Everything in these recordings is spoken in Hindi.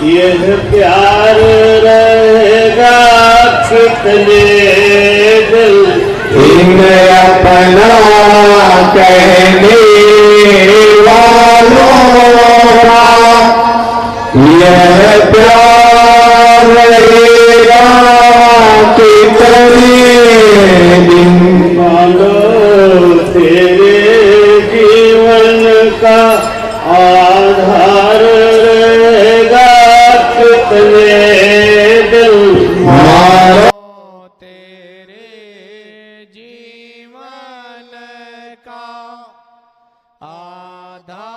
यह प्यार रहेगा कितने दिल इन्हें अपना कहने वालों का यह प्यार रहेगा कितने दिन। मानो तेरे जीवन का आधार रहेगा कितने दिल। मानो तेरे जीवन का आधार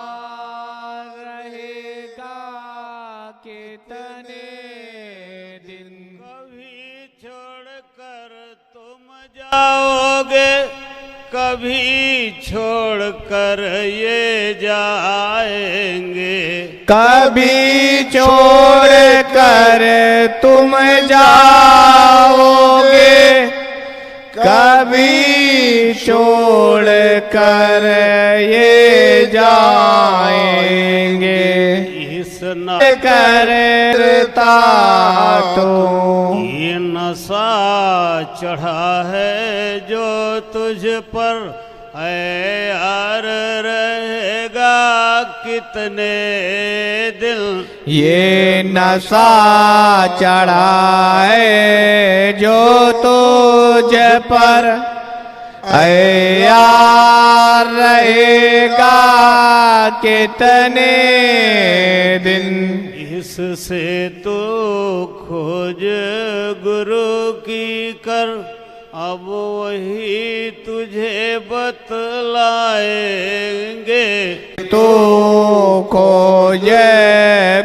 रहेगा कितने दिन। कभी छोड़कर तुम जाओगे, कभी छोड़कर ये जाएंगे। कभी छोड़ कर तुम जाओगे, कभी छोड़ कर ये जाएंगे। इस न करता तो ये नशा चढ़ा है जो तुझ पर ऐ यार रहेगा कितने दिल। ये नशा चढ़ाए जो तुझ पर ऐ यार रहेगा कितने दिन। इससे तो खोज गुरु की कर, अब वही तुझे बतलाएंगे। तो खोज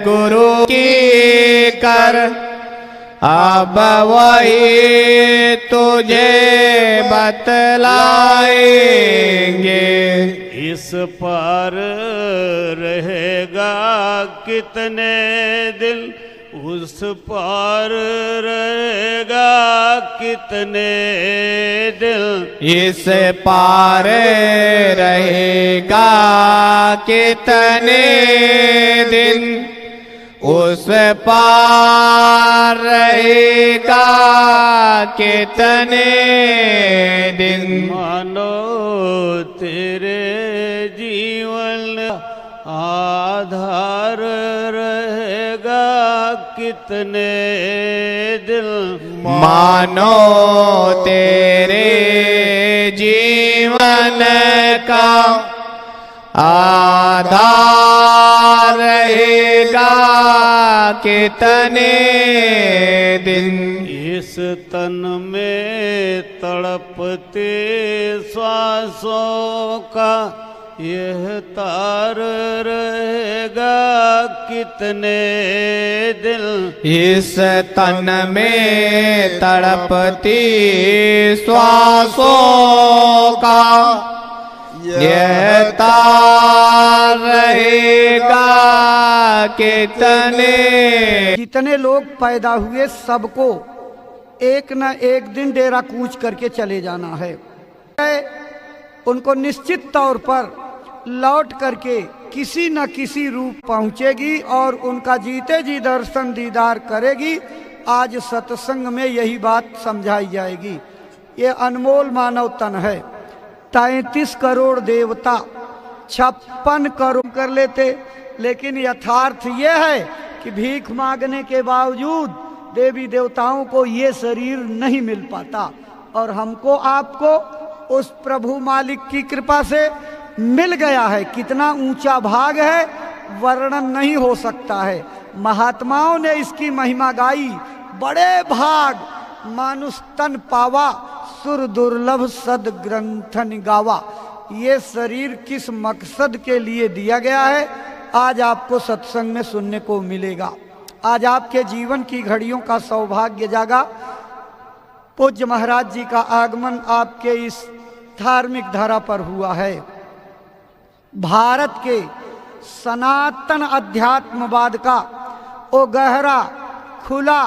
गुरु की कर, अब वही तुझे बतलाएंगे। इस पार रहेगा कितने दिन, उस पार रहेगा कितने दिल। इस पार रहेगा कितने दिन, उस पार रहेगा कितने दिन। मानो तेरे जीवन आधार रहेगा कितने दिल। मानो तेरे जीवन का आधार रहेगा कितने दिन। इस तन में तड़पते श्वासों का यह तार रहेगा कितने दिल। इस तन में तड़पती श्वासों का यह तार रहेगा कितने। जितने लोग पैदा हुए सबको एक न एक दिन डेरा कूच करके चले जाना है। उनको निश्चित तौर पर लौट करके किसी न किसी रूप पहुंचेगी और उनका जीते जी दर्शन दीदार करेगी। आज सत्संग में यही बात समझाई जाएगी। ये अनमोल मानव तन है। 33 करोड़ देवता 56 करोड़ कर लेते, लेकिन यथार्थ ये है कि भीख मांगने के बावजूद देवी देवताओं को ये शरीर नहीं मिल पाता, और हमको आपको उस प्रभु मालिक की कृपा से मिल गया है। कितना ऊंचा भाग है, वर्णन नहीं हो सकता है। महात्माओं ने इसकी महिमा गाई। बड़े भाग मानुष तन पावा, सुर दुर्लभ सद ग्रंथन गावा। ये शरीर किस मकसद के लिए दिया गया है, आज आपको सत्संग में सुनने को मिलेगा। आज आपके जीवन की घड़ियों का सौभाग्य जागा। पूज्य महाराज जी का आगमन आपके इस धार्मिक धारा पर हुआ है। भारत के सनातन अध्यात्मवाद का वो गहरा, खुला,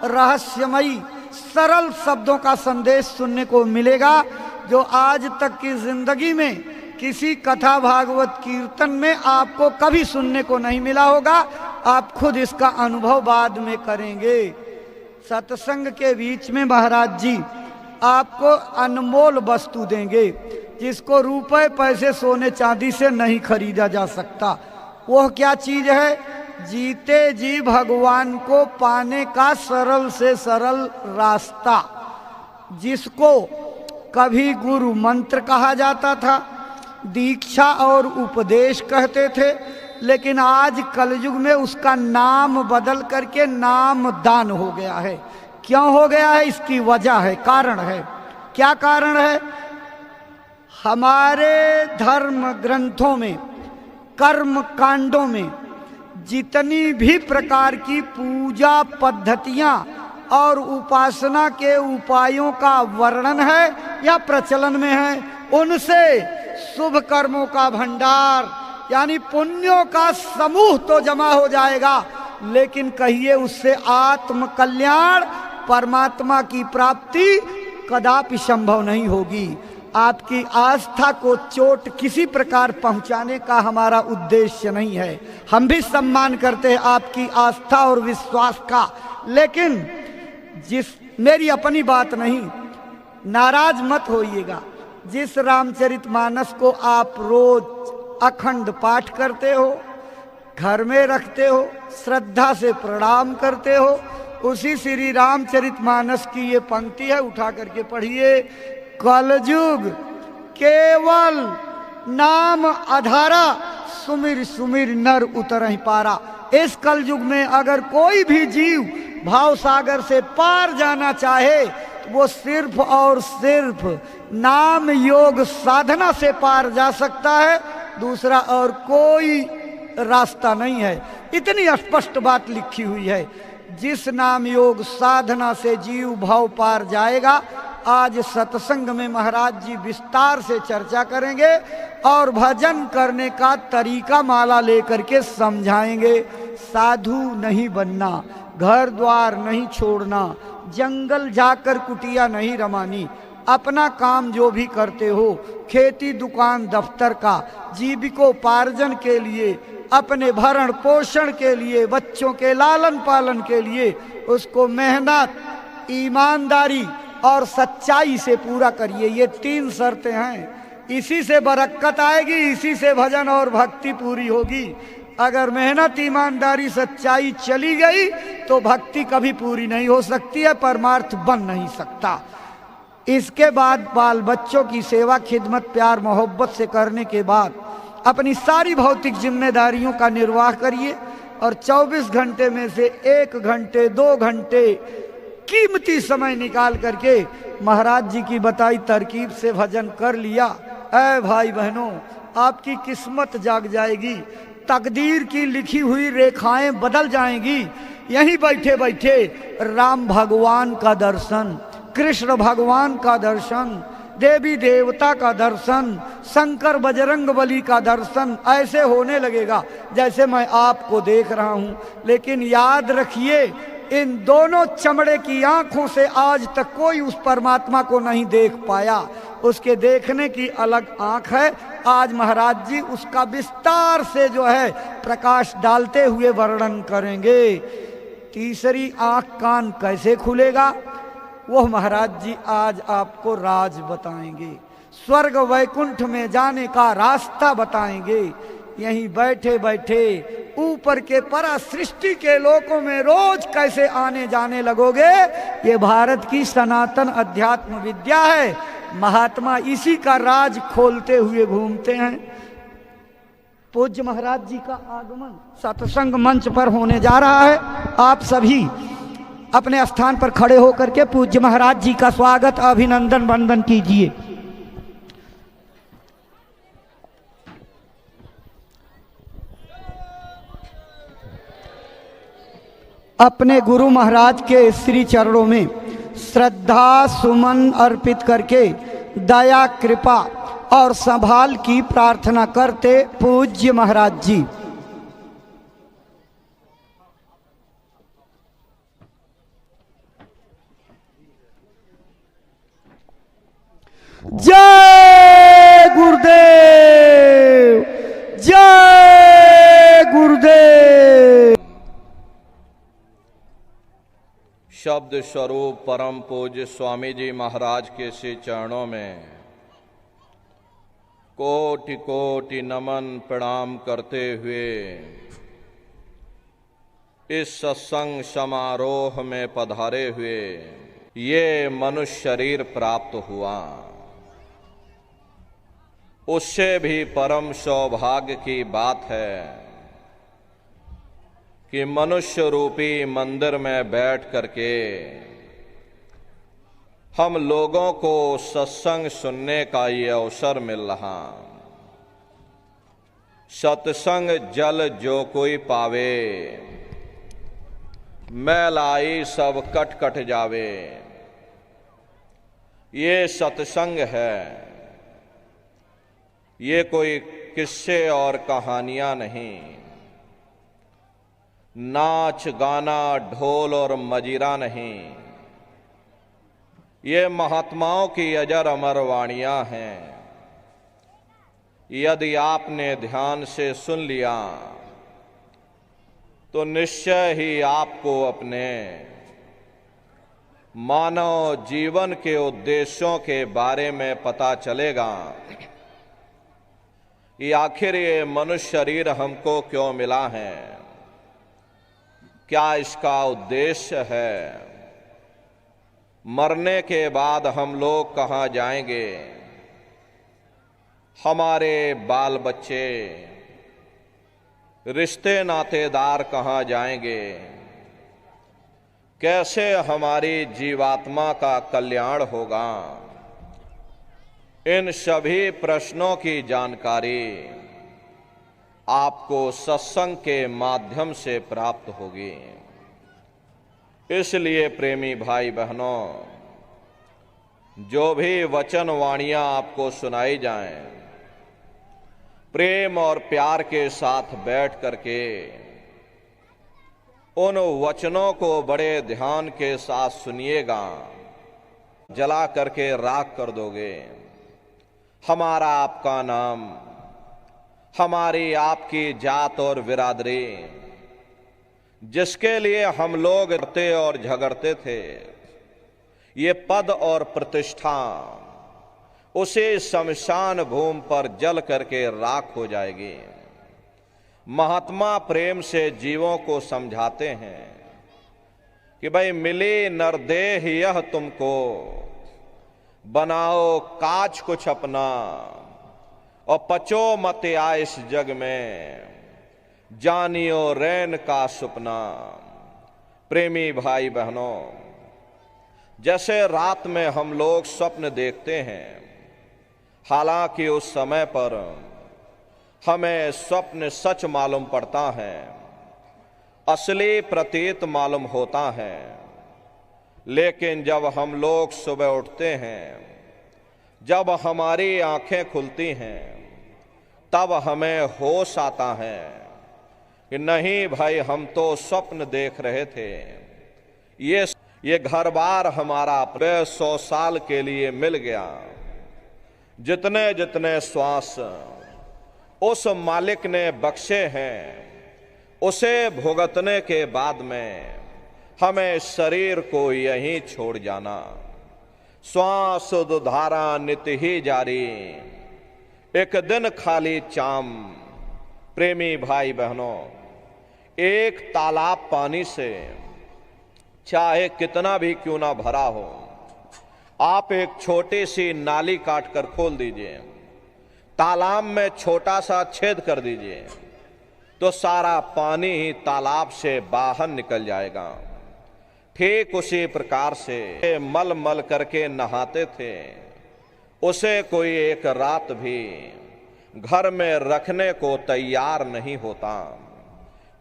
रहस्यमयी, सरल शब्दों का संदेश सुनने को मिलेगा जो आज तक की जिंदगी में किसी कथा भागवत कीर्तन में आपको कभी सुनने को नहीं मिला होगा। आप खुद इसका अनुभव बाद में करेंगे। सत्संग के बीच में महाराज जी आपको अनमोल वस्तु देंगे, जिसको रुपए पैसे सोने चांदी से नहीं खरीदा जा सकता। वह क्या चीज है? जीते जी भगवान को पाने का सरल से सरल रास्ता, जिसको कभी गुरु मंत्र कहा जाता था, दीक्षा और उपदेश कहते थे, लेकिन आज कलयुग में उसका नाम बदल करके नाम दान हो गया है। क्यों हो गया है? इसकी वजह है, कारण है। क्या कारण है? हमारे धर्म ग्रंथों में, कर्म कांडों में जितनी भी प्रकार की पूजा पद्धतियां और उपासना के उपायों का वर्णन है या प्रचलन में है, उनसे शुभ कर्मों का भंडार यानी पुण्यों का समूह तो जमा हो जाएगा, लेकिन कहिए उससे आत्म कल्याण, परमात्मा की प्राप्ति कदापि संभव नहीं होगी। आपकी आस्था को चोट किसी प्रकार पहुंचाने का हमारा उद्देश्य नहीं है। हम भी सम्मान करते हैं आपकी आस्था और विश्वास का, लेकिन मेरी अपनी बात नहीं, नाराज मत होइएगा। जिस रामचरितमानस को आप रोज अखंड पाठ करते हो, घर में रखते हो, श्रद्धा से प्रणाम करते हो, उसी श्री रामचरितमानस की ये पंक्ति है, उठा करके पढ़िए। कलयुग केवल नाम आधारा, सुमिर सुमिर नर उतरहि पारा। इस कलयुग में अगर कोई भी जीव भाव सागर से पार जाना चाहे, वो सिर्फ और सिर्फ नाम योग साधना से पार जा सकता है, दूसरा और कोई रास्ता नहीं है। इतनी स्पष्ट बात लिखी हुई है। जिस नाम योग साधना से जीव भाव पार जाएगा, आज सत्संग में महाराज जी विस्तार से चर्चा करेंगे और भजन करने का तरीका माला लेकर के समझाएंगे। साधु नहीं बनना, घर द्वार नहीं छोड़ना, जंगल जाकर कुटिया नहीं रमानी, अपना काम जो भी करते हो, खेती दुकान दफ्तर का, जीविकोपार्जन के लिए, अपने भरण पोषण के लिए, बच्चों के लालन पालन के लिए, उसको मेहनत, ईमानदारी और सच्चाई से पूरा करिए। ये 3 शर्तें हैं। इसी से बरकत आएगी, इसी से भजन और भक्ति पूरी होगी। अगर मेहनत, ईमानदारी, सच्चाई चली गई तो भक्ति कभी पूरी नहीं हो सकती है, परमार्थ बन नहीं सकता। इसके बाद बाल बच्चों की सेवा, खिदमत, प्यार मोहब्बत से करने के बाद अपनी सारी भौतिक जिम्मेदारियों का निर्वाह करिए और 24 घंटे में से 1 घंटे 2 घंटे कीमती समय निकाल करके महाराज जी की बताई तरकीब से भजन कर लिया। ऐ भाई बहनों, आपकी किस्मत जाग जाएगी, तकदीर की लिखी हुई रेखाएं बदल जाएंगी। यहीं बैठे बैठे राम भगवान का दर्शन, कृष्ण भगवान का दर्शन, देवी देवता का दर्शन, शंकर बजरंग बली का दर्शन ऐसे होने लगेगा जैसे मैं आपको देख रहा हूँ। लेकिन याद रखिए, इन दोनों चमड़े की आंखों से आज तक कोई उस परमात्मा को नहीं देख पाया। उसके देखने की अलग आंख है। आज महाराज जी उसका विस्तार से जो है प्रकाश डालते हुए वर्णन करेंगे। तीसरी आंख कान कैसे खुलेगा, वह महाराज जी आज आपको राज बताएंगे। स्वर्ग वैकुंठ में जाने का रास्ता बताएंगे। यहीं बैठे बैठे ऊपर के परा सृष्टि के लोकों में रोज कैसे आने जाने लगोगे। ये भारत की सनातन अध्यात्म विद्या है। महात्मा इसी का राज खोलते हुए घूमते हैं। पूज्य महाराज जी का आगमन सत्संग मंच पर होने जा रहा है। आप सभी अपने स्थान पर खड़े होकर के पूज्य महाराज जी का स्वागत, अभिनंदन, वंदन कीजिए। अपने गुरु महाराज के श्री चरणों में श्रद्धा सुमन अर्पित करके दया, कृपा और संभाल की प्रार्थना करते पूज्य महाराज जी। जय गुरुदेव। शब्द स्वरूप परम पूज्य स्वामी जी महाराज के श्री चरणों में कोटि कोटि नमन प्रणाम करते हुए इस सत्संग समारोह में पधारे हुए ये मनुष्य शरीर प्राप्त हुआ, उससे भी परम सौभाग्य की बात है कि मनुष्य रूपी मंदिर में बैठ करके हम लोगों को सत्संग सुनने का ये अवसर मिल रहा। सत्संग जल जो कोई पावे, मैलाई सब कट कट जावे। ये सत्संग है, ये कोई किस्से और कहानियां नहीं, नाच गाना ढोल और मजीरा नहीं, ये महात्माओं की अजर अमर वाणियां हैं। यदि आपने ध्यान से सुन लिया तो निश्चय ही आपको अपने मानव जीवन के उद्देश्यों के बारे में पता चलेगा कि आखिर ये मनुष्य शरीर हमको क्यों मिला है, क्या इसका उद्देश्य है, मरने के बाद हम लोग कहाँ जाएंगे, हमारे बाल बच्चे रिश्ते नातेदार कहाँ जाएंगे, कैसे हमारी जीवात्मा का कल्याण होगा। इन सभी प्रश्नों की जानकारी आपको सत्संग के माध्यम से प्राप्त होगी। इसलिए प्रेमी भाई बहनों, जो भी वचन वाणियां आपको सुनाई जाएं, प्रेम और प्यार के साथ बैठ करके उन वचनों को बड़े ध्यान के साथ सुनिएगा, जला करके राख कर दोगे। हमारा आपका नाम, हमारी आपकी जात और बिरादरी, जिसके लिए हम लोग लड़ते और झगड़ते थे, ये पद और प्रतिष्ठा उसी शमशान भूमि पर जल करके राख हो जाएगी। महात्मा प्रेम से जीवों को समझाते हैं कि भाई मिली नरदेह यह तुमको, बनाओ काज कुछ अपना और पचो मत आ इस जग में, जानियो रैन का सुपना। प्रेमी भाई बहनों, जैसे रात में हम लोग स्वप्न देखते हैं, हालांकि उस समय पर हमें स्वप्न सच मालूम पड़ता है, असली प्रतीत मालूम होता है, लेकिन जब हम लोग सुबह उठते हैं, जब हमारी आंखें खुलती हैं, तब हमें होश आता है कि नहीं भाई, हम तो स्वप्न देख रहे थे। ये घर बार हमारा 100 साल के लिए मिल गया। जितने जितने श्वास उस मालिक ने बख्शे हैं, उसे भुगतने के बाद में हमें शरीर को यहीं छोड़ जाना। श्वास धारा नित ही जारी, एक दिन खाली चाम। प्रेमी भाई बहनों, एक तालाब पानी से चाहे कितना भी क्यों ना भरा हो, आप एक छोटी सी नाली काट कर खोल दीजिए, तालाब में छोटा सा छेद कर दीजिए, तो सारा पानी ही तालाब से बाहर निकल जाएगा। ठीक उसी प्रकार से मल मल करके नहाते थे, उसे कोई एक रात भी घर में रखने को तैयार नहीं होता,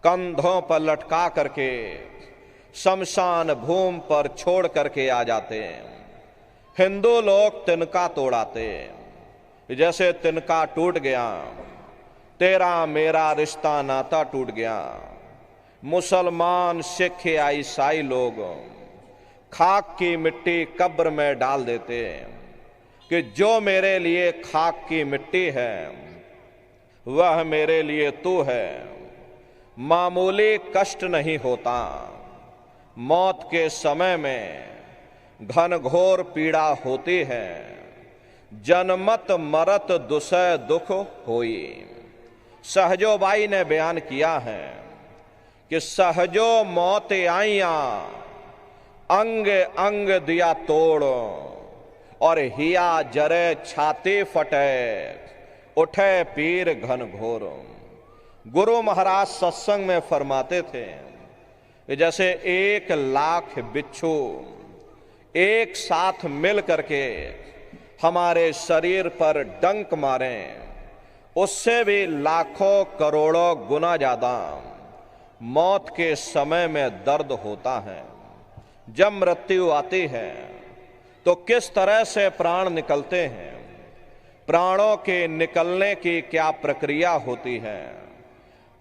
कंधों पर लटका करके शमशान भूमि पर छोड़ करके आ जाते। हिंदू लोग तिनका तोड़ाते, जैसे तिनका टूट गया, तेरा मेरा रिश्ता नाता टूट गया। मुसलमान सिख या ईसाई लोग खाक की मिट्टी कब्र में डाल देते कि जो मेरे लिए खाक की मिट्टी है वह मेरे लिए तू है। मामूली कष्ट नहीं होता, मौत के समय में घनघोर पीड़ा होती है, जनमत मरत दुसह दुख होई। सहजोबाई ने बयान किया है कि सहजो मौत आईया, अंग अंग दिया तोड़, और हिया जरे छाती फटे, उठे पीर घनघोर। गुरु महाराज सत्संग में फरमाते थे कि जैसे 1,00,000 बिच्छू एक साथ मिल करके हमारे शरीर पर डंक मारें, उससे भी लाखों करोड़ों गुना ज्यादा मौत के समय में दर्द होता है। जब मृत्यु आती है तो किस तरह से प्राण निकलते हैं, प्राणों के निकलने की क्या प्रक्रिया होती है,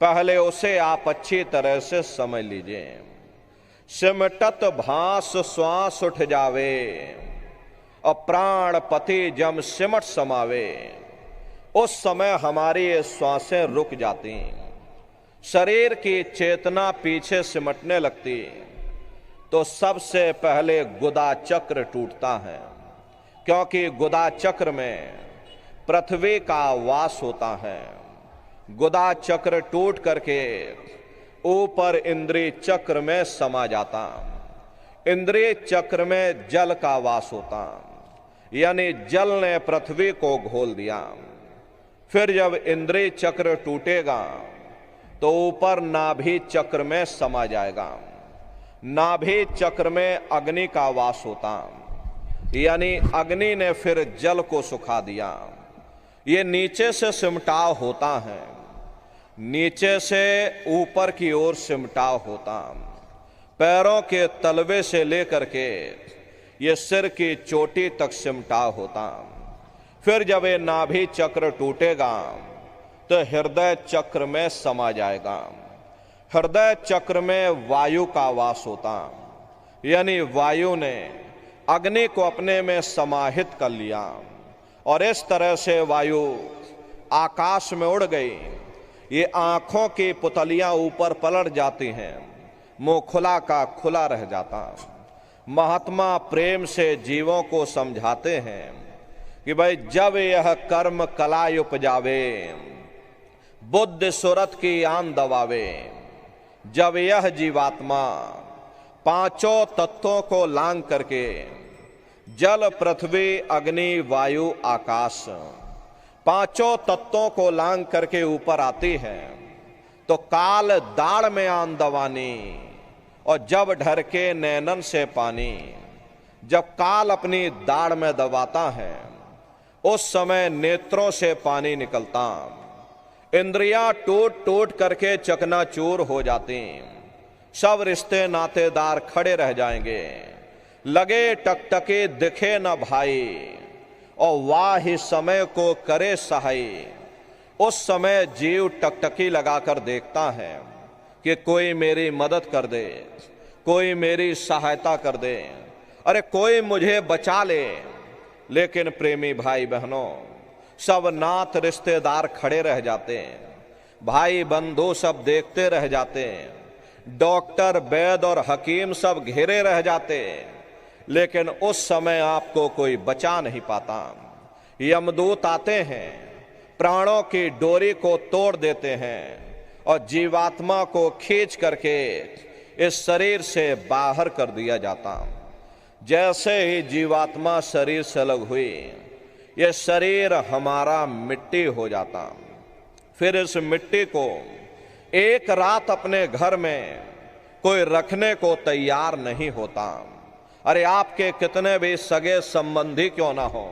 पहले उसे आप अच्छी तरह से समझ लीजिए। सिमटत भास श्वास उठ जावे, और प्राण पति जम सिमट समावे, उस समय हमारी ये श्वासें रुक जाती, शरीर की चेतना पीछे सिमटने लगती, तो सबसे पहले गुदा चक्र टूटता है। क्योंकि गुदा चक्र में पृथ्वी का वास होता है। गुदा चक्र टूट करके ऊपर इंद्रिय चक्र में समा जाता, इंद्रिय चक्र में जल का वास होता, यानी जल ने पृथ्वी को घोल दिया। फिर जब इंद्रिय चक्र टूटेगा तो ऊपर नाभि चक्र में समा जाएगा। नाभि चक्र में अग्नि का वास होता, यानी अग्नि ने फिर जल को सुखा दिया। ये नीचे से सिमटाव होता है, नीचे से ऊपर की ओर सिमटाव होता, पैरों के तलवे से लेकर के ये सिर की चोटी तक सिमटाव होता। फिर जब ये नाभि चक्र टूटेगा तो हृदय चक्र में समा जाएगा। हृदय चक्र में वायु का वास होता, यानी वायु ने अग्नि को अपने में समाहित कर लिया, और इस तरह से वायु आकाश में उड़ गई। ये आंखों की पुतलियां ऊपर पलट जाती हैं, मुंह खुला का खुला रह जाता। महात्मा प्रेम से जीवों को समझाते हैं कि भाई जब यह कर्म कला उपजावे, बुद्धि सुरत की आन दबावे, जब यह जीवात्मा पांचों तत्वों को लांग करके जल पृथ्वी अग्नि वायु आकाश पांचों तत्वों को लांग करके ऊपर आती है, तो काल दाढ़ में आन दवानी, और जब ढर के नैनन से पानी। जब काल अपनी दाढ़ में दबाता है उस समय नेत्रों से पानी निकलता, इंद्रियां टूट टूट करके चकनाचूर हो जाती, सब रिश्ते नातेदार खड़े रह जाएंगे, लगे टकटके दिखे न भाई, और वाह ही समय को करे सहाई। उस समय जीव टकटकी लगाकर देखता है कि कोई मेरी मदद कर दे, कोई मेरी सहायता कर दे, अरे कोई मुझे बचा ले। लेकिन प्रेमी भाई बहनों, सब नात रिश्तेदार खड़े रह जाते हैं, भाई बंधु सब देखते रह जाते हैं, डॉक्टर वैद्य और हकीम सब घेरे रह जाते, लेकिन उस समय आपको कोई बचा नहीं पाता। यमदूत आते हैं, प्राणों की डोरी को तोड़ देते हैं और जीवात्मा को खींच करके इस शरीर से बाहर कर दिया जाता। जैसे ही जीवात्मा शरीर से अलग हुई, यह शरीर हमारा मिट्टी हो जाता। फिर इस मिट्टी को एक रात अपने घर में कोई रखने को तैयार नहीं होता। अरे आपके कितने भी सगे संबंधी क्यों ना हो,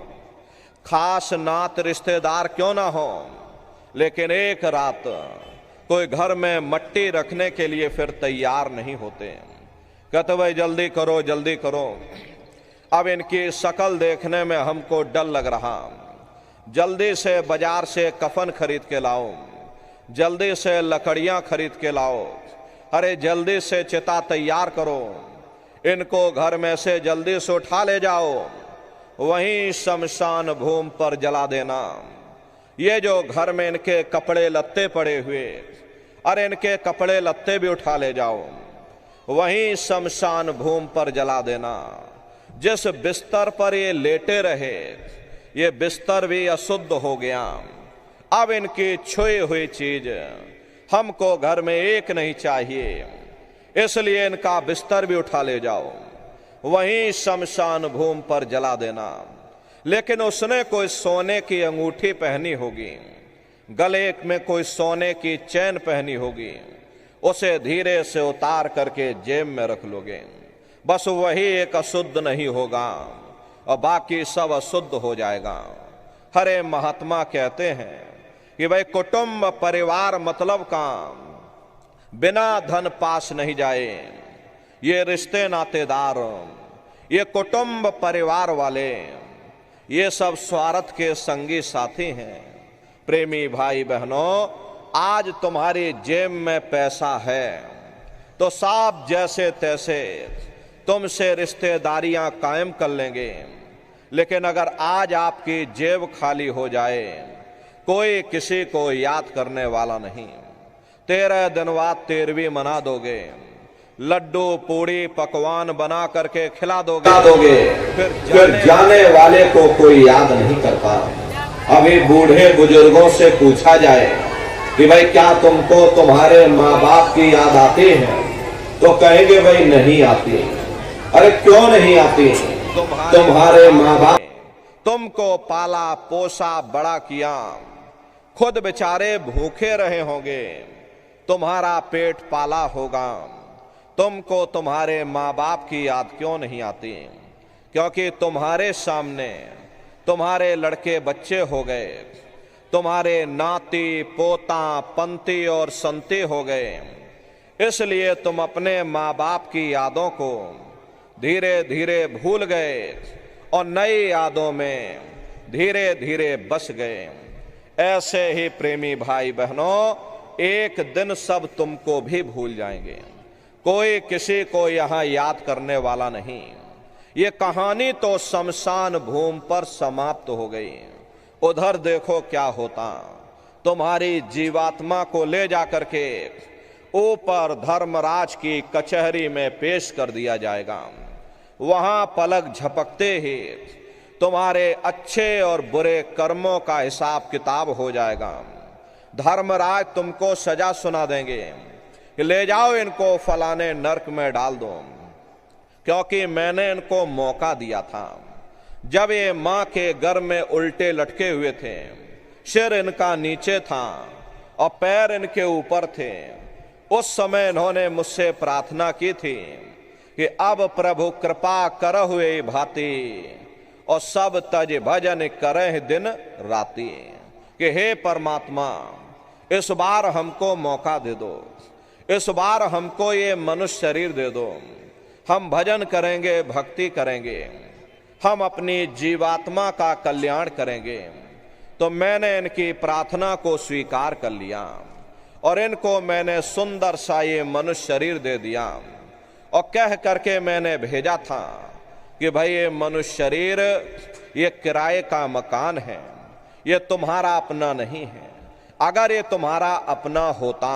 खास नात रिश्तेदार क्यों ना हो, लेकिन एक रात कोई घर में मट्टी रखने के लिए फिर तैयार नहीं होते। कहते भाई जल्दी करो जल्दी करो, अब इनकी शक्ल देखने में हमको डर लग रहा, जल्दी से बाजार से कफन खरीद के लाओ, जल्दी से लकड़ियां खरीद के लाओ, अरे जल्दी से चिता तैयार करो, इनको घर में से जल्दी से उठा ले जाओ, वहीं शमशान भूमि पर जला देना। ये जो घर में इनके कपड़े लत्ते पड़े हुए, अरे इनके कपड़े लत्ते भी उठा ले जाओ, वहीं शमशान भूमि पर जला देना। जिस बिस्तर पर ये लेटे रहे, ये बिस्तर भी अशुद्ध हो गया। अब इनकी छुई हुई चीज हमको घर में एक नहीं चाहिए, इसलिए इनका बिस्तर भी उठा ले जाओ, वहीं शमशान भूमि पर जला देना। लेकिन उसने कोई सोने की अंगूठी पहनी होगी, गले में कोई सोने की चैन पहनी होगी, उसे धीरे से उतार करके जेब में रख लोगे। बस वही एक अशुद्ध नहीं होगा और बाकी सब अशुद्ध हो जाएगा। हरे महात्मा कहते हैं कि भाई कुटुंब परिवार मतलब काम, बिना धन पास नहीं जाए। ये रिश्ते नातेदार, ये कुटुंब परिवार वाले, ये सब स्वार्थ के संगी साथी हैं। प्रेमी भाई बहनों, आज तुम्हारी जेब में पैसा है तो साहब जैसे तैसे तुमसे रिश्तेदारियां कायम कर लेंगे। लेकिन अगर आज आपकी जेब खाली हो जाए, कोई किसी को याद करने वाला नहीं। 13 दिन बाद 13वीं मना दोगे, लड्डू पूड़ी पकवान बना करके खिला दोगे, फिर जाने वाले को कोई याद नहीं करता। अभी बूढ़े बुजुर्गों से पूछा जाए कि भाई क्या तुमको तुम्हारे माँ बाप की याद आती है, तो कहेंगे भाई नहीं आती। अरे क्यों नहीं आती? तुम्हारे माँ बाप तुमको पाला पोसा बड़ा किया, खुद बेचारे भूखे रहे होंगे, तुम्हारा पेट पाला होगा, तुमको तुम्हारे माँ बाप की याद क्यों नहीं आती? क्योंकि तुम्हारे सामने तुम्हारे लड़के बच्चे हो गए, तुम्हारे नाती पोता पंती और संती हो गए, इसलिए तुम अपने माँ बाप की यादों को धीरे धीरे भूल गए और नई यादों में धीरे धीरे बस गए। ऐसे ही प्रेमी भाई बहनों, एक दिन सब तुमको भी भूल जाएंगे, कोई किसी को यहाँ याद करने वाला नहीं। ये कहानी तो शमशान भूमि पर समाप्त हो गई। उधर देखो क्या होता, तुम्हारी जीवात्मा को ले जाकर के ऊपर धर्मराज की कचहरी में पेश कर दिया जाएगा। वहां पलक झपकते ही तुम्हारे अच्छे और बुरे कर्मों का हिसाब किताब हो जाएगा। धर्मराज तुमको सजा सुना देंगे कि ले जाओ इनको फलाने नरक में डाल दो, क्योंकि मैंने इनको मौका दिया था। जब ये मां के गर्भ में उल्टे लटके हुए थे, सिर इनका नीचे था और पैर इनके ऊपर थे, उस समय इन्होंने मुझसे प्रार्थना की थी कि अब प्रभु कृपा कर हुए भांति और सब तज भजन करे दिन राती, कि हे परमात्मा इस बार हमको मौका दे दो, इस बार हमको ये मनुष्य शरीर दे दो, हम भजन करेंगे, भक्ति करेंगे, हम अपनी जीवात्मा का कल्याण करेंगे। तो मैंने इनकी प्रार्थना को स्वीकार कर लिया और इनको मैंने सुंदर सा ये मनुष्य शरीर दे दिया और कह करके मैंने भेजा था कि भाई ये मनुष्य शरीर ये किराए का मकान है, ये तुम्हारा अपना नहीं है। अगर ये तुम्हारा अपना होता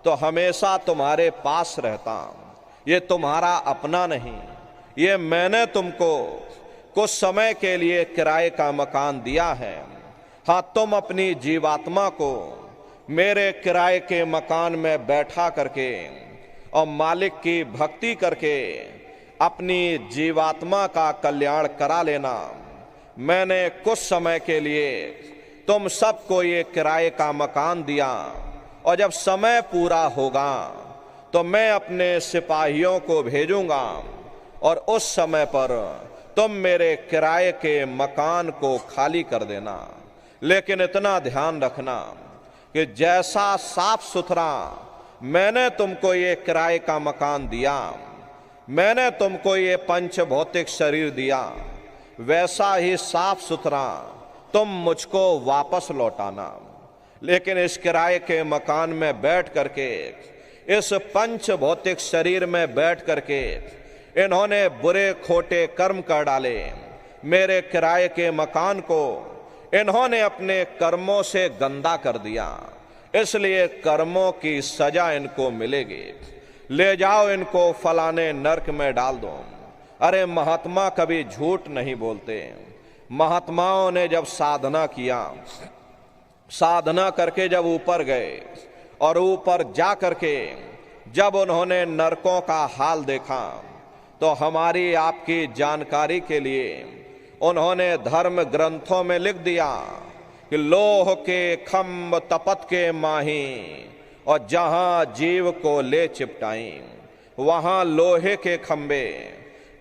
तो हमेशा तुम्हारे पास रहता, ये तुम्हारा अपना नहीं। ये मैंने तुमको कुछ समय के लिए किराए का मकान दिया है। हाँ, तुम अपनी जीवात्मा को मेरे किराए के मकान में बैठा करके और मालिक की भक्ति करके अपनी जीवात्मा का कल्याण करा लेना। मैंने कुछ समय के लिए तुम सबको ये किराए का मकान दिया और जब समय पूरा होगा तो मैं अपने सिपाहियों को भेजूंगा और उस समय पर तुम मेरे किराए के मकान को खाली कर देना। लेकिन इतना ध्यान रखना कि जैसा साफ सुथरा मैंने तुमको ये किराए का मकान दिया, मैंने तुमको ये पंच भौतिक शरीर दिया, वैसा ही साफ सुथरा तुम मुझको वापस लौटाना। लेकिन इस किराए के मकान में बैठ करके, इस पंच भौतिक शरीर में बैठ करके इन्होंने बुरे खोटे कर्म कर डाले। मेरे किराए के मकान को इन्होंने अपने कर्मों से गंदा कर दिया, इसलिए कर्मों की सजा इनको मिलेगी। ले जाओ इनको फलाने नरक में डाल दो। अरे महात्मा कभी झूठ नहीं बोलते। महात्माओं ने जब साधना किया, साधना करके जब ऊपर गए और ऊपर जा करके जब उन्होंने नरकों का हाल देखा, तो हमारी आपकी जानकारी के लिए उन्होंने धर्म ग्रंथों में लिख दिया कि लोह के खम्भ तपत के माही, और जहां जीव को ले चिपटाई वहां लोहे के खंबे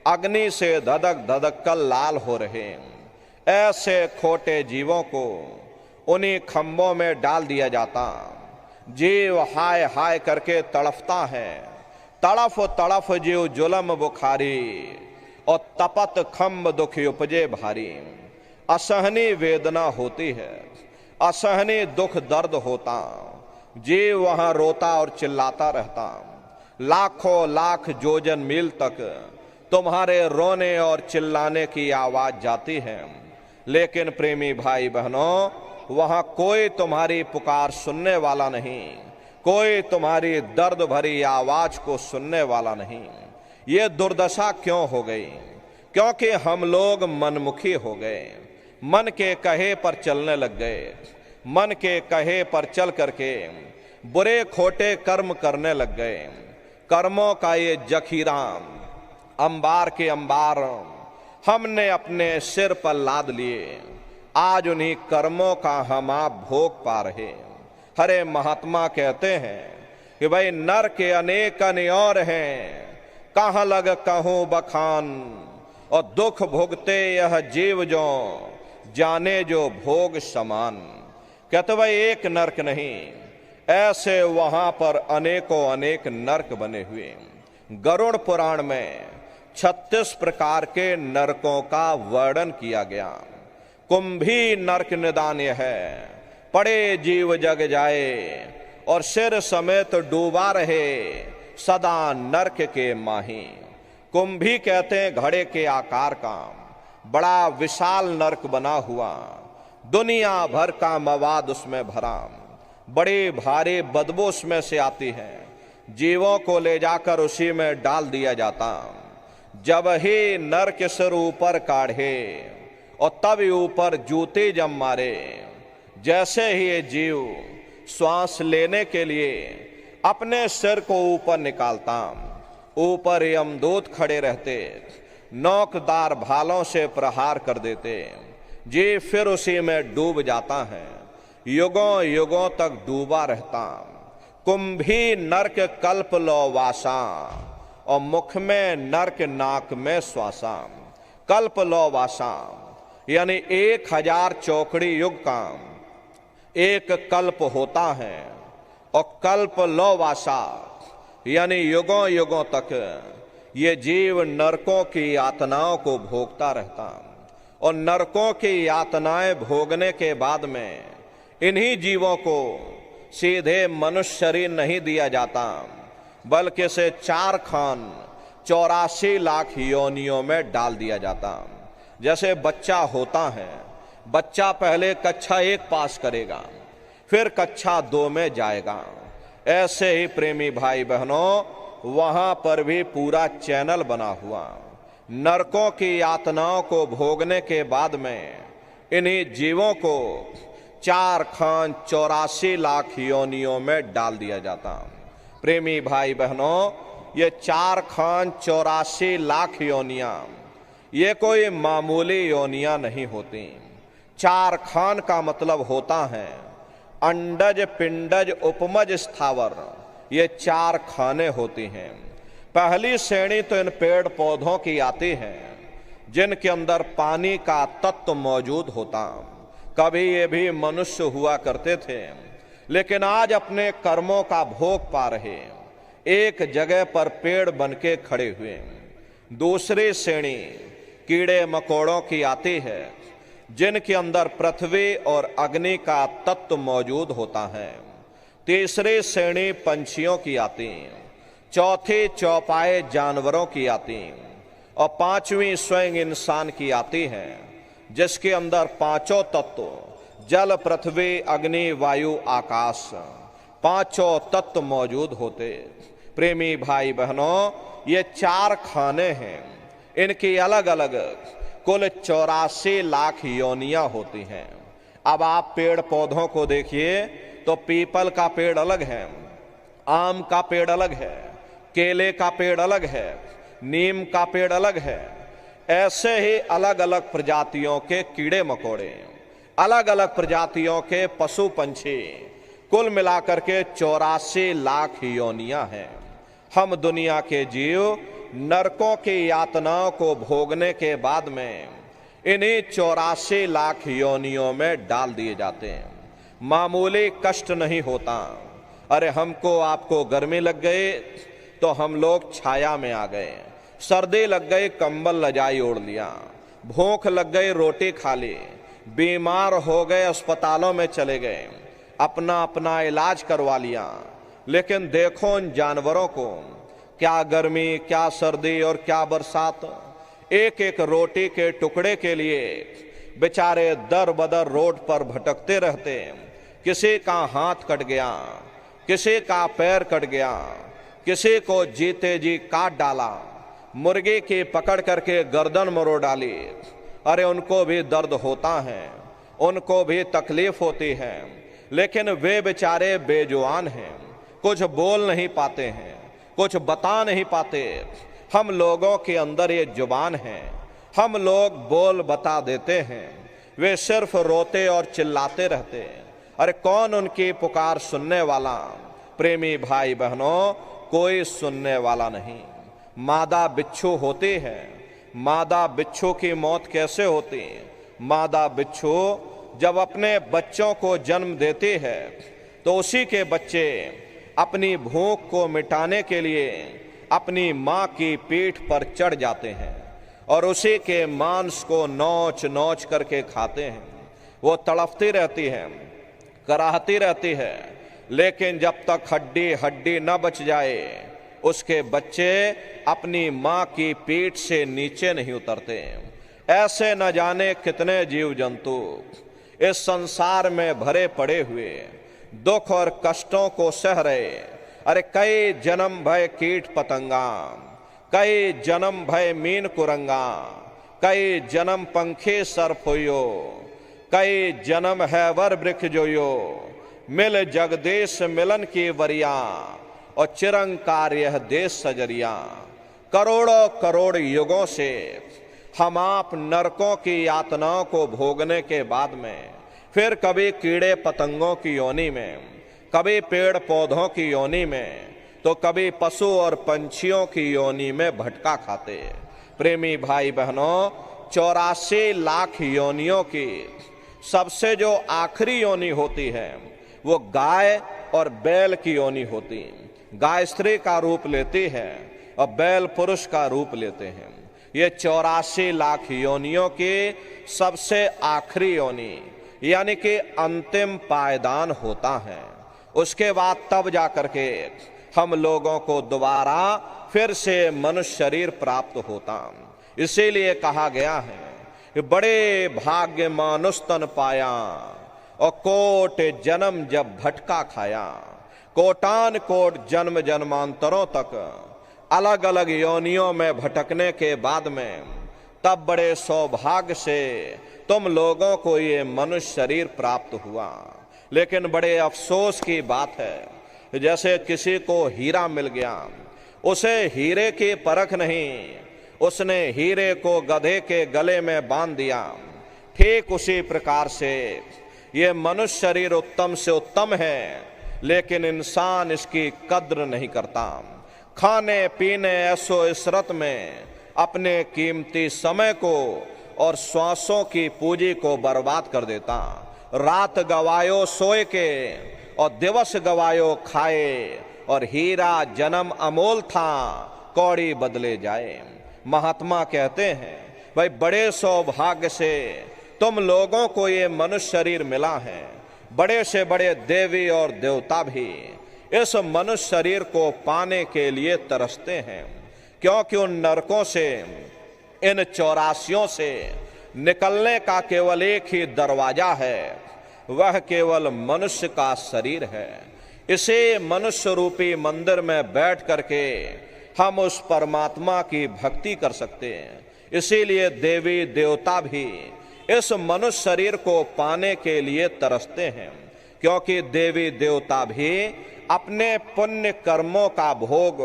अग्नि से धधक धधक कर लाल हो रहे। ऐसे खोटे जीवों को उन्हीं खंभों में डाल दिया जाता। जीव हाय हाय करके तड़फता है, तड़फ तड़फ जीव जुलम बुखारी, और तपत खम्भ दुख उपजे भारी। असहनी वेदना होती है, असहनी दुख दर्द होता। जीव वहां रोता और चिल्लाता रहता। लाखों लाख जोजन मील तक तुम्हारे रोने और चिल्लाने की आवाज जाती है, लेकिन प्रेमी भाई बहनों, वहां कोई तुम्हारी पुकार सुनने वाला नहीं, कोई तुम्हारी दर्द भरी आवाज को सुनने वाला नहीं। ये दुर्दशा क्यों हो गई? क्योंकि हम लोग मनमुखी हो गए, मन के कहे पर चलने लग गए, मन के कहे पर चल करके बुरे खोटे कर्म करने लग गए। कर्मों का ये जखीरा अंबार के अंबार हमने अपने सिर पर लाद लिए। आज उन्हीं कर्मों का हम आप भोग पा रहे। हरे महात्मा कहते हैं कि भाई नर के अनेक और हैं, कहाँ लग कहूं बखान, और दुख भोगते यह जीव जो जाने जो भोग समान। कहते भाई एक नरक नहीं, ऐसे वहां पर अनेकों अनेक नरक बने हुए। गरुड़ पुराण में 36 प्रकार के नरकों का वर्णन किया गया। कुंभी नरक निदान्य है, पड़े जीव जग जाए, और सिर समेत डूबा रहे सदा नरक के माही। कुंभी कहते हैं घड़े के आकार का बड़ा विशाल नरक बना हुआ, दुनिया भर का मवाद उसमें भरा, बड़ी भारी बदबू उसमें से आती है। जीवों को ले जाकर उसी में डाल दिया जाता। जब ही नरक सिर ऊपर काढ़े और तब ऊपर जूते जम मारे, जैसे ही ये जीव श्वास लेने के लिए अपने सिर को ऊपर निकालता, ऊपर यमदूत खड़े रहते, नोकदार भालों से प्रहार कर देते। जी फिर उसी में डूब जाता है, युगों युगों तक डूबा रहता। कुंभी नरक कल्प लो वासा, और मुख में नरक नाक में श्वासा। कल्प लो वासा यानी 1000 चौकड़ी युग का एक कल्प होता है, और कल्प लो वासा यानी युगों युगों तक ये जीव नरकों की यातनाओं को भोगता रहता। और नरकों की यातनाएं भोगने के बाद में इन्हीं जीवों को सीधे मनुष्य शरीर नहीं दिया जाता, बल्कि से 4 खान 84 लाख योनियों में डाल दिया जाता। जैसे बच्चा होता है, बच्चा पहले कक्षा 1 पास करेगा, फिर कक्षा 2 में जाएगा। ऐसे ही प्रेमी भाई बहनों, वहां पर भी पूरा चैनल बना हुआ। नरकों की यातनाओं को भोगने के बाद में इन्हीं जीवों को 4 खान 84 लाख योनियों में डाल दिया जाता। प्रेमी भाई बहनों, ये 4 खान 84 लाख योनियां ये कोई मामूली योनियां नहीं होती। 4 खान का मतलब होता है अंडज पिंडज उपमज स्थावर, ये 4 खाने होती हैं। पहली श्रेणी तो इन पेड़ पौधों की आती है जिनके अंदर पानी का तत्व मौजूद होता। कभी ये भी मनुष्य हुआ करते थे, लेकिन आज अपने कर्मों का भोग पा रहे, एक जगह पर पेड़ बनके खड़े हुए। दूसरी श्रेणी कीड़े मकोड़ों की आती है जिनके अंदर पृथ्वी और अग्नि का तत्व मौजूद होता है। तीसरी श्रेणी पंछियों की आती, चौथी चौपाए जानवरों की आती, और 5वीं स्वयं इंसान की आती है, जिसके अंदर 5 तत्व जल पृथ्वी अग्नि वायु आकाश 5 तत्व मौजूद होते। प्रेमी भाई बहनों, ये 4 खाने हैं, इनकी अलग अलग कुल 84 लाख योनियां होती हैं। अब आप पेड़ पौधों को देखिए तो पीपल का पेड़ अलग है, आम का पेड़ अलग है, केले का पेड़ अलग है, नीम का पेड़ अलग है। ऐसे ही अलग अलग प्रजातियों के कीड़े मकोड़े, अलग अलग प्रजातियों के पशु पंछी, कुल मिलाकर के 84 लाख योनियां हैं। हम दुनिया के जीव नरकों की यातनाओं को भोगने के बाद में इन्हीं 84 लाख योनियों में डाल दिए जाते हैं। मामूली कष्ट नहीं होता। अरे हमको आपको गर्मी लग गई तो हम लोग छाया में आ गए, सर्दी लग गई कंबल रजाई ओढ़ लिया, भूख लग गई रोटी खा ली, बीमार हो गए अस्पतालों में चले गए, अपना अपना इलाज करवा लिया। लेकिन देखो उन जानवरों को, क्या गर्मी, क्या सर्दी और क्या बरसात, एक एक रोटी के टुकड़े के लिए बेचारे दर बदर रोड पर भटकते रहते। किसी का हाथ कट गया, किसी का पैर कट गया, किसी को जीते जी काट डाला, मुर्गी की पकड़ करके गर्दन मरोड़ डाली। अरे उनको भी दर्द होता है, उनको भी तकलीफ होती है, लेकिन वे बेचारे बेजुबान हैं, कुछ बोल नहीं पाते हैं, कुछ बता नहीं पाते। हम लोगों के अंदर ये जुबान है, हम लोग बोल बता देते हैं, वे सिर्फ रोते और चिल्लाते रहते हैं। अरे कौन उनकी पुकार सुनने वाला? प्रेमी भाई बहनों, कोई सुनने वाला नहीं। मादा बिच्छू होती है, मादा बिच्छू की मौत कैसे होती? मादा बिच्छू जब अपने बच्चों को जन्म देती है तो उसी के बच्चे अपनी भूख को मिटाने के लिए अपनी माँ की पीठ पर चढ़ जाते हैं और उसी के मांस को नोच नोच करके खाते हैं। वो तड़पती रहती है, कराहती रहती है, लेकिन जब तक हड्डी हड्डी न बच जाए उसके बच्चे अपनी माँ की पीठ से नीचे नहीं उतरते। ऐसे न जाने कितने जीव जंतु इस संसार में भरे पड़े हुए दुख और कष्टों को सह रहे। अरे कई जन्म भय कीट पतंगा, कई जन्म भय मीन कुरंगा, कई जन्म पंखी सर्प होयो, कई जन्म है वर वृक्ष जोयो, मिल जगदेश मिलन की वरिया और चिरंकार यह देश सजरिया। करोड़ों करोड़ युगों से हम आप नरकों की यातनाओं को भोगने के बाद में फिर कभी कीड़े पतंगों की योनि में, कभी पेड़ पौधों की योनि में, तो कभी पशु और पंछियों की योनि में भटका खाते। प्रेमी भाई बहनों, 84 लाख योनियों की सबसे जो आखिरी योनि होती है वो गाय और बैल की योनि होती। गाय स्त्री का रूप लेती है और बैल पुरुष का रूप लेते हैं। ये 84 लाख योनियों की सबसे आखिरी योनि यानी कि अंतिम पायदान होता है। उसके बाद तब जाकर के हम लोगों को दोबारा फिर से मनुष्य शरीर प्राप्त होता। इसीलिए कहा गया है कि बड़े भाग्य मानुष तन पाया और कोट जन्म जब भटका खाया। कोटान कोट जन्म जन्मांतरों तक अलग अलग योनियों में भटकने के बाद में तब बड़े सौभाग्य से तुम लोगों को ये मनुष्य शरीर प्राप्त हुआ। लेकिन बड़े अफसोस की बात है, जैसे किसी को हीरा मिल गया, उसे हीरे की परख नहीं, उसने हीरे को गधे के गले में बांध दिया। ठीक उसी प्रकार से ये मनुष्य शरीर उत्तम से उत्तम है, लेकिन इंसान इसकी कद्र नहीं करता। खाने पीने ऐसो इशरत में अपने कीमती समय को और श्वासों की पूंजी को बर्बाद कर देता। रात गवायो सोए के और दिवस गवायो खाए, और हीरा जन्म अमोल था कौड़ी बदले जाए। महात्मा कहते हैं भाई बड़े सौभाग्य से तुम लोगों को ये मनुष्य शरीर मिला है। बड़े से बड़े देवी और देवता भी इस मनुष्य शरीर को पाने के लिए तरसते हैं, क्योंकि उन नरकों से, इन 84 से निकलने का केवल एक ही दरवाजा है, वह केवल मनुष्य का शरीर है। इसे मनुष्य रूपी मंदिर में बैठ करके हम उस परमात्मा की भक्ति कर सकते हैं। इसीलिए देवी देवता भी इस मनुष्य शरीर को पाने के लिए तरसते हैं, क्योंकि देवी देवता भी अपने पुण्य कर्मों का भोग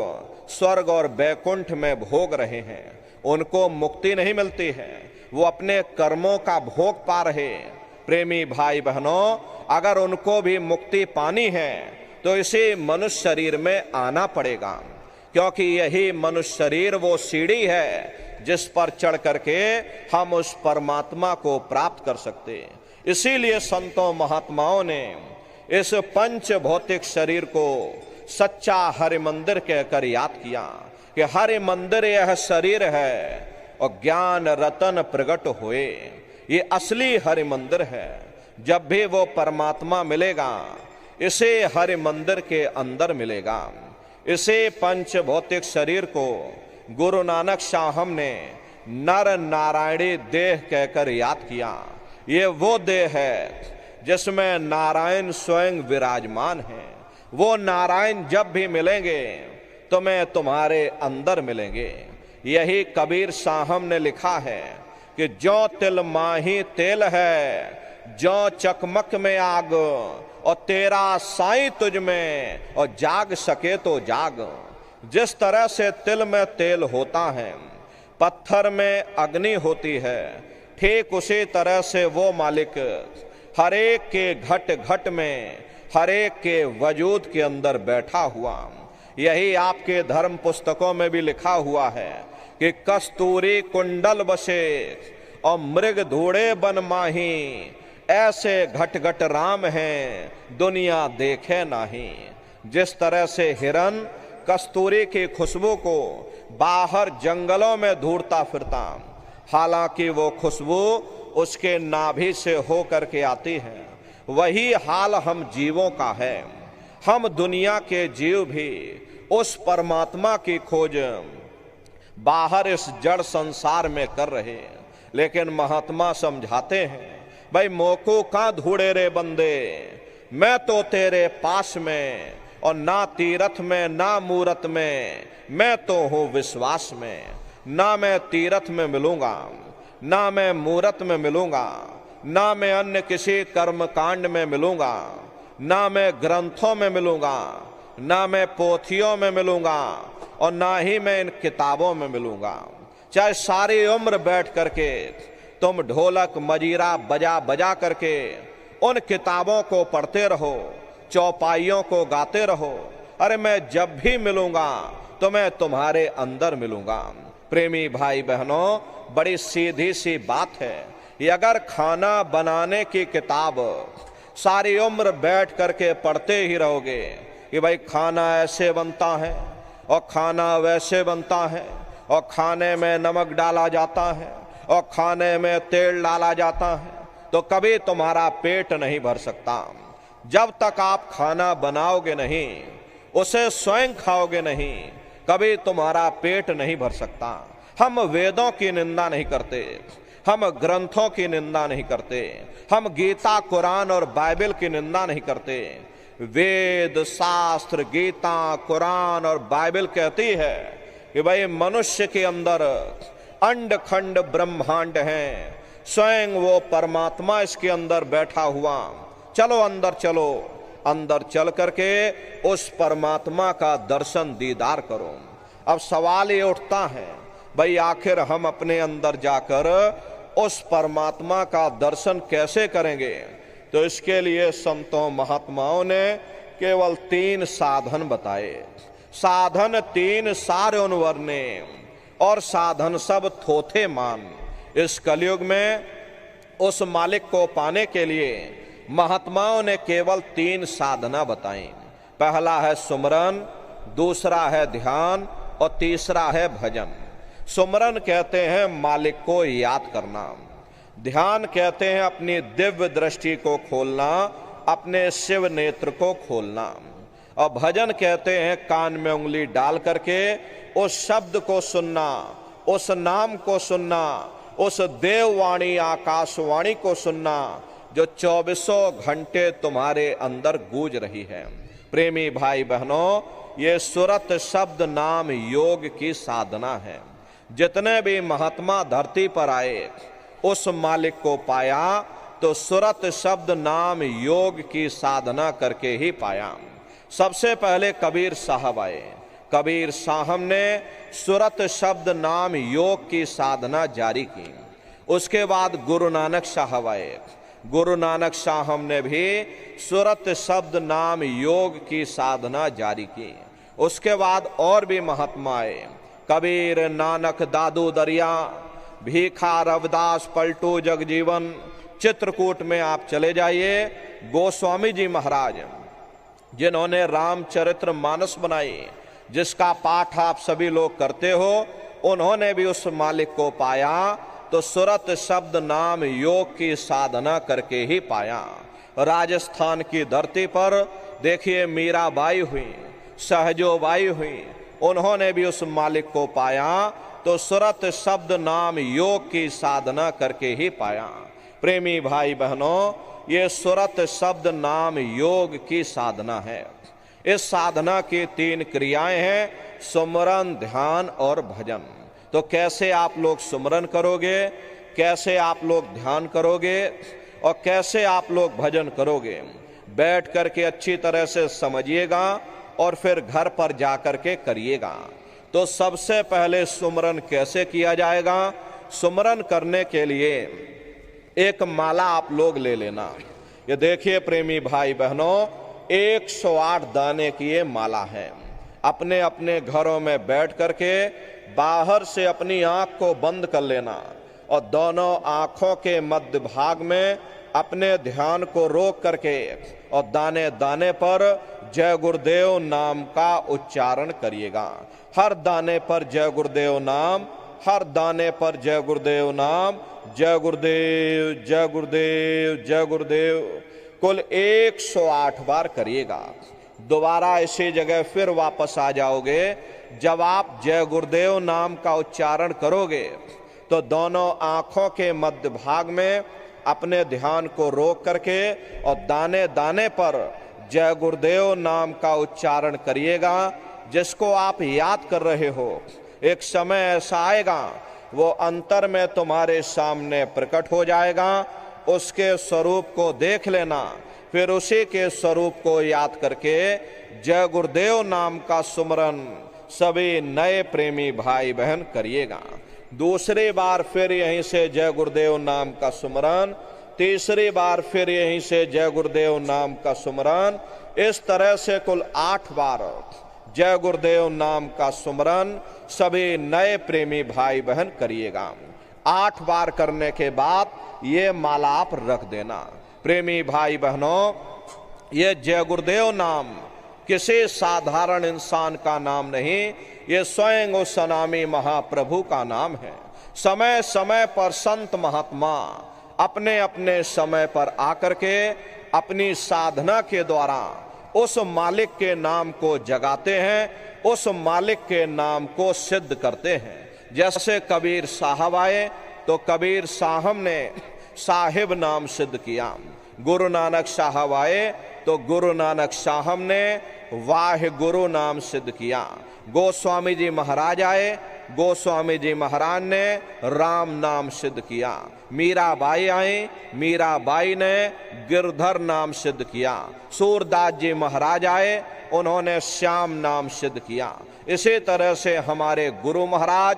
स्वर्ग और बैकुंठ में भोग रहे हैं। उनको मुक्ति नहीं मिलती है, वो अपने कर्मों का भोग पा रहे। प्रेमी भाई बहनों, अगर उनको भी मुक्ति पानी है तो इसी मनुष्य शरीर में आना पड़ेगा, क्योंकि यही मनुष्य शरीर वो सीढ़ी है जिस पर चढ़ करके हम उस परमात्मा को प्राप्त कर सकते हैं। इसीलिए संतों महात्माओं ने इस पंच भौतिक शरीर को सच्चा हरि मंदिर कहकर याद किया कि हरि मंदिर यह शरीर है और ज्ञान रतन प्रकट हुए। ये असली हरि मंदिर है। जब भी वो परमात्मा मिलेगा इसे हरि मंदिर के अंदर मिलेगा। इसे पंच भौतिक शरीर को गुरु नानक साहब ने नर नारायणी देह कहकर याद किया। ये वो देह है जिसमें नारायण स्वयं विराजमान है। वो नारायण जब भी मिलेंगे तो मैं तुम्हारे अंदर मिलेंगे। यही कबीर साहब ने लिखा है कि जो तिल माही तेल है, जो चकमक में आग, और तेरा साईं तुझ में, और जाग सके तो जाग। जिस तरह से तिल में तेल होता है, पत्थर में अग्नि होती है, ठीक उसी तरह से वो मालिक हरेक के घट घट में, हरेक के वजूद के अंदर बैठा हुआ। यही आपके धर्म पुस्तकों में भी लिखा हुआ है कि कस्तूरी कुंडल बसे और मृग धूड़े बन माही, ऐसे घट घट राम हैं दुनिया देखे नहीं। जिस तरह से हिरन कस्तूरी की खुशबू को बाहर जंगलों में ढूंढता फिरता, हालांकि वो खुशबू उसके नाभि से हो करके आती है, वही हाल हम जीवों का है। हम दुनिया के जीव भी उस परमात्मा की खोज बाहर इस जड़ संसार में कर रहे हैं, लेकिन महात्मा समझाते हैं, भाई मोको का ढूंढे रे बंदे, मैं तो तेरे पास में, और ना तीरथ में ना मूरत में, मैं तो हूँ विश्वास में। ना मैं तीरथ में मिलूंगा, ना मैं मूरत में मिलूंगा, ना मैं अन्य किसी कर्म कांड में मिलूंगा, ना मैं ग्रंथों में मिलूंगा, ना मैं पोथियों में मिलूंगा, और ना ही मैं इन किताबों में मिलूंगा। चाहे सारी उम्र बैठ करके तुम ढोलक मजीरा बजा बजा करके उन किताबों को पढ़ते रहो, चौपाइयों को गाते रहो, अरे मैं जब भी मिलूंगा तो मैं तुम्हारे अंदर मिलूंगा। प्रेमी भाई बहनों, बड़ी सीधी सी बात है। ये अगर खाना बनाने की किताब सारी उम्र बैठ करके पढ़ते ही रहोगे कि भाई खाना ऐसे बनता है और खाना वैसे बनता है, और खाने में नमक डाला जाता है और खाने में तेल डाला जाता है, तो कभी तुम्हारा पेट नहीं भर सकता। जब तक आप खाना बनाओगे नहीं, उसे स्वयं खाओगे नहीं, कभी तुम्हारा पेट नहीं भर सकता। हम वेदों की निंदा नहीं करते, हम ग्रंथों की निंदा नहीं करते, हम गीता कुरान और बाइबल की निंदा नहीं करते। वेद शास्त्र गीता कुरान और बाइबल कहती है कि भाई मनुष्य के अंदर अंड खंड ब्रह्मांड है, स्वयं वो परमात्मा इसके अंदर बैठा हुआ। चलो अंदर चलो, अंदर चल करके उस परमात्मा का दर्शन दीदार करो। अब सवाल ये उठता है, भाई आखिर हम अपने अंदर जाकर उस परमात्मा का दर्शन कैसे करेंगे? तो इसके लिए संतों महात्माओं ने केवल 3 साधन बताए। साधन 3 सारे वर्णे, और साधन सब थोथे मान। इस कलयुग में उस मालिक को पाने के लिए महात्माओं ने केवल 3 साधना बताई। पहला है सुमरन, दूसरा है ध्यान, और तीसरा है भजन। सुमरन कहते हैं मालिक को याद करना, ध्यान कहते हैं अपनी दिव्य दृष्टि को खोलना, अपने शिव नेत्र को खोलना, और भजन कहते हैं कान में उंगली डाल करके उस शब्द को सुनना, उस नाम को सुनना, उस देववाणी आकाशवाणी को सुनना जो 24 घंटे तुम्हारे अंदर गूंज रही है। प्रेमी भाई बहनों, ये सुरत शब्द नाम योग की साधना है। जितने भी महात्मा धरती पर आए उस मालिक को पाया तो सुरत शब्द नाम योग की साधना करके ही पाया। सबसे पहले कबीर साहब आए। कबीर साहब ने सुरत शब्द नाम योग की साधना जारी की। उसके बाद गुरु नानक साहब आए। गुरु नानक साहब ने भी सुरत शब्द नाम योग की साधना जारी की। उसके बाद और भी महात्मा आए। कबीर, नानक, दादू दरिया, भीखा, रविदास, पलटू, जगजीवन। चित्रकूट में आप चले जाइए, गोस्वामी जी महाराज जिन्होंने रामचरित्र मानस बनाई, जिसका पाठ आप सभी लोग करते हो, उन्होंने भी उस मालिक को पाया तो सुरत शब्द नाम योग की साधना करके ही पाया। राजस्थान की धरती पर देखिए मीराबाई हुई, सहजोबाई हुई, उन्होंने भी उस मालिक को पाया तो सुरत शब्द नाम योग की साधना करके ही पाया। प्रेमी भाई बहनों, ये सुरत शब्द नाम योग की साधना है। इस साधना की 3 क्रियाएं हैं, सुमरन, ध्यान और भजन। तो कैसे आप लोग सुमरन करोगे, कैसे आप लोग ध्यान करोगे और कैसे आप लोग भजन करोगे, बैठ करके अच्छी तरह से समझिएगा और फिर घर पर जाकर के करिएगा। तो सबसे पहले सुमरन कैसे किया जाएगा? सुमरन करने के लिए एक माला आप लोग ले लेना। ये देखिए प्रेमी भाई बहनों, 108 दाने की ये माला है। अपने अपने घरों में बैठ करके बाहर से अपनी आंख को बंद कर लेना और दोनों आंखों के मध्य भाग में अपने ध्यान को रोक करके और दाने दाने पर जय गुरुदेव नाम का उच्चारण करिएगा। हर दाने पर जय गुरुदेव नाम, हर दाने पर जय गुरुदेव नाम, जय गुरुदेव, जय गुरुदेव, जय गुरुदेव, कुल 108 बार करिएगा। दोबारा इसी जगह फिर वापस आ जाओगे। जब आप जय गुरुदेव नाम का उच्चारण करोगे तो दोनों आंखों के मध्य भाग में अपने ध्यान को रोक करके और दाने दाने पर जय गुरुदेव नाम का उच्चारण करिएगा। जिसको आप याद कर रहे हो, एक समय ऐसा आएगा वो अंतर में तुम्हारे सामने प्रकट हो जाएगा। उसके स्वरूप को देख लेना, फिर उसी के स्वरूप को याद करके जय गुरुदेव नाम का सुमरन सभी नए प्रेमी भाई बहन करिएगा। दूसरी बार फिर यहीं से जय गुरुदेव नाम का सुमरन, तीसरी बार फिर यहीं से जय गुरुदेव नाम का सुमरन। इस तरह से कुल 8 बार जय गुरुदेव नाम का सुमरन सभी नए प्रेमी भाई बहन करिएगा। 8 बार करने के बाद ये माला आप रख देना। प्रेमी भाई बहनों, ये जय गुरुदेव नाम किसी साधारण इंसान का नाम नहीं, ये स्वयं उस अनामी महाप्रभु का नाम है। समय समय पर संत महात्मा अपने अपने समय पर आकर के अपनी साधना के द्वारा उस मालिक के नाम को जगाते हैं, उस मालिक के नाम को सिद्ध करते हैं। जैसे कबीर साहब आए तो कबीर साहब ने साहिब नाम सिद्ध किया। गुरु नानक साहब आए तो गुरु नानक साहब ने वाह गुरु नाम सिद्ध किया। गोस्वामी जी महाराज आए, गोस्वामी जी महाराज ने राम नाम सिद्ध किया। मीराबाई आई, मीराबाई ने गिरधर नाम सिद्ध किया। सूरदास जी महाराज आए, उन्होंने श्याम नाम सिद्ध किया। इसी तरह से हमारे गुरु महाराज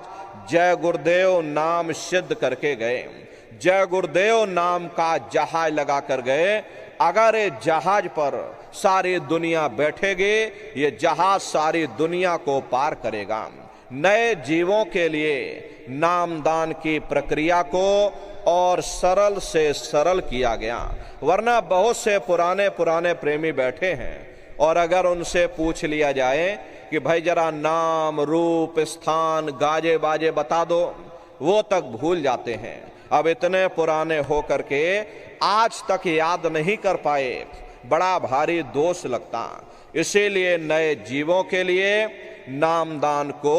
जय गुरुदेव नाम सिद्ध करके गए। जय गुरुदेव नाम का जहाज लगा कर गए। अगर ये जहाज पर सारी दुनिया बैठेगी, ये जहाज सारी दुनिया को पार करेगा। नए जीवों के लिए नामदान की प्रक्रिया को और सरल से सरल किया गया। वरना बहुत से पुराने पुराने प्रेमी बैठे हैं और अगर उनसे पूछ लिया जाए कि भाई जरा नाम, रूप, स्थान, गाजे बाजे बता दो, वो तक भूल जाते हैं। अब इतने पुराने होकर के आज तक याद नहीं कर पाए, बड़ा भारी दोष लगता। इसीलिए नए जीवों के लिए नामदान को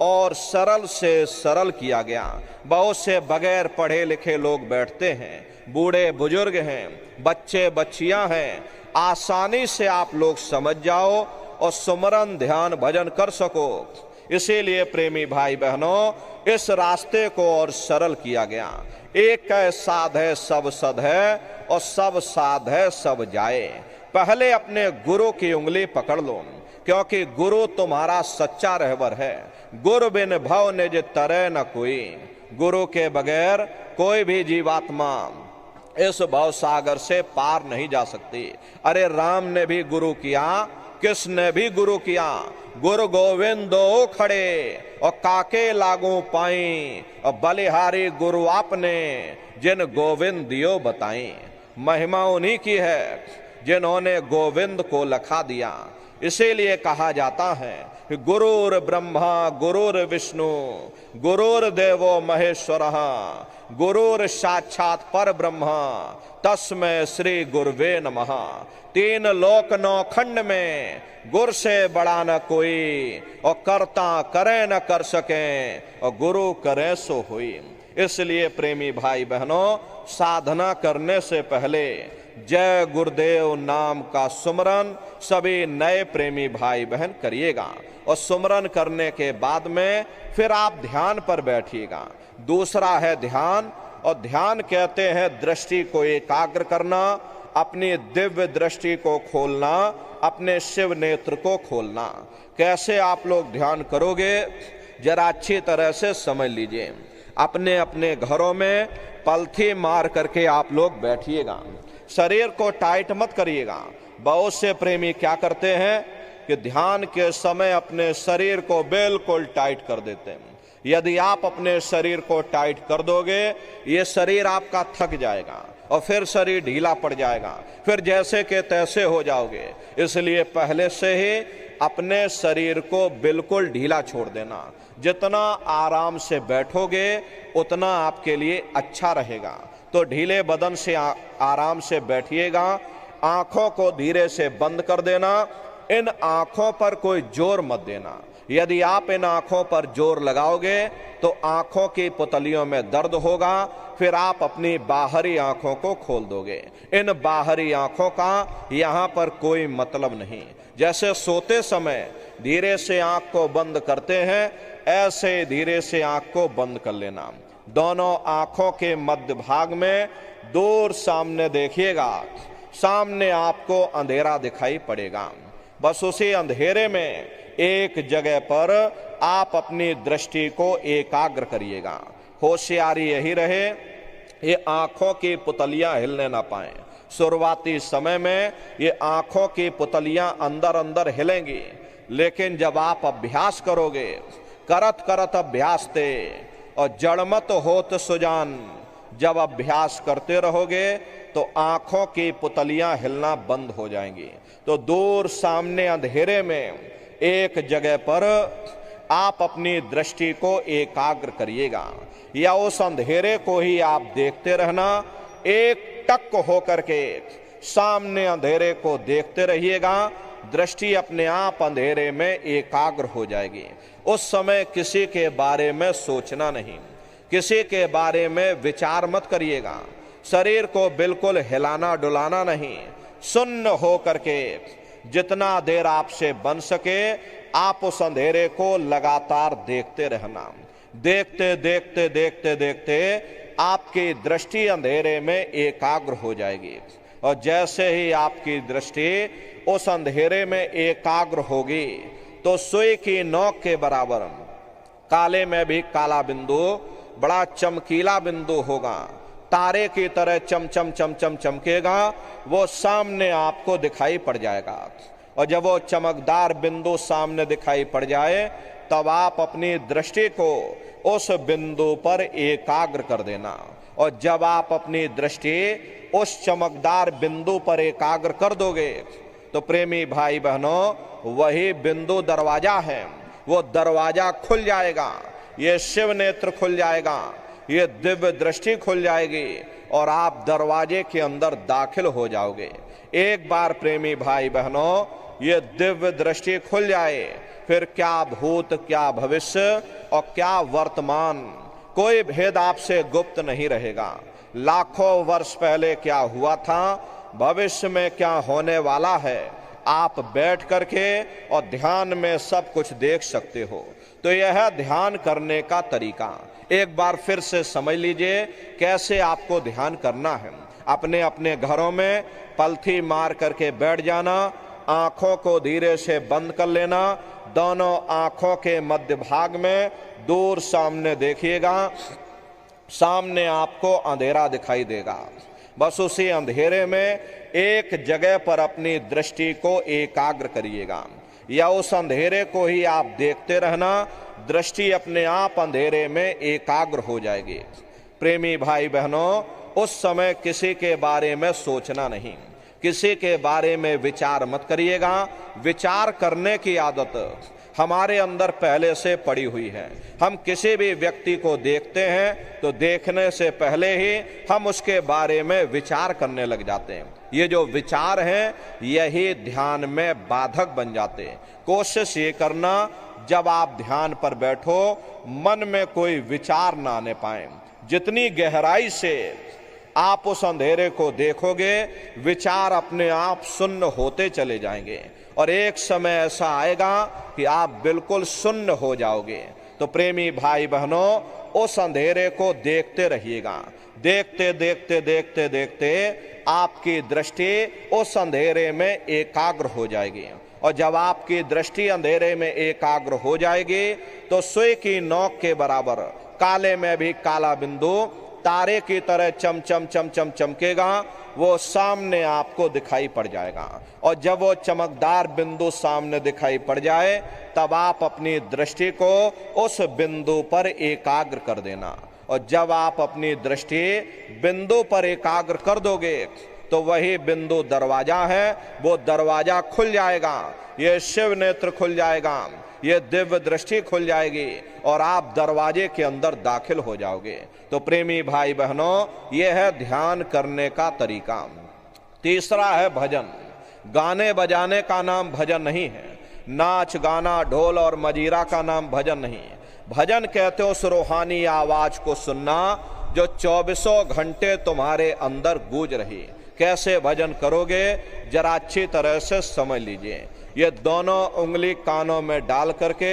और सरल से सरल किया गया। बहुत से बगैर पढ़े लिखे लोग बैठते हैं, बूढ़े बुजुर्ग हैं, बच्चे बच्चियां हैं, आसानी से आप लोग समझ जाओ और सुमरन ध्यान भजन कर सको। इसीलिए प्रेमी भाई बहनों इस रास्ते को और सरल किया गया। एक है साध है सब सद है और सब साध है सब जाए। पहले अपने गुरु की उंगली पकड़ लो, क्योंकि गुरु तुम्हारा सच्चा रहबर है। गुरु बिन भव निज तरह न कोई। गुरु के बगैर कोई भी जीवात्मा इस भव सागर से पार नहीं जा सकती। अरे राम ने भी गुरु किया, कृष्ण ने भी गुरु किया। गुरु गोविंदो खड़े और काके लागू पाई, और बलिहारी गुरु आपने जिन गोविंद दियो बताई। महिमा उन्हीं की है जिन्होंने गोविंद को लखा दिया। इसीलिए कहा जाता है कि गुरुर ब्रह्मा गुरुर विष्णु गुरुर्देवो महेश्वरः गुरुर साक्षात पर ब्रह्मा तस्मै श्री गुरुवे नमः। तीन लोक नौ खंड में गुरु से बड़ा न कोई, और करता करे न कर सके, और गुरु करे सो हुई। इसलिए प्रेमी भाई बहनों, साधना करने से पहले जय गुरुदेव नाम का सुमरन सभी नए प्रेमी भाई बहन करिएगा, और सुमरन करने के बाद में फिर आप ध्यान पर बैठिएगा। दूसरा है ध्यान, और ध्यान कहते हैं दृष्टि को एकाग्र करना, अपनी दिव्य दृष्टि को खोलना, अपने शिव नेत्र को खोलना। कैसे आप लोग ध्यान करोगे जरा अच्छी तरह से समझ लीजिए। अपने अपने घरों में पलथी मार करके आप लोग बैठिएगा, शरीर को टाइट मत करिएगा। बहुत से प्रेमी क्या करते हैं कि ध्यान के समय अपने शरीर को बिल्कुल टाइट कर देते हैं। यदि आप अपने शरीर को टाइट कर दोगे, ये शरीर आपका थक जाएगा और फिर शरीर ढीला पड़ जाएगा, फिर जैसे के तैसे हो जाओगे। इसलिए पहले से ही अपने शरीर को बिल्कुल ढीला छोड़ देना। जितना आराम से बैठोगे उतना आपके लिए अच्छा रहेगा। तो ढीले बदन से आराम से बैठिएगा। आंखों को धीरे से बंद कर देना। इन आंखों पर कोई जोर मत देना। यदि आप इन आंखों पर जोर लगाओगे तो आंखों की पुतलियों में दर्द होगा, फिर आप अपनी बाहरी आंखों को खोल दोगे। इन बाहरी आंखों का यहाँ पर कोई मतलब नहीं। जैसे सोते समय धीरे से आंख को बंद करते हैं, ऐसे धीरे से आंख को बंद कर लेना। दोनों आंखों के मध्य भाग में दूर सामने देखिएगा, सामने आपको अंधेरा दिखाई पड़ेगा। बस उसी अंधेरे में एक जगह पर आप अपनी दृष्टि को एकाग्र करिएगा। होशियारी यही रहे ये आंखों की पुतलियां हिलने ना पाए। शुरुआती समय में ये आंखों की पुतलियां अंदर अंदर हिलेंगी, लेकिन जब आप अभ्यास करोगे, करत करत अभ्यास ते और जड़मत होत सुजान, जब अभ्यास करते रहोगे तो आंखों की पुतलियां हिलना बंद हो जाएंगी। तो दूर सामने अंधेरे में एक जगह पर आप अपनी दृष्टि को एकाग्र करिएगा, या उस अंधेरे को ही आप देखते रहना। एक टक होकर के सामने अंधेरे को देखते रहिएगा। दृष्टि अपने आप अंधेरे में एकाग्र हो जाएगी। उस समय किसी के बारे में सोचना नहीं, किसी के बारे में विचार मत करिएगा। शरीर को बिल्कुल हिलाना डुलाना नहीं। सुन्न हो करके जितना देर आपसे बन सके आप उस अंधेरे को लगातार देखते रहना। देखते देखते देखते देखते आपकी दृष्टि अंधेरे में एकाग्र हो जाएगी, और जैसे ही आपकी दृष्टि उस अंधेरे में एकाग्र होगी तो सुई की नोक के बराबर काले में भी काला बिंदु, बड़ा चमकीला बिंदु होगा, तारे की तरह चमचम चमचम चमकेगा, वो सामने आपको दिखाई पड़ जाएगा। और जब वो चमकदार बिंदु सामने दिखाई पड़ जाए तब आप अपनी दृष्टि को उस बिंदु पर एकाग्र कर देना। और जब आप अपनी दृष्टि उस चमकदार बिंदु पर एकाग्र कर दोगे तो प्रेमी भाई बहनों, वही बिंदु दरवाजा है। वो दरवाजा खुल जाएगा, ये शिव नेत्र खुल जाएगा, ये दिव्य दृष्टि खुल जाएगी और आप दरवाजे के अंदर दाखिल हो जाओगे। एक बार प्रेमी भाई बहनों ये दिव्य दृष्टि खुल जाए, फिर क्या भूत, क्या भविष्य और क्या वर्तमान, कोई भेद आपसे गुप्त नहीं रहेगा। लाखों वर्ष पहले क्या हुआ था, भविष्य में क्या होने वाला है आप बैठ करके और ध्यान में सब कुछ देख सकते हो। तो यह ध्यान करने का तरीका एक बार फिर से समझ लीजिए कैसे आपको ध्यान करना है। अपने अपने घरों में पलथी मार करके बैठ जाना, आंखों को धीरे से बंद कर लेना, दोनों आंखों के मध्य भाग में दूर सामने देखिएगा, सामने आपको अंधेरा दिखाई देगा। बस उसी अंधेरे में एक जगह पर अपनी दृष्टि को एकाग्र करिएगा या उस अंधेरे को ही आप देखते रहना, दृष्टि अपने आप अंधेरे में एकाग्र हो जाएगी। प्रेमी भाई बहनों, उस समय किसी के बारे में सोचना नहीं, किसी के बारे में विचार मत करिएगा। विचार करने की आदत हमारे अंदर पहले से पड़ी हुई है। हम किसी भी व्यक्ति को देखते हैं तो देखने से पहले ही हम उसके बारे में विचार करने लग जाते हैं। ये जो विचार हैं यही ध्यान में बाधक बन जाते हैं। कोशिश ये करना जब आप ध्यान पर बैठो मन में कोई विचार ना आने पाए। जितनी गहराई से आप उस अंधेरे को देखोगे विचार अपने आप शून्य होते चले जाएंगे और एक समय ऐसा आएगा कि आप बिल्कुल शून्य हो जाओगे। तो प्रेमी भाई बहनों, उस अंधेरे को देखते रहिएगा। देखते देखते देखते देखते आपकी दृष्टि उस अंधेरे में एकाग्र हो जाएगी और जब आपकी दृष्टि अंधेरे में एकाग्र हो जाएगी तो सुई की नोक के बराबर काले में भी काला बिंदु तारे की तरह चम चम चम चम चमकेगा, वो सामने आपको दिखाई पड़ जाएगा। और जब वो चमकदार बिंदु सामने दिखाई पड़ जाए तब आप अपनी दृष्टि को उस बिंदु पर एकाग्र कर देना। और जब आप अपनी दृष्टि बिंदु पर एकाग्र कर दोगे तो वही बिंदु दरवाजा है, वो दरवाजा खुल जाएगा, ये शिव नेत्र खुल जाएगा, ये दिव्य दृष्टि खुल जाएगी और आप दरवाजे के अंदर दाखिल हो जाओगे। तो प्रेमी भाई बहनों, यह है ध्यान करने का तरीका। तीसरा है भजन। गाने बजाने का नाम भजन नहीं है, नाच गाना ढोल और मजीरा का नाम भजन नहीं है। भजन कहते हो उस रूहानी आवाज को सुनना जो 24 घंटे तुम्हारे अंदर गूंज रही। कैसे भजन करोगे जरा अच्छी तरह से समझ लीजिए। ये दोनों उंगली कानों में डाल करके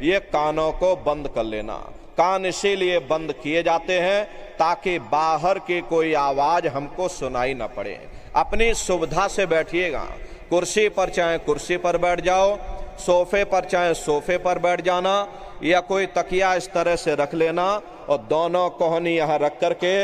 ये कानों को बंद कर लेना। कान इसीलिए बंद किए जाते हैं ताकि बाहर की कोई आवाज हमको सुनाई न पड़े। अपनी सुविधा से बैठिएगा, कुर्सी पर चाहे कुर्सी पर बैठ जाओ, सोफे पर चाहे सोफे पर बैठ जाना या कोई तकिया इस तरह से रख लेना और दोनों कोहनी यहाँ रख करके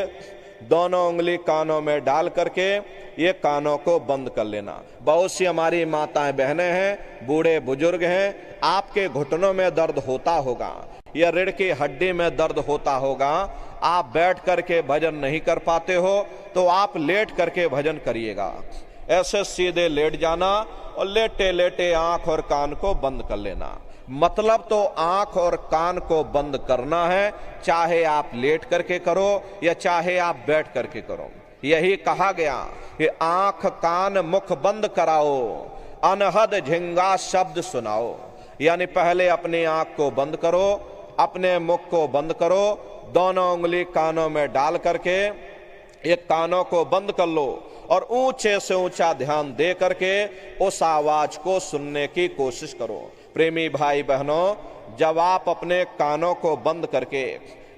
दोनों उंगली कानों में डाल करके ये कानों को बंद कर लेना। बहुत सी हमारी माताएं बहनें हैं, बूढ़े बुजुर्ग हैं, आपके घुटनों में दर्द होता होगा या रीढ़ की हड्डी में दर्द होता होगा, आप बैठ करके भजन नहीं कर पाते हो तो आप लेट करके भजन करिएगा। ऐसे सीधे लेट जाना और लेटे लेटे आंख और कान को बंद कर लेना। मतलब तो आंख और कान को बंद करना है, चाहे आप लेट करके करो या चाहे आप बैठ करके करो। यही कहा गया कि आंख कान मुख बंद कराओ, अनहद झिंगा शब्द सुनाओ। यानी पहले अपनी आंख को बंद करो, अपने मुख को बंद करो, दोनों उंगली कानों में डाल करके एक कानों को बंद कर लो और ऊंचे से ऊंचा ध्यान दे करके उस आवाज को सुनने की कोशिश करो। प्रेमी भाई बहनों, जब आप अपने कानों को बंद करके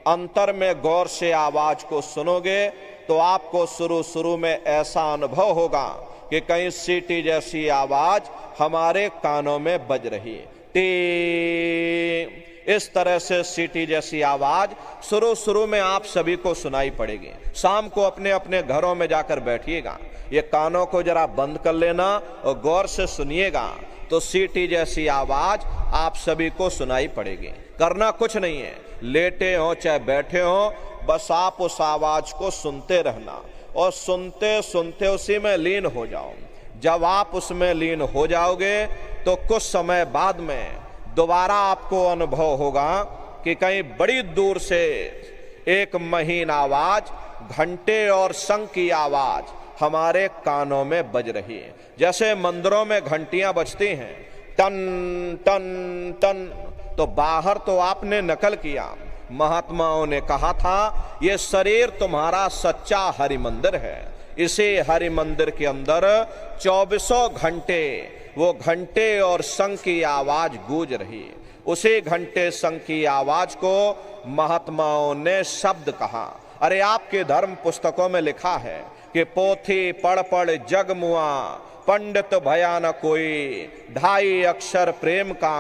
अंतर में गौर से आवाज को सुनोगे तो आपको शुरू में ऐसा अनुभव होगा कि कहीं सीटी जैसी आवाज हमारे कानों में बज रही है। टी इस तरह से सीटी जैसी आवाज शुरू में आप सभी को सुनाई पड़ेगी। शाम को अपने अपने घरों में जाकर बैठिएगा, ये कानों को जरा बंद कर लेना और गौर से सुनिएगा तो सीटी जैसी आवाज आप सभी को सुनाई पड़ेगी। करना कुछ नहीं है, लेटे हो चाहे बैठे हो, बस आप उस आवाज को सुनते रहना और सुनते सुनते उसी में लीन हो जाओ। जब आप उसमें लीन हो जाओगे तो कुछ समय बाद में दोबारा आपको अनुभव होगा कि कहीं बड़ी दूर से एक महीन आवाज, घंटे और शंख की आवाज हमारे कानों में बज रही है। जैसे मंदिरों में घंटियां बजती हैं, टन टन टन, तो बाहर तो आपने नकल किया। महात्माओं ने कहा था ये शरीर तुम्हारा सच्चा हरि मंदिर है, इसे हरि मंदिर के अंदर 24 घंटे वो घंटे और शंख की आवाज गूंज रही। उसी घंटे शंख की आवाज को महात्माओं ने शब्द कहा। अरे आपके धर्म पुस्तकों में लिखा है कि पोथी पढ़ पढ़ जग मुआ, पंडित भया न कोई, 2.5 अक्षर प्रेम का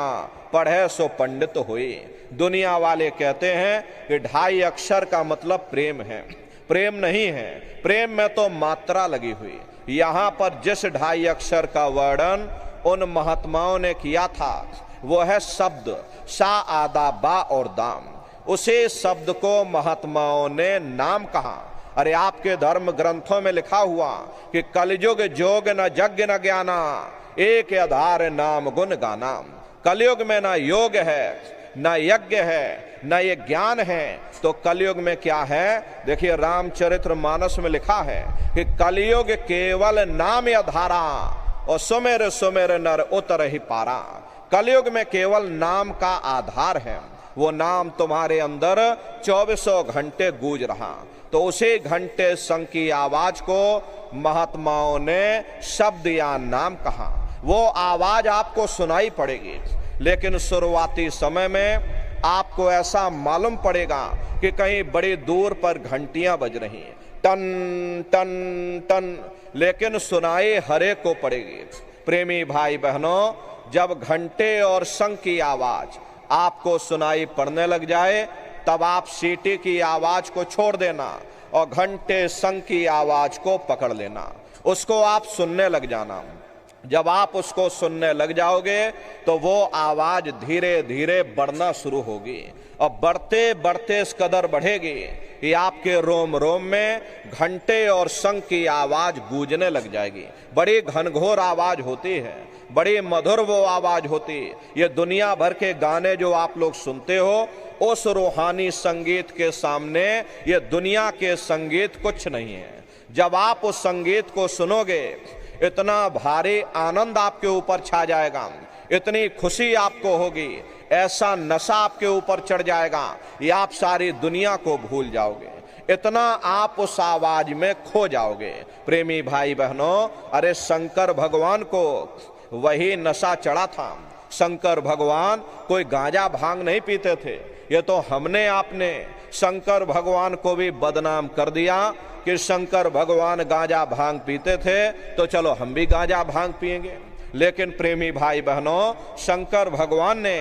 पढ़े सो पंडित हुई। दुनिया वाले कहते हैं कि 2.5 अक्षर का मतलब प्रेम है। प्रेम नहीं है, प्रेम में तो मात्रा लगी हुई। यहाँ पर जिस 2.5 अक्षर का वर्णन उन महात्माओं ने किया था वो है शब्द सा आदा बा और दाम। उसे शब्द को महात्माओं ने नाम कहा। अरे आपके धर्म ग्रंथों में लिखा हुआ कि कलयुग जोग न यज्ञ न ज्ञाना, एक आधार नाम गुण गाना। कलयुग में ना योग है न यज्ञ है न ये ज्ञान है, तो कलयुग में क्या है? देखिए रामचरितमानस में लिखा है कि कलयुग केवल नाम आधारा और सुमेर सुमेर नर उतर ही पारा। कलयुग में केवल नाम का आधार है, वो नाम तुम्हारे अंदर 24 घंटे गूंज रहा। तो उसी घंटे शंख की आवाज को महात्माओं ने शब्द या नाम कहा। वो आवाज आपको सुनाई पड़ेगी, लेकिन शुरुआती समय में आपको ऐसा मालूम पड़ेगा कि कहीं बड़ी दूर पर घंटियां बज रही हैं, टन टन टन, लेकिन सुनाई हरे को पड़ेगी। प्रेमी भाई बहनों, जब घंटे और शंख की आवाज आपको सुनाई पड़ने लग जाए तब आप सीटी की आवाज को छोड़ देना और घंटे शंख की आवाज को पकड़ लेना, उसको आप सुनने लग जाना। जब आप उसको सुनने लग जाओगे तो वो आवाज धीरे धीरे बढ़ना शुरू होगी और बढ़ते बढ़ते इस कदर बढ़ेगी कि आपके रोम रोम में घंटे और शंख की आवाज गूंजने लग जाएगी। बड़ी घनघोर आवाज होती है, बड़ी मधुर वो आवाज होती। ये दुनिया भर के गाने जो आप लोग सुनते हो, उस रूहानी संगीत के सामने ये दुनिया के संगीत कुछ नहीं है। जब आप उस संगीत को सुनोगे इतना भारी आनंद आपके ऊपर छा जाएगा, इतनी खुशी आपको होगी, ऐसा नशा आपके ऊपर चढ़ जाएगा ये आप सारी दुनिया को भूल जाओगे, इतना आप उस आवाज में खो जाओगे। प्रेमी भाई बहनों, अरे शंकर भगवान को वही नशा चढ़ा था। शंकर भगवान कोई गांजा भांग नहीं पीते थे। ये तो हमने आपने शंकर भगवान को भी बदनाम कर दिया कि शंकर भगवान गांजा भांग पीते थे तो चलो हम भी गांजा भांग पिएंगे। लेकिन प्रेमी भाई बहनों, शंकर भगवान ने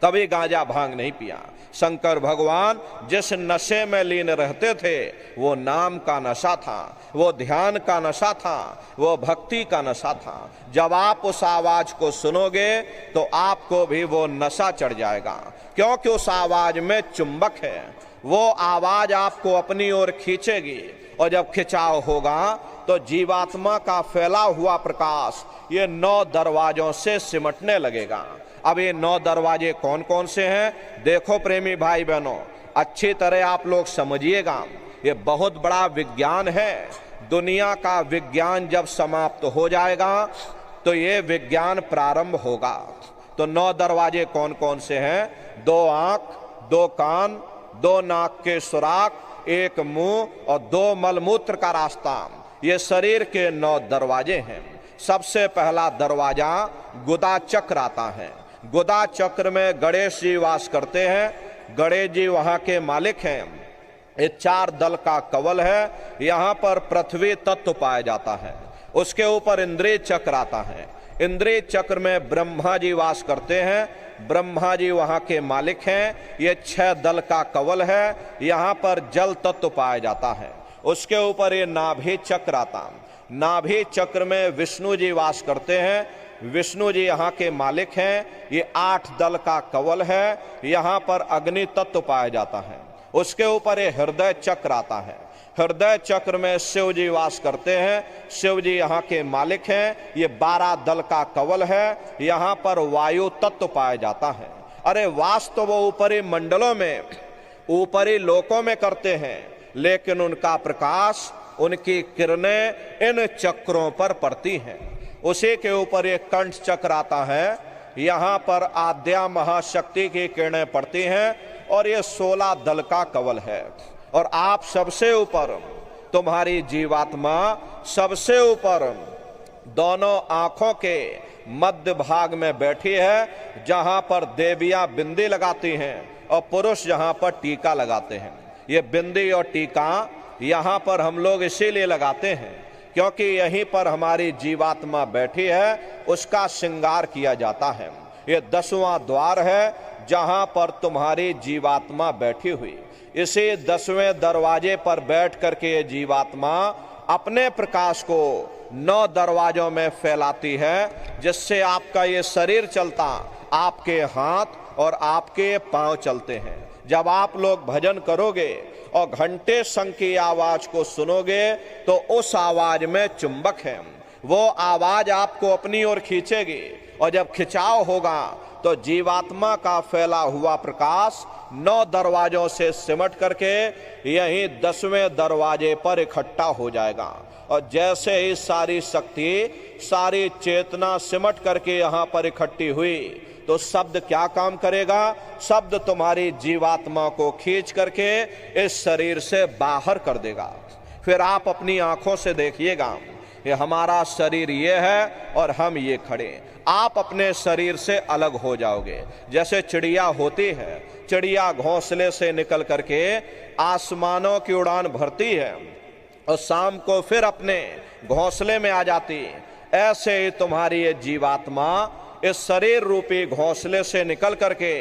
कभी गांजा भांग नहीं पिया। शंकर भगवान जिस नशे में लीन रहते थे वो नाम का नशा था, वो ध्यान का नशा था, वो भक्ति का नशा था। जब आप उस आवाज को सुनोगे तो आपको भी वो नशा चढ़ जाएगा, क्योंकि उस आवाज में चुंबक है। वो आवाज आपको अपनी ओर खींचेगी और जब खिंचाव होगा तो जीवात्मा का फैला हुआ प्रकाश ये 9 दरवाजों से सिमटने लगेगा। अब ये 9 दरवाजे कौन कौन से हैं? देखो प्रेमी भाई बहनों, अच्छी तरह आप लोग समझिएगा, ये बहुत बड़ा विज्ञान है। दुनिया का विज्ञान जब समाप्त हो जाएगा तो ये विज्ञान प्रारंभ होगा। तो 9 दरवाजे कौन कौन से हैं? 2 आंख, 2 कान, 2 नाक के सुराख, 1 मुंह और 2 मलमूत्र का रास्ता, ये शरीर के 9 दरवाजे हैं। सबसे पहला दरवाजा गुदा चक्र आता है। गुदा चक्र में गणेश जी वास करते हैं। गणेश जी वहां के मालिक हैं। ये 4 दल का कवल है। यहाँ पर पृथ्वी तत्व पाया जाता है। उसके ऊपर इंद्रिय चक्र आता है। इंद्रिय चक्र में ब्रह्मा जी वास करते हैं। ब्रह्मा जी वहां के मालिक हैं। ये 6 दल का कवल है। यहाँ पर जल तत्व पाया जाता है। उसके ऊपर ये नाभि चक्र आता। नाभि चक्र में विष्णु जी वास करते हैं। विष्णु जी यहाँ के मालिक हैं। ये 8 दल का कवल है। यहाँ पर अग्नि तत्व पाया जाता है। उसके ऊपर ये हृदय चक्र आता है। हृदय चक्र में शिव जी वास करते हैं। शिव जी यहाँ के मालिक हैं। ये 12 दल का कवल है। यहाँ पर वायु तत्व पाया जाता है। अरे वास तो वो ऊपरी मंडलों में, ऊपरी लोकों में करते हैं, लेकिन उनका प्रकाश, उनकी किरणें इन चक्रों पर पड़ती हैं। उसी के ऊपर एक कंठ चक्र आता है। यहाँ पर आद्या महाशक्ति की किरणें पड़ती हैं और ये 16 दल का कवल है। और आप सबसे ऊपर तुम्हारी जीवात्मा सबसे ऊपर दोनों आंखों के मध्य भाग में बैठी है, जहां पर देवियां बिंदी लगाती हैं और पुरुष जहां पर टीका लगाते हैं। ये बिंदी और टीका यहां पर हम लोग इसीलिए लगाते हैं क्योंकि यहीं पर हमारी जीवात्मा बैठी है, उसका श्रृंगार किया जाता है। ये 10वां द्वार है जहां पर तुम्हारी जीवात्मा बैठी हुई। इसी 10वें दरवाजे पर बैठ करके ये जीवात्मा अपने प्रकाश को 9 दरवाजों में फैलाती है, जिससे आपका ये शरीर चलता, आपके हाथ और आपके पांव चलते हैं। जब आप लोग भजन करोगे और घंटे शंख की आवाज को सुनोगे तो उस आवाज में चुंबक है, वो आवाज आपको अपनी ओर खींचेगी और जब खिंचाव होगा तो जीवात्मा का फैला हुआ प्रकाश 9 दरवाजों से सिमट करके यही 10वें दरवाजे पर इकट्ठा हो जाएगा। और जैसे ही सारी शक्ति, सारी चेतना सिमट करके यहाँ पर इकट्ठी हुई तो शब्द क्या काम करेगा? शब्द तुम्हारी जीवात्मा को खींच करके इस शरीर से बाहर कर देगा। फिर आप अपनी आंखों से देखिएगा, ये हमारा शरीर ये है और हम ये खड़े। आप अपने शरीर से अलग हो जाओगे। जैसे चिड़िया होती है, चिड़िया घोंसले से निकल करके आसमानों की उड़ान भरती है और शाम को फिर अपने घोंसले में आ जाती। ऐसे ही तुम्हारी ये जीवात्मा इस शरीर रूपी घोंसले से निकल करके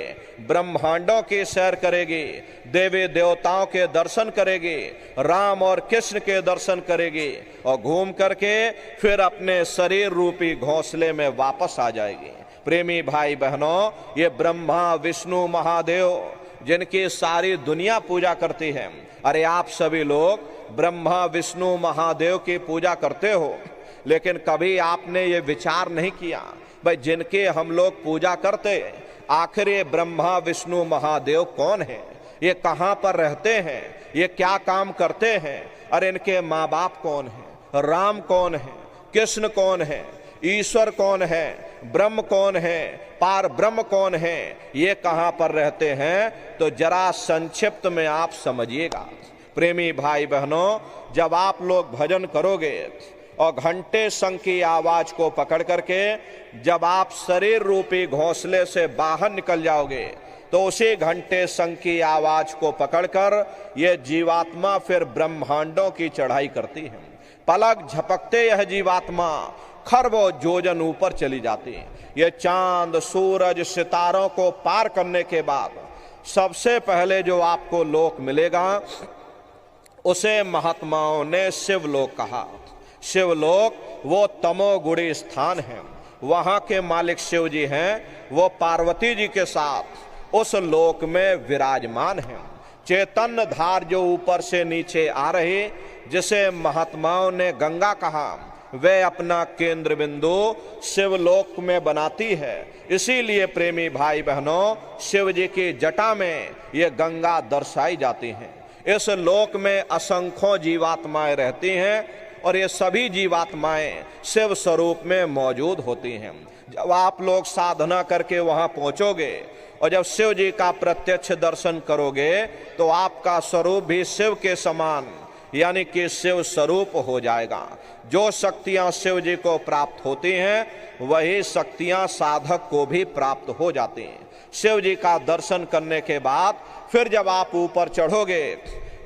ब्रह्मांडों की सैर करेगी, देवी देवताओं के दर्शन करेगी, राम और कृष्ण के दर्शन करेगी और घूम करके फिर अपने शरीर रूपी घोंसले में वापस आ जाएगी। प्रेमी भाई बहनों, ये ब्रह्मा विष्णु महादेव जिनकी सारी दुनिया पूजा करती है, अरे आप सभी लोग ब्रह्मा विष्णु महादेव की पूजा करते हो, लेकिन कभी आपने ये विचार नहीं किया भाई जिनके हम लोग पूजा करते, आखिर ये ब्रह्मा विष्णु महादेव कौन है? ये कहाँ पर रहते हैं? ये क्या काम करते हैं? अरे इनके माँ बाप कौन है? राम कौन है? कृष्ण कौन है? ईश्वर कौन है? ब्रह्म कौन है? पार ब्रह्म कौन है? ये कहाँ पर रहते हैं? तो जरा संक्षिप्त में आप समझिएगा। प्रेमी भाई बहनों, जब आप लोग भजन करोगे और घंटे शंख की आवाज को पकड़ करके जब आप शरीर रूपी घोंसले से बाहर निकल जाओगे तो उसी घंटे शंख की आवाज को पकड़कर यह जीवात्मा फिर ब्रह्मांडों की चढ़ाई करती है। पलक झपकते यह जीवात्मा खरबों योजन ऊपर चली जाती है। यह चांद सूरज सितारों को पार करने के बाद सबसे पहले जो आपको लोक मिलेगा उसे महात्माओं ने शिवलोक कहा। शिवलोक वो तमोगुणी स्थान है, वहां के मालिक शिव जी हैं, वो पार्वती जी के साथ उस लोक में विराजमान हैं। चैतन्य धार जो ऊपर से नीचे आ रही, जिसे महात्माओं ने गंगा कहा, वे अपना केंद्र बिंदु शिवलोक में बनाती है। इसीलिए प्रेमी भाई बहनों, शिव जी की जटा में ये गंगा दर्शाई जाती हैं। इस लोक में असंख्यों जीवात्माएं रहती हैं और ये सभी जीवात्माएं शिव स्वरूप में मौजूद होती हैं। जब आप लोग साधना करके वहां पहुंचोगे और जब शिव जी का प्रत्यक्ष दर्शन करोगे तो आपका स्वरूप भी शिव के समान यानी कि शिव स्वरूप हो जाएगा। जो शक्तियां शिव जी को प्राप्त होती हैं वही शक्तियां साधक को भी प्राप्त हो जाती हैं। शिव जी का दर्शन करने के बाद फिर जब आप ऊपर चढ़ोगे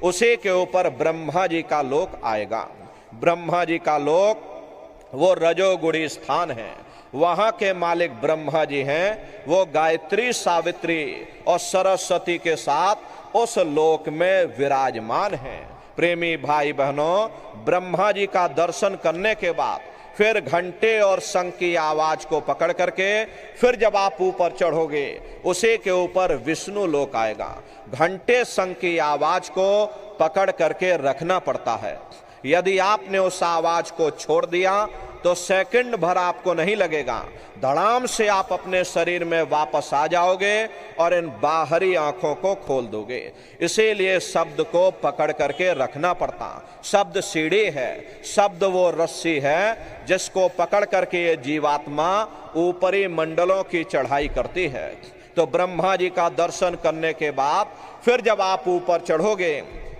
उसी के ऊपर ब्रह्मा जी का लोक आएगा। ब्रह्मा जी का लोक वो रजोगुणी स्थान है, वहां के मालिक ब्रह्मा जी हैं। वो गायत्री सावित्री और सरस्वती के साथ उस लोक में विराजमान हैं। प्रेमी भाई बहनों, ब्रह्मा जी का दर्शन करने के बाद फिर घंटे और शंख की आवाज को पकड़ करके फिर जब आप ऊपर चढ़ोगे उसी के ऊपर विष्णु लोक आएगा। घंटे शंख की आवाज को पकड़ करके रखना पड़ता है। यदि आपने उस आवाज को छोड़ दिया तो सेकंड भर आपको नहीं लगेगा, धड़ाम से आप अपने शरीर में वापस आ जाओगे और इन बाहरी आंखों को खोल दोगे। इसीलिए शब्द को पकड़ करके रखना पड़ता। शब्द सीढ़ी है, शब्द वो रस्सी है जिसको पकड़ करके ये जीवात्मा ऊपरी मंडलों की चढ़ाई करती है। तो ब्रह्मा जी का दर्शन करने के बाद फिर जब आप ऊपर चढ़ोगे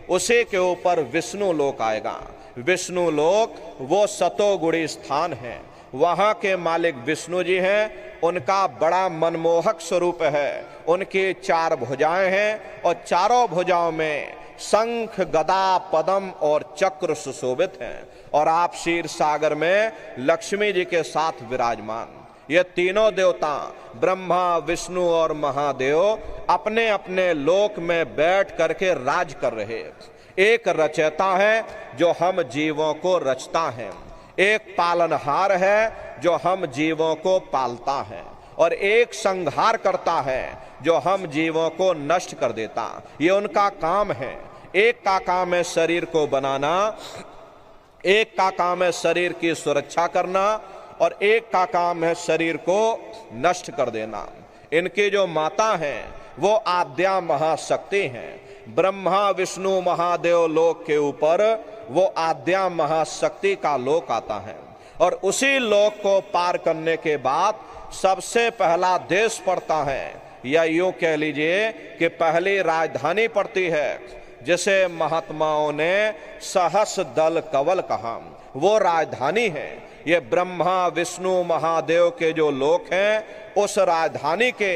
उसी के ऊपर विष्णु लोक आएगा। विष्णु लोक वो सतोगुणी स्थान है, वहां के मालिक विष्णु जी हैं। उनका बड़ा मनमोहक स्वरूप है, उनकी 4 भुजाएं हैं और चारों भुजाओं में शंख, गदा, पद्म और चक्र सुशोभित हैं। और आप क्षीर सागर में लक्ष्मी जी के साथ विराजमान। ये तीनों देवता ब्रह्मा, विष्णु और महादेव अपने अपने लोक में बैठ करके राज कर रहे। एक रचयिता है जो हम जीवों को रचता है, एक पालनहार है जो हम जीवों को पालता है, और एक संहार करता है जो हम जीवों को नष्ट कर देता। ये उनका काम है। एक का काम है शरीर को बनाना, एक का काम है शरीर की सुरक्षा करना, और एक का काम है शरीर को नष्ट कर देना। इनकी जो माता हैं वो आद्या महाशक्ति हैं। ब्रह्मा, विष्णु, महादेव लोक के ऊपर वो आद्या महाशक्ति का लोक आता है, और उसी लोक को पार करने के बाद सबसे पहला देश पड़ता है, या यूं कह लीजिए कि पहली राजधानी पड़ती है, जिसे महात्माओं ने सहस दल कवल कहा। वो राजधानी है। ये ब्रह्मा, विष्णु, महादेव के जो लोक हैं उस राजधानी के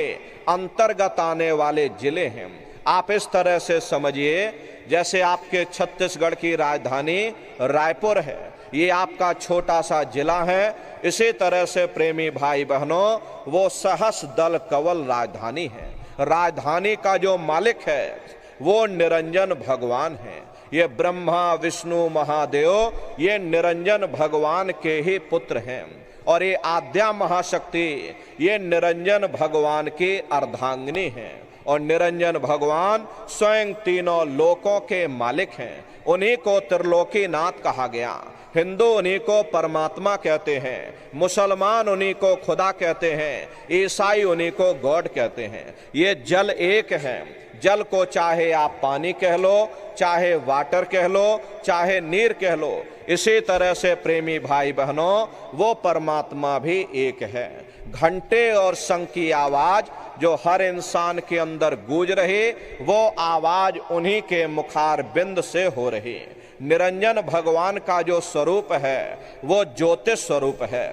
अंतर्गत आने वाले जिले हैं। आप इस तरह से समझिए जैसे आपके छत्तीसगढ़ की राजधानी रायपुर है, ये आपका छोटा सा जिला है। इसी तरह से प्रेमी भाई बहनों, वो सहस दल कवल राजधानी है। राजधानी का जो मालिक है वो निरंजन भगवान है। ये ब्रह्मा, विष्णु, महादेव ये निरंजन भगवान के ही पुत्र हैं, और ये आद्या महाशक्ति ये निरंजन भगवान की अर्धांगिनी है। और निरंजन भगवान स्वयं तीनों लोकों के मालिक हैं। उन्हीं को त्रिलोकीनाथ कहा गया। हिंदू उन्हीं को परमात्मा कहते हैं, मुसलमान उन्हीं को खुदा कहते हैं, ईसाई उन्हीं को गॉड कहते हैं। ये जल एक है। जल को चाहे आप पानी कह लो, चाहे वाटर कह लो, चाहे नीर कह लो। इसी तरह से प्रेमी भाई बहनों, वो परमात्मा भी एक है। घंटे और शंख की आवाज जो हर इंसान के अंदर गूंज रही, वो आवाज उन्हीं के मुखार बिंद से हो रही। निरंजन भगवान का जो स्वरूप है वो ज्योतिष स्वरूप है।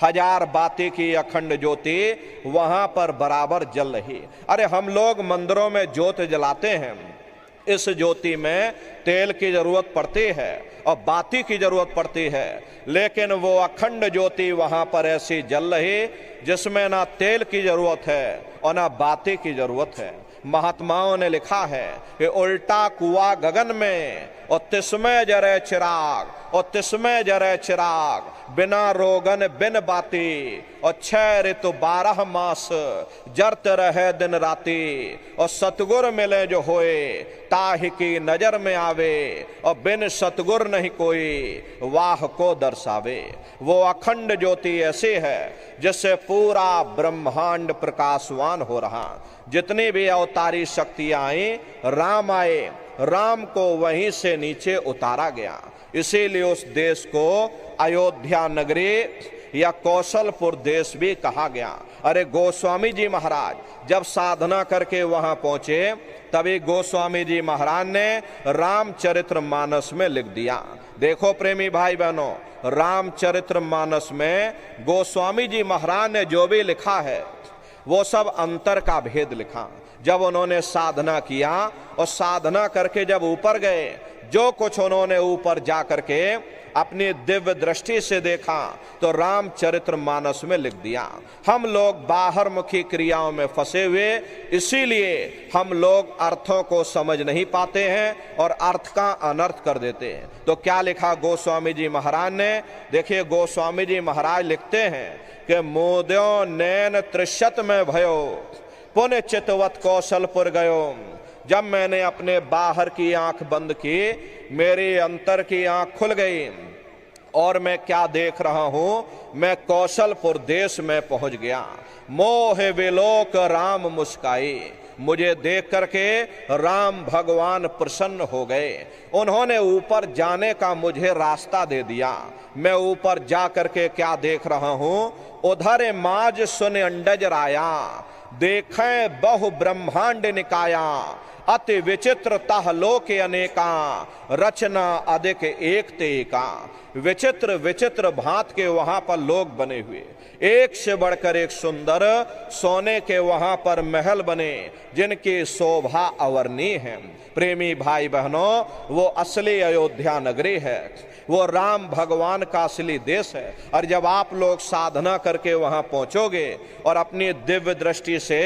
1000 बाती की अखंड ज्योति वहां पर बराबर जल रही। अरे हम लोग मंदिरों में ज्योत जलाते हैं, इस ज्योति में तेल की जरूरत पड़ती है और बाती की जरूरत पड़ती है, लेकिन वो अखंड ज्योति वहां पर ऐसी जल रही जिसमें ना तेल की जरूरत है और ना बाती की जरूरत है। महात्माओं ने लिखा है कि उल्टा कुआ गगन में और तिसमें जरे चिराग, और तिसमें जरे चिराग, बिना रोगन बिन बाती, और 6 ऋतु 12 मास जरत रहे दिन राती, और सतगुर मिले जो होए ताहि की नजर में आवे, और बिन सतगुर नहीं कोई वाह को दर्शावे। वो अखंड ज्योति ऐसी है जिससे पूरा ब्रह्मांड प्रकाशवान हो रहा। जितनी भी अवतारी शक्तियां आई, राम आए, राम को वहीं से नीचे उतारा गया। इसीलिए उस देश को अयोध्या नगरी या कौशलपुर देश भी कहा गया। अरे गोस्वामी जी महाराज जब साधना करके वहां पहुंचे, तभी गोस्वामी जी महाराज ने रामचरितमानस में लिख दिया। देखो प्रेमी भाई बहनों, रामचरितमानस में गोस्वामी जी महाराज ने जो भी लिखा है वो सब अंतर का भेद लिखा। जब उन्होंने साधना किया और साधना करके जब ऊपर गए, जो कुछ उन्होंने ऊपर जा करके अपनी दिव्य दृष्टि से देखा तो रामचरितमानस में लिख दिया। हम लोग बाहर मुखी क्रियाओं में फंसे हुए, इसीलिए हम लोग अर्थों को समझ नहीं पाते हैं और अर्थ का अनर्थ कर देते हैं। तो क्या लिखा गोस्वामी जी महाराज ने? देखिए गोस्वामी जी महाराज लिखते हैं कि मोद्यो नैन त्रिशत में भयो, पुण्य चितवत कौशलपुर गयो। जब मैंने अपने बाहर की आंख बंद की, मेरी अंतर की आंख खुल गई और मैं क्या देख रहा हूं, मैं कौशलपुर देश में पहुंच गया। मोह विलोक राम मुस्काई, मुझे देख करके राम भगवान प्रसन्न हो गए। उन्होंने ऊपर जाने का मुझे रास्ता दे दिया। मैं ऊपर जा करके क्या देख रहा हूं, उधर माज सुन अंडज राया, देखें बहु ब्रह्मांड निकाया, अति विचित्र तह लोक अनेका, रचना अधिक एक ते एका। विचित्र विचित्र भांत के वहां पर लोग बने हुए, एक से बढ़कर एक सुंदर सोने के वहां पर महल बने, जिनकी शोभा अवर्णीय है। प्रेमी भाई बहनों, वो असली अयोध्या नगरी है, वो राम भगवान का असली देश है। और जब आप लोग साधना करके वहां पहुंचोगे और अपनी दिव्य दृष्टि से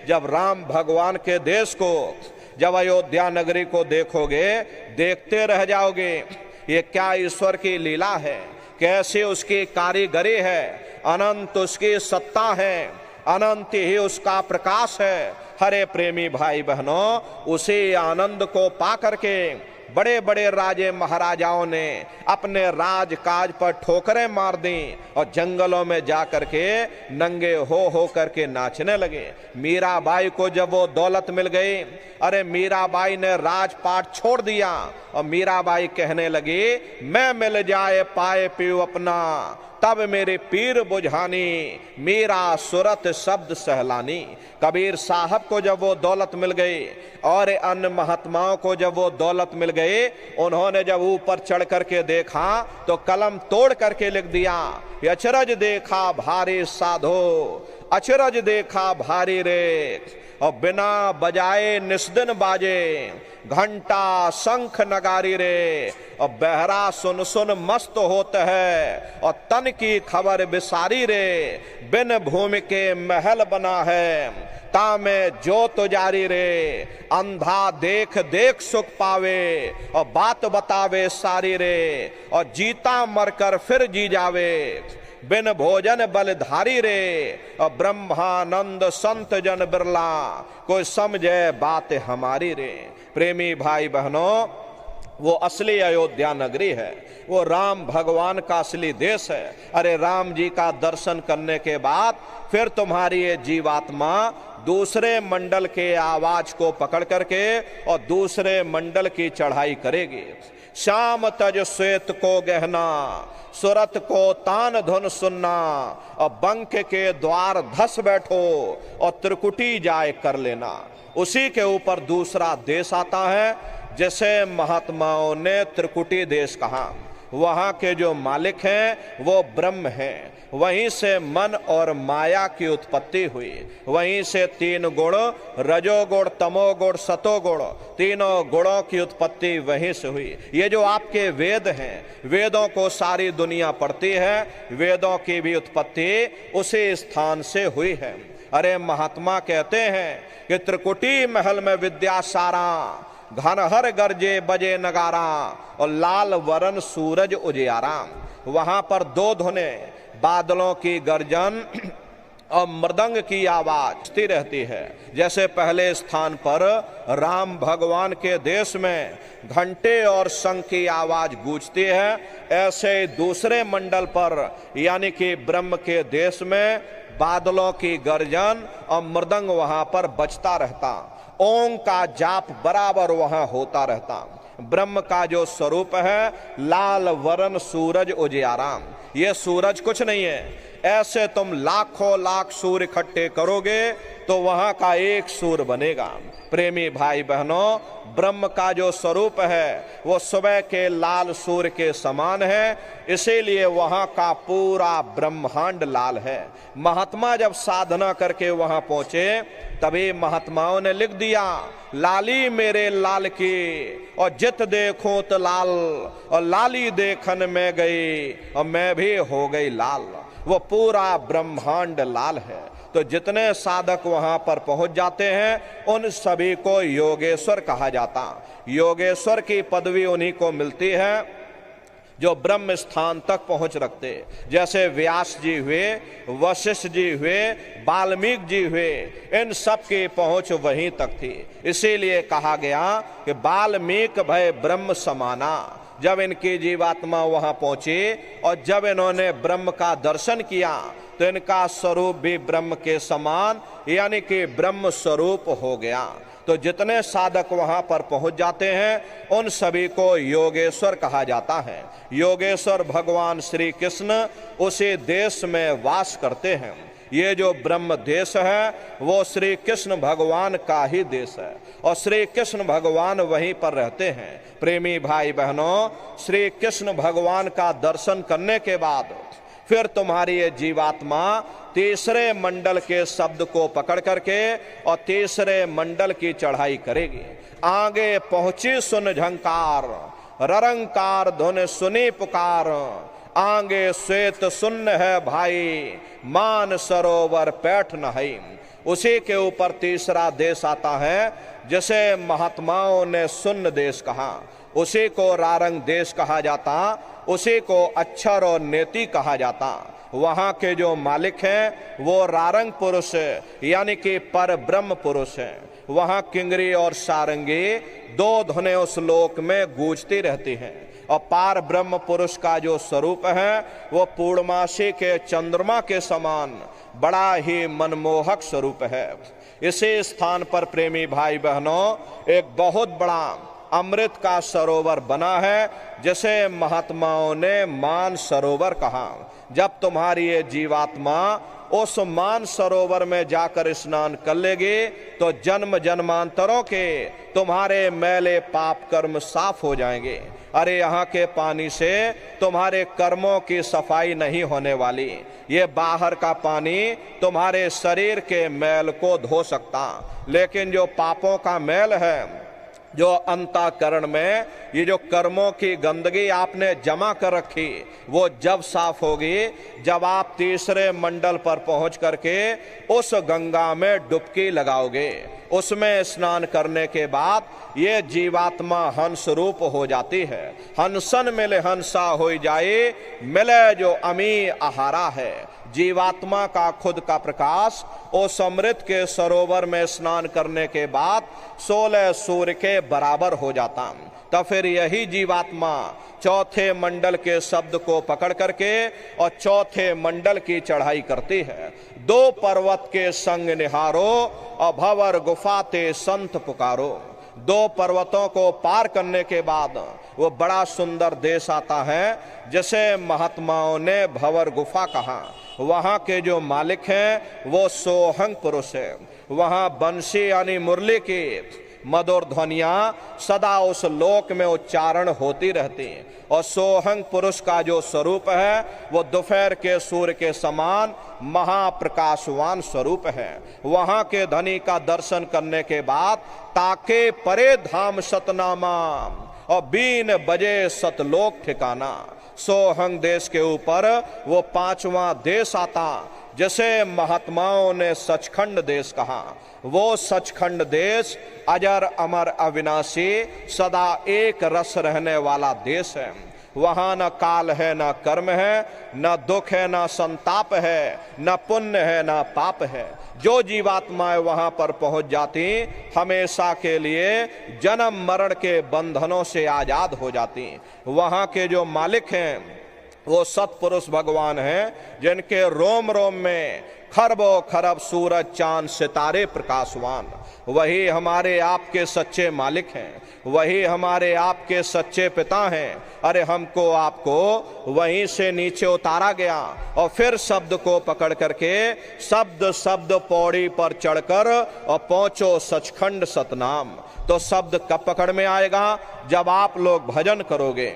जब राम भगवान के देश को, जब अयोध्या नगरी को देखोगे, देखते रह जाओगे। ये क्या ईश्वर की लीला है, कैसे उसकी कारीगरी है, अनंत उसकी सत्ता है, अनंत ही उसका प्रकाश है। हरे प्रेमी भाई बहनों, उसी आनंद को पा करके बड़े बड़े राजे महाराजाओं ने अपने राजकाज पर ठोकरें मार दी और जंगलों में जा करके नंगे हो करके नाचने लगे। मीराबाई को जब वो दौलत मिल गई, अरे मीराबाई ने राजपाट छोड़ दिया और मीराबाई कहने लगी, मैं मिल जाए पाए पीऊ अपना, तब मेरे पीर बुझानी, मेरा सुरत शब्द सहलानी। कबीर साहब को जब वो दौलत मिल गई और अन्य महात्माओं को जब वो दौलत मिल गई, उन्होंने जब ऊपर चढ़ करके देखा तो कलम तोड़ करके लिख दिया, अचरज देखा भारी साधो, अचरज देखा भारी रे, और बिना बजाए निस्दिन बाजे, घंटा शंख नगारी रे, और बहरा सुन सुन मस्त होत है, और तन की खबर बिसारी रे, बिन भूमि के महल बना है, तामे जोत जारी रे, अंधा देख देख सुख पावे, और बात बतावे सारी रे, और जीता मरकर फिर जी जावे, बिन भोजन बलधारी रे, और ब्रह्मानंद संत जन बिरला, कोई समझे बात हमारी रे। प्रेमी भाई बहनों, वो असली अयोध्या नगरी है, वो राम भगवान का असली देश है। अरे राम जी का दर्शन करने के बाद फिर तुम्हारी ये जीवात्मा दूसरे मंडल के आवाज को पकड़ करके और दूसरे मंडल की चढ़ाई करेगी। श्याम तज श्वेत को गहना, सुरत को तान धुन सुनना, और बंक के द्वार धस बैठो और त्रिकुटी जाए कर लेना। उसी के ऊपर दूसरा देश आता है जैसे महात्माओं ने त्रिकुटी देश कहा। वहां के जो मालिक हैं वो ब्रह्म हैं, वहीं से मन और माया की उत्पत्ति हुई, वहीं से तीन गुण, रजोगुण तमोगुण सतोगुण, तीनों गुणों की उत्पत्ति वहीं से हुई। ये जो आपके वेद हैं, वेदों को सारी दुनिया पढ़ती है, वेदों की भी उत्पत्ति उसी स्थान से हुई है। अरे महात्मा कहते हैं कि त्रिकुटी महल में विद्या सारा, घनहर गरजे बजे नगारा, और लाल वरण सूरज उजियारा। वहां पर दो धुने, बादलों की गर्जन और मृदंग की आवाज स्थिर रहती है। जैसे पहले स्थान पर राम भगवान के देश में घंटे और शंख की आवाज गूंजती है, ऐसे दूसरे मंडल पर यानी कि ब्रह्म के देश में बादलों की गर्जन और मृदंग वहां पर बजता रहता, ओम का जाप बराबर वहां होता रहता। ब्रह्म का जो स्वरूप है लाल वरण सूरज उजियारा। ये सूरज कुछ नहीं है, ऐसे तुम लाखों लाख सूर्य इकट्ठे करोगे तो वहां का एक सूर्य बनेगा। प्रेमी भाई बहनों, ब्रह्म का जो स्वरूप है वो सुबह के लाल सूर्य के समान है, इसीलिए वहां का पूरा ब्रह्मांड लाल है। महात्मा जब साधना करके वहां पहुंचे तभी महात्माओं ने लिख दिया, लाली मेरे लाल की, और जित देखूं तो लाल, और लाली देखन में गई और मैं भी हो गई लाल। वो पूरा ब्रह्मांड लाल है। तो जितने साधक वहां पर पहुंच जाते हैं उन सभी को योगेश्वर कहा जाता। योगेश्वर की पदवी उन्हीं को मिलती है जो ब्रह्म स्थान तक पहुंच रखते। जैसे व्यास जी हुए, वशिष्ठ जी हुए, वाल्मीकि जी हुए, इन सब की पहुंच वहीं तक थी। इसीलिए कहा गया कि वाल्मीकि भय ब्रह्म समाना। जब इनकी जीवात्मा वहां पहुंची और जब इन्होंने ब्रह्म का दर्शन किया तो इनका स्वरूप भी ब्रह्म के समान यानी कि ब्रह्म स्वरूप हो गया। तो जितने साधक वहां पर पहुंच जाते हैं उन सभी को योगेश्वर कहा जाता है। योगेश्वर भगवान श्री कृष्ण उसी देश में वास करते हैं। ये जो ब्रह्म देश है वो श्री कृष्ण भगवान का ही देश है और श्री कृष्ण भगवान वहीं पर रहते हैं। प्रेमी भाई बहनों, श्री कृष्ण भगवान का दर्शन करने के बाद फिर तुम्हारी ये जीवात्मा तीसरे मंडल के शब्द को पकड़ करके और तीसरे मंडल की चढ़ाई करेगी। आगे पहुंची सुन झंकार, ररंकार धुन सुनी पुकार, आगे श्वेत सुन्न है भाई, मान सरोवर पैठ नहाई। उसी के ऊपर तीसरा देश आता है जिसे महात्माओं ने सुन्न देश कहा, उसी को रारंग देश कहा जाता, उसी को अक्षर और नेति कहा जाता। वहाँ के जो मालिक हैं वो रारंग पुरुष यानी कि पर ब्रह्म पुरुष हैं। वहाँ किंगरी और सारंगी दो धुनें उस लोक में गूंजती रहती हैं और पार ब्रह्म पुरुष का जो स्वरूप है वो पूर्णमासी के चंद्रमा के समान बड़ा ही मनमोहक स्वरूप है। इसी स्थान पर प्रेमी भाई बहनों एक बहुत बड़ा अमृत का सरोवर बना है जिसे महात्माओं ने मान सरोवर कहा। जब तुम्हारी ये जीवात्मा उस मान सरोवर में जाकर स्नान कर लेगी तो जन्म जन्मांतरों के तुम्हारे मैले पाप कर्म साफ हो जाएंगे। अरे यहाँ के पानी से तुम्हारे कर्मों की सफाई नहीं होने वाली, ये बाहर का पानी तुम्हारे शरीर के मैल को धो सकता, लेकिन जो पापों का मैल है, जो अंतःकरण में ये जो कर्मों की गंदगी आपने जमा कर रखी, वो जब साफ होगी जब आप तीसरे मंडल पर पहुंच करके उस गंगा में डुबकी लगाओगे। उसमें स्नान करने के बाद ये जीवात्मा हंस रूप हो जाती है। हंसन मिले हंसा हो जाए, मिले जो अमी आहारा है। जीवात्मा का खुद का प्रकाश उस अमृत के सरोवर में स्नान करने के बाद 16 सूर्य के बराबर हो जाता। तब फिर यही जीवात्मा चौथे मंडल के शब्द को पकड़ करके और चौथे मंडल की चढ़ाई करती है। दो पर्वत के संग निहारो और भंवर गुफा ते संत पुकारो। दो पर्वतों को पार करने के बाद वो बड़ा सुंदर देश आता है जिसे महात्माओं ने भंवर गुफा कहा। वहाँ के जो मालिक हैं वो सोहंग पुरुष है। वहाँ बंसी यानी मुरली की मधुर ध्वनियाँ सदा उस लोक में उच्चारण होती रहती हैं और सोहंग पुरुष का जो स्वरूप है वो दोपहर के सूर्य के समान महाप्रकाशवान स्वरूप है। वहाँ के धनी का दर्शन करने के बाद ताके परे धाम सतनामा और बीन बजे सतलोक ठिकाना। सोहंग देश के ऊपर वो पांचवा देश आता जिसे महात्माओं ने सचखंड देश कहा। वो सचखंड देश अजर अमर अविनाशी सदा एक रस रहने वाला देश है। वहाँ न काल है, न कर्म है, न दुख है, न संताप है, न पुण्य है, न पाप है। जो जीवात्माएं वहाँ पर पहुँच जाती हमेशा के लिए जन्म मरण के बंधनों से आजाद हो जाती। वहाँ के जो मालिक हैं वो सतपुरुष भगवान हैं जिनके रोम रोम में खरबों खरब सूरज चांद सितारे प्रकाशवान। वही हमारे आपके सच्चे मालिक हैं, वही हमारे आपके सच्चे पिता हैं। अरे हमको आपको वहीं से नीचे उतारा गया और फिर शब्द को पकड़ करके शब्द शब्द पौड़ी पर चढ़कर और पहुंचो सचखंड सतनाम। तो शब्द कब पकड़ में आएगा? जब आप लोग भजन करोगे।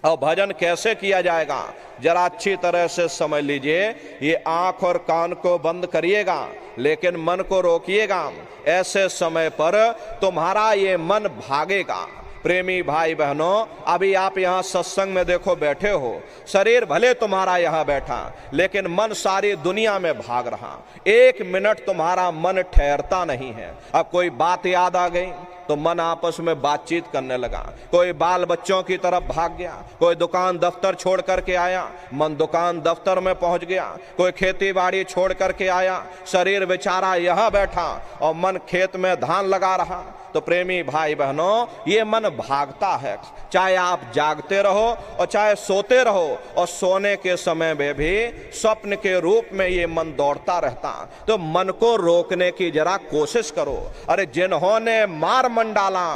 और भजन कैसे किया जाएगा जरा अच्छी तरह से समझ लीजिए। ये आंख और कान को बंद करिएगा लेकिन मन को रोकिएगा। ऐसे समय पर तुम्हारा ये मन भागेगा। प्रेमी भाई बहनों, अभी आप यहाँ सत्संग में देखो बैठे हो, शरीर भले तुम्हारा यहाँ बैठा लेकिन मन सारी दुनिया में भाग रहा। एक मिनट तुम्हारा मन ठहरता नहीं है। अब कोई बात याद आ गई तो मन आपस में बातचीत करने लगा, कोई बाल बच्चों की तरफ भाग गया, कोई दुकान दफ्तर छोड़ करके आया, मन दुकान दफ्तर में पहुंच गया, कोई खेती बाड़ी छोड़ करके आया, शरीर बेचारा यहाँ बैठा और मन खेत में धान लगा रहा। तो प्रेमी भाई बहनों, ये मन भागता है। चाहे आप जागते रहो और चाहे सोते रहो, और सोने के समय में भी स्वप्न के रूप में ये मन दौड़ता रहता। तो मन को रोकने की जरा कोशिश करो। अरे जिन्होंने मार मंडाला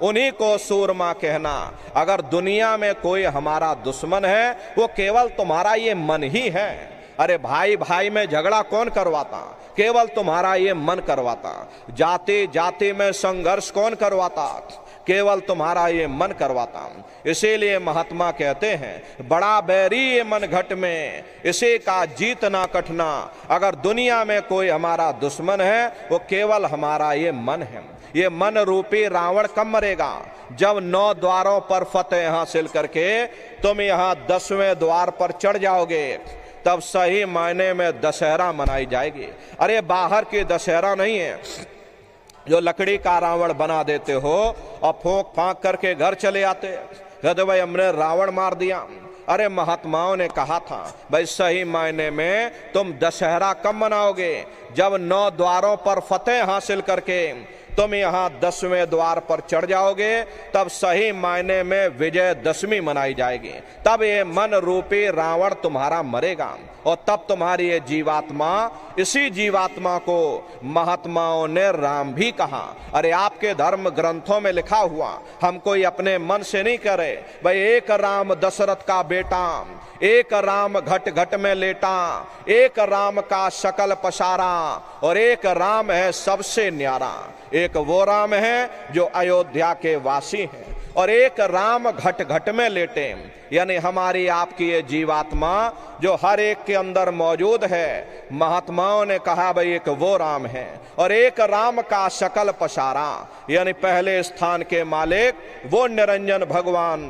उन्हीं को सूरमा कहना। अगर दुनिया में कोई हमारा दुश्मन है वो केवल तुम्हारा ये मन ही है। अरे भाई भाई में झगड़ा कौन करवाता? केवल तुम्हारा ये मन करवाता। जाति जाति में संघर्ष कौन करवाता? केवल तुम्हारा ये मन करवाता। इसीलिए महात्मा कहते हैं, बड़ा बैरी ये मन घट में, इसे का जीतना कठिना। अगर दुनिया में कोई हमारा दुश्मन है वो केवल हमारा ये मन है। ये मन रूपी रावण कब मरेगा? जब 9 द्वारों पर फतेह हासिल करके तुम यहाँ 10वें द्वार पर चढ़ जाओगे, तब सही मायने में दशहरा मनाई जाएगी। अरे बाहर की दशहरा नहीं है जो लकड़ी का रावण बना देते हो और फूंक फांक करके घर चले आते, कहते भाई हमने रावण मार दिया। अरे महात्माओं ने कहा था भाई सही मायने में तुम दशहरा कब मनाओगे? जब 9 द्वारों पर फतेह हासिल करके तुम यहाँ 10वें द्वार पर चढ़ जाओगे, तब सही मायने में विजयदशमी मनाई जाएगी। तब ये मन रूपी रावण तुम्हारा मरेगा और तब तुम्हारी ये जीवात्मा, इसी जीवात्मा को महात्माओं ने राम भी कहा। अरे आपके धर्म ग्रंथों में लिखा हुआ, हम कोई अपने मन से नहीं करे भाई एक राम दशरथ का बेटा, एक राम घट घट में लेटा, एक राम का शकल पसारा और एक राम है सबसे न्यारा। एक वो राम है जो अयोध्या के वासी हैं और एक राम घट घट में लेटे, यानी हमारी आपकी ये जीवात्मा जो हर एक के अंदर मौजूद है। महात्माओं ने कहा भाई एक वो राम है और एक राम का शकल पसारा, यानी पहले स्थान के मालिक वो निरंजन भगवान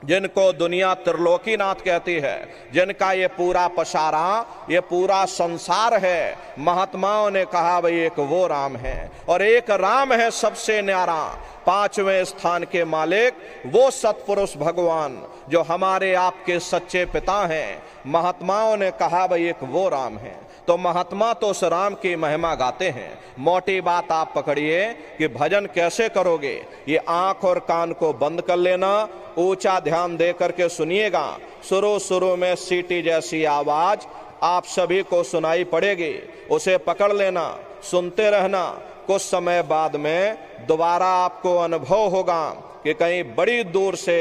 जिनको दुनिया त्रिलोकीनाथ कहती है, जिनका ये पूरा पसारा, ये पूरा संसार है। महात्माओं ने कहा भाई एक वो राम है और एक राम है सबसे न्यारा, 5वें स्थान के मालिक वो सतपुरुष भगवान जो हमारे आपके सच्चे पिता हैं। महात्माओं ने कहा भाई एक वो राम है। तो महात्मा तो उस राम की महिमा गाते हैं। मोटी बात आप पकड़िए कि भजन कैसे करोगे, ये आंख और कान को बंद कर लेना, ऊंचा ध्यान दे करके सुनिएगा। शुरू शुरू में सीटी जैसी आवाज आप सभी को सुनाई पड़ेगी, उसे पकड़ लेना, सुनते रहना। कुछ समय बाद में दोबारा आपको अनुभव होगा कि कहीं बड़ी दूर से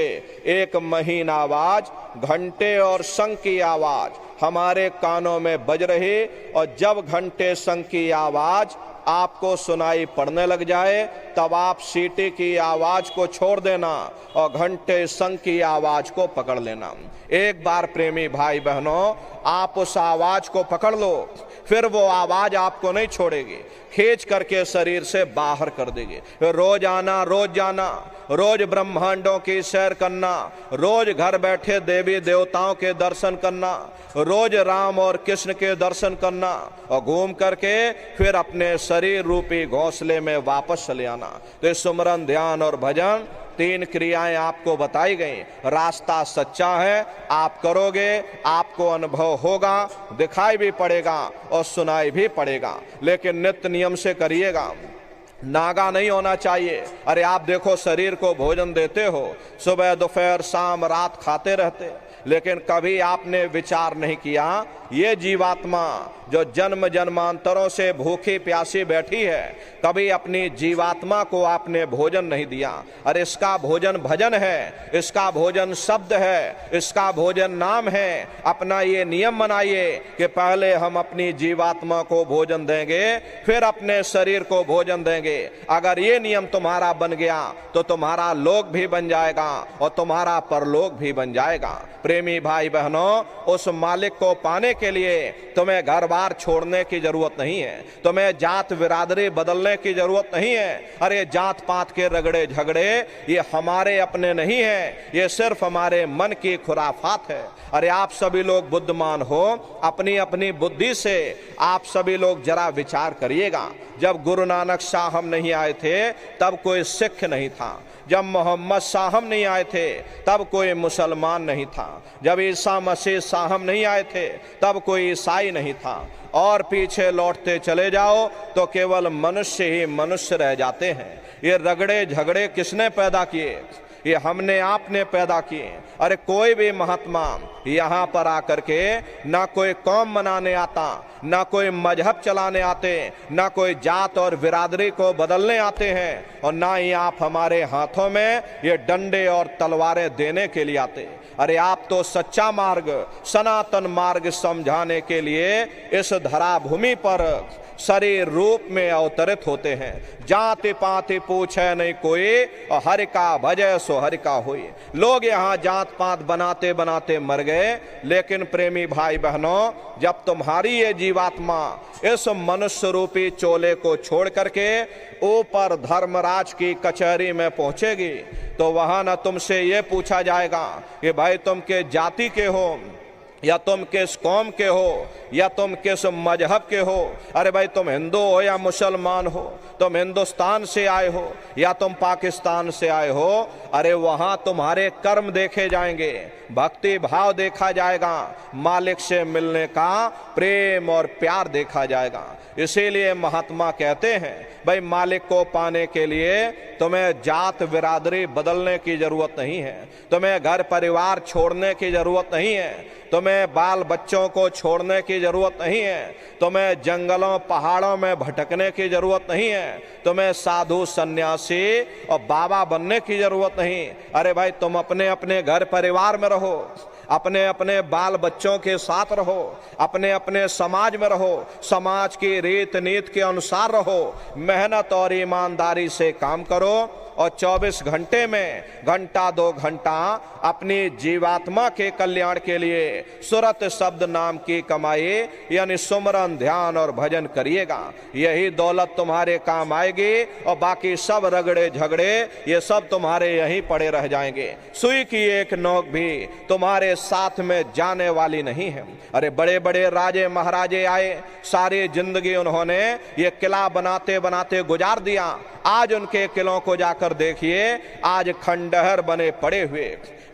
एक महीन आवाज, घंटे और शंख की आवाज हमारे कानों में बज रही, और जब घंटे शंख की आवाज आपको सुनाई पड़ने लग जाए तब आप सीटी की आवाज को छोड़ देना और घंटे शंख की आवाज को पकड़ लेना। एक बार प्रेमी भाई बहनों आप उस आवाज को पकड़ लो, फिर वो आवाज आपको नहीं छोड़ेगी, खींच करके शरीर से बाहर कर देगी। रोज आना, रोज जाना, रोज ब्रह्मांडों की सैर करना, रोज घर बैठे देवी देवताओं के दर्शन करना, रोज राम और कृष्ण के दर्शन करना और घूम करके फिर अपने शरीर रूपी घोंसले में वापस चले आना। तो सुमरन, ध्यान और भजन 3 क्रियाएं आपको बताई गई। रास्ता सच्चा है, आप करोगे, आपको अनुभव होगा, दिखाई भी पड़ेगा और सुनाई भी पड़ेगा, लेकिन नित्य नियम से करिएगा। नागा नहीं होना चाहिए। अरे आप देखो शरीर को भोजन देते हो, सुबह दोपहर शाम रात खाते रहते, लेकिन कभी आपने विचार नहीं किया ये जीवात्मा जो जन्म जन्मांतरों से भूखी प्यासी बैठी है, कभी अपनी जीवात्मा को आपने भोजन नहीं दिया। अरे इसका भोजन भजन है, इसका भोजन शब्द है, इसका भोजन नाम है। अपना ये नियम बनाइए कि पहले हम अपनी जीवात्मा को भोजन देंगे, फिर अपने शरीर को भोजन देंगे। अगर ये नियम तुम्हारा बन गया तो तुम्हारा लोक भी बन जाएगा और तुम्हारा परलोक भी बन जाएगा। प्रेमी भाई बहनों, उस मालिक को पाने के लिए तुम्हें घर बार छोड़ने की जरूरत नहीं है, तुम्हें जात बिरादरी बदलने की जरूरत नहीं है। अरे जात पात के रगड़े झगड़े ये हमारे अपने नहीं है, ये सिर्फ हमारे मन की खुराफात है। अरे आप सभी लोग बुद्धिमान हो, अपनी अपनी बुद्धि से आप सभी लोग जरा विचार करिएगा। जब गुरु नानक साहब नहीं आए थे तब कोई सिख नहीं था, जब मोहम्मद साहब नहीं आए थे तब कोई मुसलमान नहीं था, जब ईसा मसीह साहब नहीं आए थे तब कोई ईसाई नहीं था, और पीछे लौटते चले जाओ तो केवल मनुष्य ही मनुष्य रह जाते हैं। ये रगड़े झगड़े किसने पैदा किए? ये हमने आपने पैदा किए। अरे कोई भी महात्मा यहाँ पर आकर के ना कोई कौम मनाने आता, ना कोई मजहब चलाने आते, ना कोई जात और बिरादरी को बदलने आते हैं, और ना ही आप हमारे हाथों में ये डंडे और तलवारें देने के लिए आते। अरे आप तो सच्चा मार्ग, सनातन मार्ग समझाने के लिए इस धरा भूमि पर शरीर रूप में अवतरित होते हैं। जाति पाति पूछे नहीं कोई, और हरि का भजय सो हरि का होई। लोग यहाँ जात पात बनाते बनाते मर गए, लेकिन प्रेमी भाई बहनों, जब तुम्हारी ये जीवात्मा इस मनुष्य रूपी चोले को छोड़ करके ऊपर धर्मराज की कचहरी में पहुंचेगी, तो वहां न तुमसे ये पूछा जाएगा कि भाई तुम के जाति के हो, या तुम किस कौम के हो, या तुम किस मजहब के हो। अरे भाई तुम हिंदू हो या मुसलमान हो, तुम हिंदुस्तान से आए हो या तुम पाकिस्तान से आए हो। अरे वहां तुम्हारे कर्म देखे जाएंगे, भक्ति भाव देखा जाएगा, मालिक से मिलने का प्रेम और प्यार देखा जाएगा। इसीलिए महात्मा कहते हैं भाई मालिक को पाने के लिए तुम्हें जात बिरादरी बदलने की जरूरत नहीं है, तुम्हें घर परिवार छोड़ने की जरूरत नहीं है, तुम्हें बाल बच्चों को छोड़ने की जरूरत नहीं है, तुम्हें जंगलों पहाड़ों में भटकने की जरूरत नहीं है, तुम्हें साधु सन्यासी और बाबा बनने की जरूरत नहीं। अरे भाई तुम अपने अपने घर परिवार में रहो, अपने अपने बाल बच्चों के साथ रहो, अपने अपने समाज में रहो, समाज की रीत नीति के अनुसार रहो, मेहनत और ईमानदारी से काम करो, और 24 घंटे में घंटा 2 घंटा अपनी जीवात्मा के कल्याण के लिए सुरत शब्द नाम की कमाई यानी सुमरन ध्यान और भजन करिएगा। यही दौलत तुम्हारे काम आएगी, और बाकी सब रगड़े झगड़े ये सब तुम्हारे यहीं पड़े रह जाएंगे। सुई की एक नोक भी तुम्हारे साथ में जाने वाली नहीं है। अरे बड़े बड़े राजे महाराजे आए, सारी जिंदगी उन्होंने ये किला बनाते बनाते गुजार दिया। आज उनके किलों को जाकर देखिए, आज खंडहर बने पड़े हुए।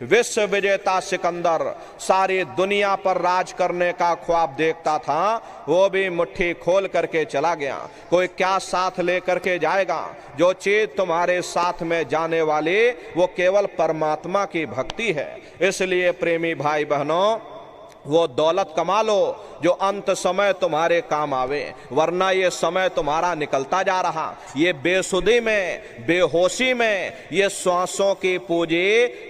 विश्व विजेता सिकंदर सारी दुनिया पर राज करने का ख्वाब देखता था, वो भी मुट्ठी खोल करके चला गया। कोई क्या साथ लेकर के जाएगा? जो चीज तुम्हारे साथ में जाने वाली वो केवल परमात्मा की भक्ति है। इसलिए प्रेमी भाई बहनों, वो दौलत कमा लो जो अंत समय तुम्हारे काम आवे, वरना ये समय तुम्हारा निकलता जा रहा। ये बेसुधी में, बेहोशी में ये श्वासों की पूंजी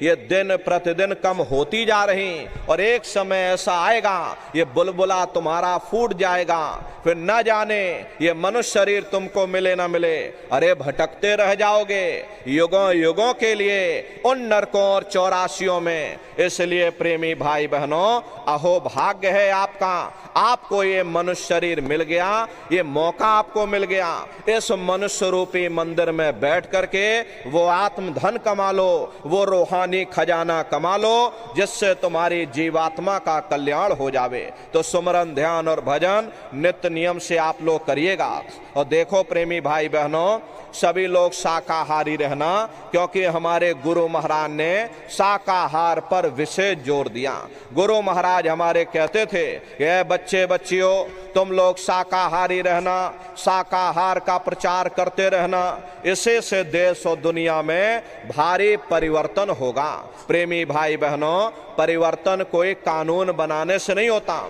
ये दिन प्रतिदिन कम होती जा रही, और एक समय ऐसा आएगा ये बुलबुला तुम्हारा फूट जाएगा। फिर न जाने ये मनुष्य शरीर तुमको मिले ना मिले, अरे भटकते रह जाओगे युगों युगों के लिए उन नरकों और चौरासियों में। इसलिए प्रेमी भाई बहनों, अहो भाग्य है आपका, आपको ये मनुष्य शरीर मिल गया, ये मौका आपको मिल गया। इस मनुष्य रूपी मंदिर में बैठ करके वो आत्म धन कमा लो, वो रूहानी खजाना कमा लो, जिससे तुम्हारी जीवात्मा का कल्याण हो जावे। तो सुमरन ध्यान और भजन नित्य नियम से आप लोग करिएगा। और देखो प्रेमी भाई बहनों, सभी लोग शाकाहारी रहना, क्योंकि हमारे गुरु महाराज ने शाकाहार पर विशेष जोर दिया। गुरु महाराज हमारे कहते थे कि बच्चे बच्चियों तुम लोग शाकाहारी रहना, शाकाहार का प्रचार करते रहना, इसी से देश और दुनिया में भारी परिवर्तन होगा। प्रेमी भाई बहनों, परिवर्तन कोई कानून बनाने से नहीं होता,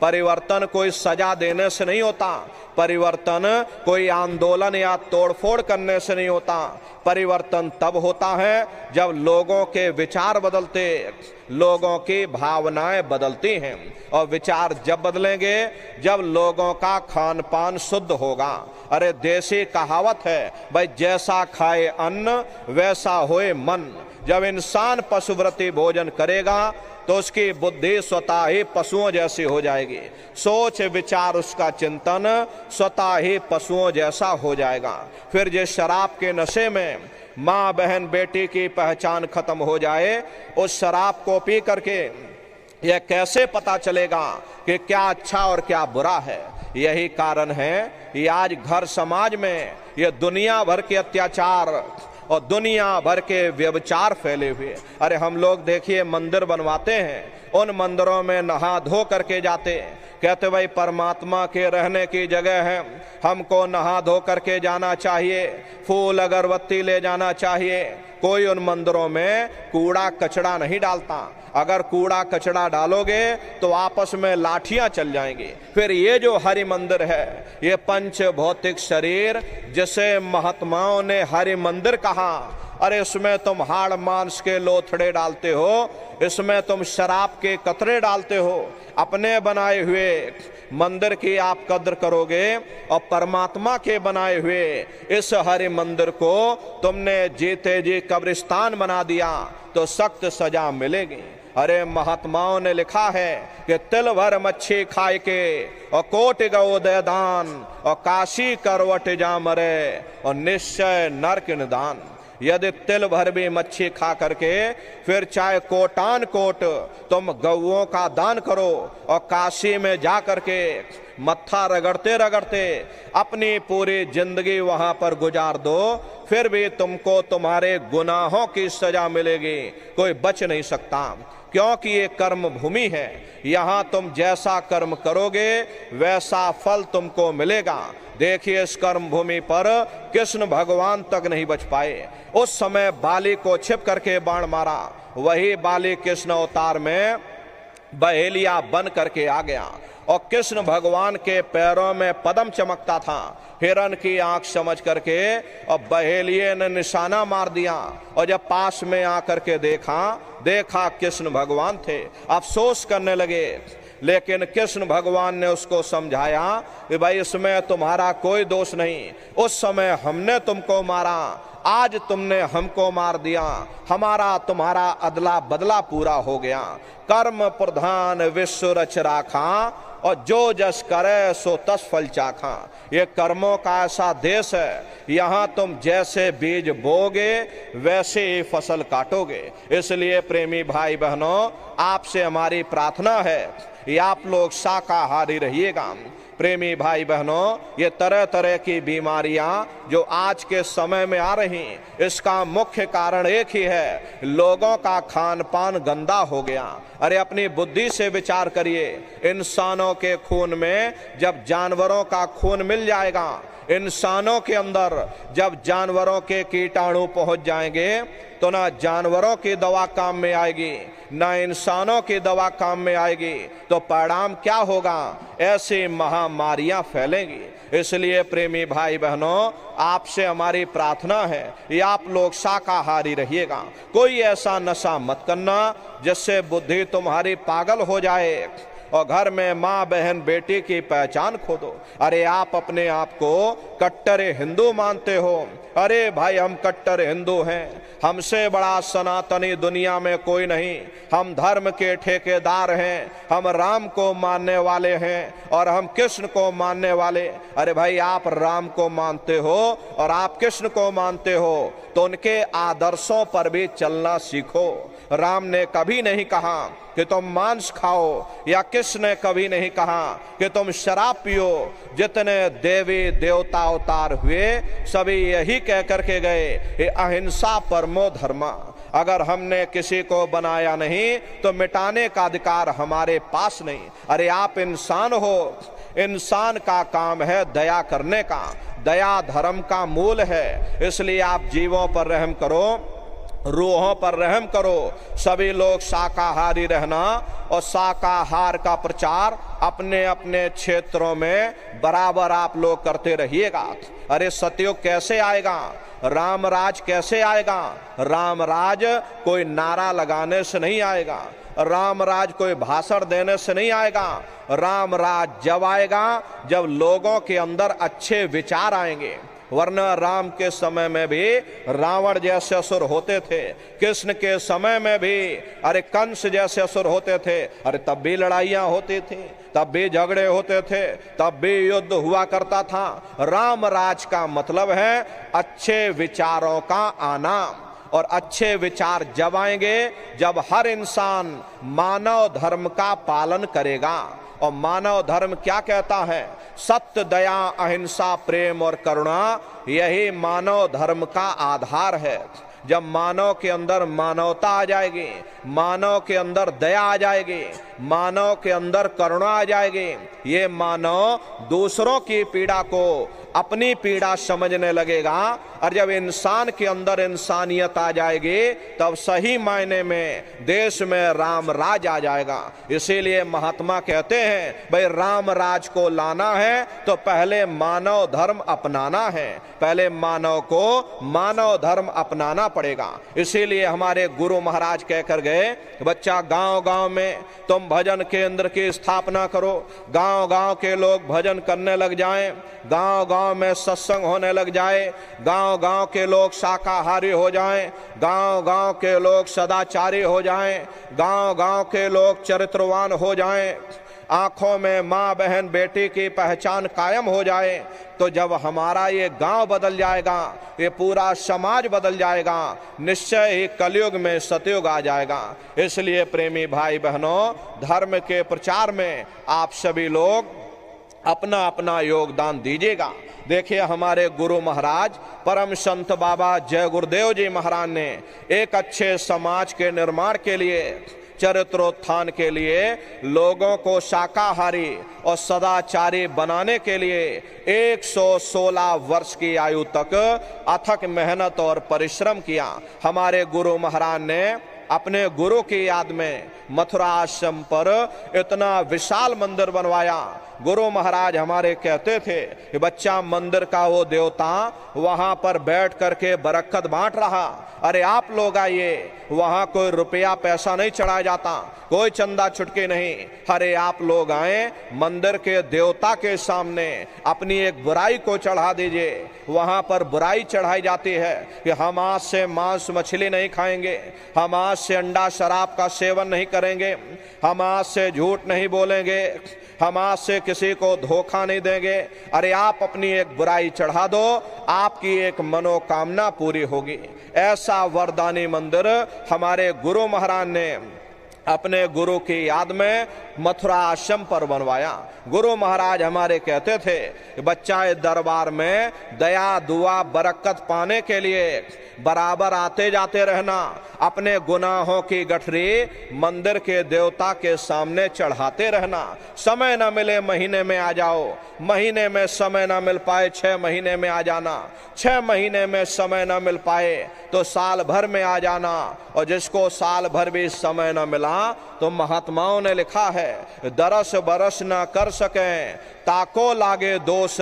परिवर्तन कोई सजा देने से नहीं होता, परिवर्तन कोई आंदोलन या तोड़फोड़ करने से नहीं होता। परिवर्तन तब होता है जब लोगों के विचार बदलते, लोगों की भावनाएं बदलती हैं, और विचार जब बदलेंगे जब लोगों का खान पान शुद्ध होगा। अरे देसी कहावत है भाई, जैसा खाए अन्न वैसा होए मन। जब इंसान पशुव्रती भोजन करेगा तो उसकी बुद्धि स्वतः ही पशुओं जैसी हो जाएगी, सोच विचार उसका चिंतन स्वतः ही पशुओं जैसा हो जाएगा। फिर जिस शराब के नशे में माँ बहन बेटी की पहचान खत्म हो जाए, उस शराब को पी करके यह कैसे पता चलेगा कि क्या अच्छा और क्या बुरा है? यही कारण है कि आज घर समाज में यह दुनिया भर के अत्याचार और दुनिया भर के व्यभिचार फैले हुए। अरे हम लोग देखिए मंदिर बनवाते हैं, उन मंदिरों में नहा धो करके जाते, कहते भाई परमात्मा के रहने की जगह है, हमको नहा धो करके जाना चाहिए, फूल अगरबत्ती ले जाना चाहिए। कोई उन मंदिरों में कूड़ा कचड़ा नहीं डालता। अगर कूड़ा कचड़ा डालोगे तो आपस में लाठियां चल जाएंगी। फिर ये जो हरि मंदिर है, ये पंच भौतिक शरीर जिसे महात्माओं ने हरि मंदिर कहा, अरे इसमें तुम हाड़ मांस के लोथड़े डालते हो, इसमें तुम शराब के कतरे डालते हो। अपने बनाए हुए मंदिर की आप कद्र करोगे और परमात्मा के बनाए हुए इस हरि मंदिर को तुमने जीते जी कब्रिस्तान बना दिया तो सख्त सजा मिलेगी। अरे महात्माओं ने लिखा है कि तिल भर मच्छी खाए के और कोट गौ दे दान और काशी करवट जा मरे और निश्चय नरक निदान। यदि तिल भर भी मच्छी खा करके फिर चाहे कोटान कोट तुम गौओं का दान करो और काशी में जा करके मत्था रगड़ते रगड़ते अपनी पूरी जिंदगी वहां पर गुजार दो, फिर भी तुमको तुम्हारे गुनाहों की सजा मिलेगी, कोई बच नहीं सकता। क्योंकि ये कर्म भूमि है, यहाँ तुम जैसा कर्म करोगे वैसा फल तुमको मिलेगा। देखिए इस कर्म भूमि पर कृष्ण भगवान तक नहीं बच पाए। उस समय बाली को छिप करके बाण मारा, वही बाली कृष्ण अवतार में बहेलिया बन करके आ गया और कृष्ण भगवान के पैरों में पद्म चमकता था। हिरण की आंख समझ करके और बहेलिये ने निशाना मार दिया और जब पास में आकर के देखा कृष्ण भगवान थे, अफसोस करने लगे। लेकिन कृष्ण भगवान ने उसको समझाया कि भाई इसमें तुम्हारा कोई दोष नहीं, उस समय हमने तुमको मारा, आज तुमने हमको मार दिया, हमारा तुम्हारा अदला बदला पूरा हो गया। कर्म प्रधान विश्व रच राखा और जो जस करे सो तस फल चाखा। ये कर्मों का ऐसा देश है, यहाँ तुम जैसे बीज बोगे वैसे ही फसल काटोगे। इसलिए प्रेमी भाई बहनों, आपसे हमारी प्रार्थना है कि आप लोग शाकाहारी रहिएगा। प्रेमी भाई बहनों, ये तरह तरह की बीमारियां जो आज के समय में आ रही, इसका मुख्य कारण एक ही है, लोगों का खान पान गंदा हो गया। अरे अपनी बुद्धि से विचार करिए, इंसानों के खून में जब जानवरों का खून मिल जाएगा, इंसानों के अंदर जब जानवरों के कीटाणु पहुंच जाएंगे तो ना जानवरों की दवा काम में आएगी ना इंसानों की दवा काम में आएगी, तो परिणाम क्या होगा? ऐसी महामारियां फैलेंगी। इसलिए प्रेमी भाई बहनों, आपसे हमारी प्रार्थना है कि आप लोग शाकाहारी रहिएगा। कोई ऐसा नशा मत करना जिससे बुद्धि तुम्हारी पागल हो जाए और घर में माँ बहन बेटी की पहचान खो दो। अरे आप अपने आप को कट्टर हिंदू मानते हो, अरे भाई हम कट्टर हिंदू हैं, हमसे बड़ा सनातनी दुनिया में कोई नहीं, हम धर्म के ठेकेदार हैं, हम राम को मानने वाले हैं और हम कृष्ण को मानने वाले। अरे भाई आप राम को मानते हो और आप कृष्ण को मानते हो तो उनके आदर्शों पर भी चलना सीखो। राम ने कभी नहीं कहा कि तुम मांस खाओ या कृष्ण ने कभी नहीं कहा कि तुम शराब पियो। जितने देवी देवता अवतार हुए सभी यही कह करके गए, अहिंसा परमो धर्मा। अगर हमने किसी को बनाया नहीं तो मिटाने का अधिकार हमारे पास नहीं। अरे आप इंसान हो, इंसान का काम है दया करने का, दया धर्म का मूल है। इसलिए आप जीवों पर रहम करो, रूहों पर रहम करो। सभी लोग शाकाहारी रहना और शाकाहार का प्रचार अपने अपने क्षेत्रों में बराबर आप लोग करते रहिएगा। अरे सतयुग कैसे आएगा? राम राज कैसे आएगा? राम राज कोई नारा लगाने से नहीं आएगा, राम राज कोई भाषण देने से नहीं आएगा। राम राज जब आएगा जब लोगों के अंदर अच्छे विचार आएंगे। वरना राम के समय में भी रावण जैसे असुर होते थे, कृष्ण के समय में भी अरे कंस जैसे असुर होते थे। अरे तब भी लड़ाइयां होती थी, तब भी झगड़े होते थे, तब भी युद्ध हुआ करता था। राम राज का मतलब है अच्छे विचारों का आना, और अच्छे विचार जब आएंगे जब हर इंसान मानव धर्म का पालन करेगा। और मानव धर्म क्या कहता है? सत्य, दया, अहिंसा, प्रेम और करुणा, यही मानव धर्म का आधार है। जब मानव के अंदर मानवता आ जाएगी, मानव के अंदर दया आ जाएगी, मानव के अंदर करुणा आ जाएगी, ये मानव दूसरों की पीड़ा को अपनी पीड़ा समझने लगेगा। और जब इंसान के अंदर इंसानियत आ जाएगी तब सही मायने में देश में राम राज आ जाएगा। इसीलिए महात्मा कहते हैं भाई राम राज को लाना है तो पहले मानव धर्म अपनाना है, पहले मानव को मानव धर्म अपनाना पड़ेगा। इसीलिए हमारे गुरु महाराज कहकर गए, बच्चा गांव गांव में तुम भजन केंद्र की स्थापना करो, गांव गांव के लोग भजन करने लग जाएं, गांव गांव में सत्संग होने लग जाए, गांव गांव के लोग शाकाहारी हो जाएं, गांव गांव के लोग सदाचारी हो जाएं, गांव गांव के लोग चरित्रवान हो जाएं, आंखों में माँ बहन बेटी की पहचान कायम हो जाए। तो जब हमारा ये गांव बदल जाएगा, ये पूरा समाज बदल जाएगा, निश्चय ही कलयुग में सतयुग आ जाएगा। इसलिए प्रेमी भाई बहनों, धर्म के प्रचार में आप सभी लोग अपना अपना योगदान दीजिएगा। देखिए हमारे गुरु महाराज परम संत बाबा जय गुरुदेव जी महाराज ने एक अच्छे समाज के निर्माण के लिए, चरित्रोत्थान के लिए, लोगों को शाकाहारी और सदाचारी बनाने के लिए 116 वर्ष की आयु तक अथक मेहनत और परिश्रम किया। हमारे गुरु महाराज ने अपने गुरु की याद में मथुरा आश्रम पर इतना विशाल मंदिर बनवाया। गुरु महाराज हमारे कहते थे कि बच्चा, मंदिर का वो देवता वहां पर बैठ करके बरकत बांट रहा, अरे आप लोग आइए, वहां कोई रुपया पैसा नहीं चढ़ाया जाता, कोई चंदा छुटकी नहीं, अरे आप लोग आए, मंदिर के देवता के सामने अपनी एक बुराई को चढ़ा दीजिए। वहां पर बुराई चढ़ाई जाती है कि हम आज से मांस मछली नहीं खाएंगे, हम आज से अंडा शराब का सेवन नहीं करेंगे, हम आज से झूठ नहीं बोलेंगे, हम आज से किसी को धोखा नहीं देंगे। अरे आप अपनी एक बुराई चढ़ा दो, आपकी एक मनोकामना पूरी होगी। ऐसा वरदानी मंदिर हमारे गुरु महाराज ने अपने गुरु की याद में मथुरा आश्रम पर बनवाया। गुरु महाराज हमारे कहते थे, बच्चा इस दरबार में दया दुआ बरकत पाने के लिए बराबर आते जाते रहना, अपने गुनाहों की गठरी मंदिर के देवता के सामने चढ़ाते रहना। समय न मिले महीने में आ जाओ, महीने में समय न मिल पाए 6 महीने में आ जाना, 6 महीने में समय न मिल पाए तो साल भर में आ जाना, और जिसको साल भर भी समय न मिला तो महात्माओं ने लिखा है, दरस बरस न कर सकें ताको लागे दोष,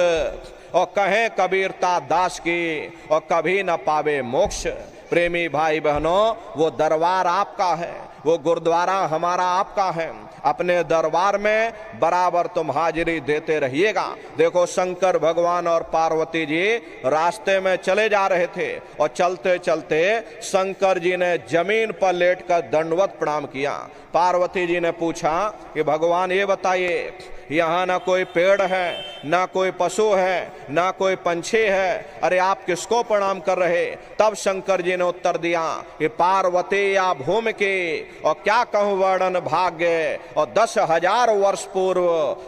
और कहें कबीरता दास की और कभी न पावे मोक्ष। प्रेमी भाई बहनों, वो दरबार आपका है, वो गुरुद्वारा हमारा आपका है। अपने दरबार में बराबर तुम हाजिरी देते रहिएगा। देखो शंकर भगवान और पार्वती जी रास्ते में चले जा रहे थे और चलते चलते शंकर जी ने जमीन पर लेटकर दंडवत प्रणाम किया। पार्वती जी ने पूछा कि भगवान ये बताइए, यहाँ ना कोई पेड़ है, ना कोई पशु है, ना कोई पंछी है, अरे आप किसको प्रणाम कर रहे? तब शंकर जी ने उत्तर दिया कि पार्वती या भूमि की, और क्या कहूँ वर्णन भाग्य, और 10,000 वर्ष पूर्व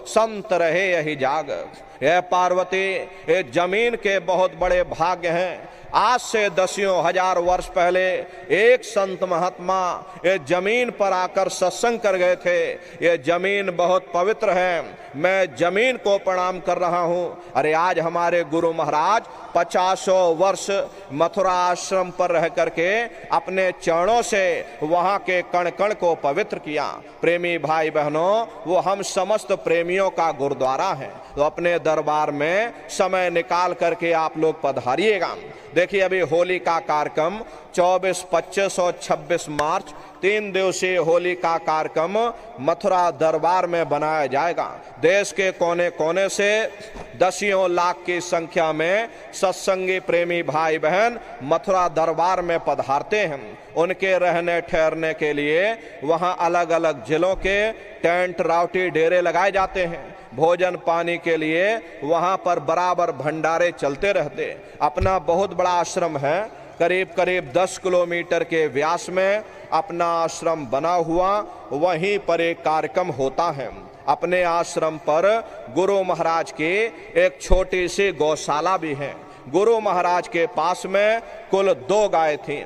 संत रहे यही जाग। यह पार्वती ये जमीन के बहुत बड़े भाग्य हैं। आज से 10,000 वर्ष पहले एक संत महात्मा ये जमीन पर आकर सत्संग कर गए थे। ये जमीन बहुत पवित्र है, मैं जमीन को प्रणाम कर रहा हूँ। अरे आज हमारे गुरु महाराज 50 वर्ष मथुरा आश्रम पर रह करके अपने चरणों से वहाँ के कण कण को पवित्र किया। प्रेमी भाई बहनों, वो हम समस्त प्रेमियों का गुरुद्वारा है, तो अपने दरबार में समय निकाल करके आप लोग पधारिएगा। देखिए अभी होली का कार्यक्रम 24, 25 और 26 मार्च 3 दिवसीय होली का कार्यक्रम मथुरा दरबार में बनाया जाएगा। देश के कोने कोने से दसियों लाख की संख्या में सत्संगी प्रेमी भाई बहन मथुरा दरबार में पधारते हैं। उनके रहने ठहरने के लिए वहां अलग अलग जिलों के टेंट राउटी डेरे लगाए जाते हैं। भोजन पानी के लिए वहां पर बराबर भंडारे चलते रहते। अपना बहुत बड़ा आश्रम है, करीब करीब 10 किलोमीटर के व्यास में अपना आश्रम बना हुआ, वहीं पर एक कार्यक्रम होता है। अपने आश्रम पर गुरु महाराज की एक छोटी सी गौशाला भी है। गुरु महाराज के पास में कुल 2 गाय थी।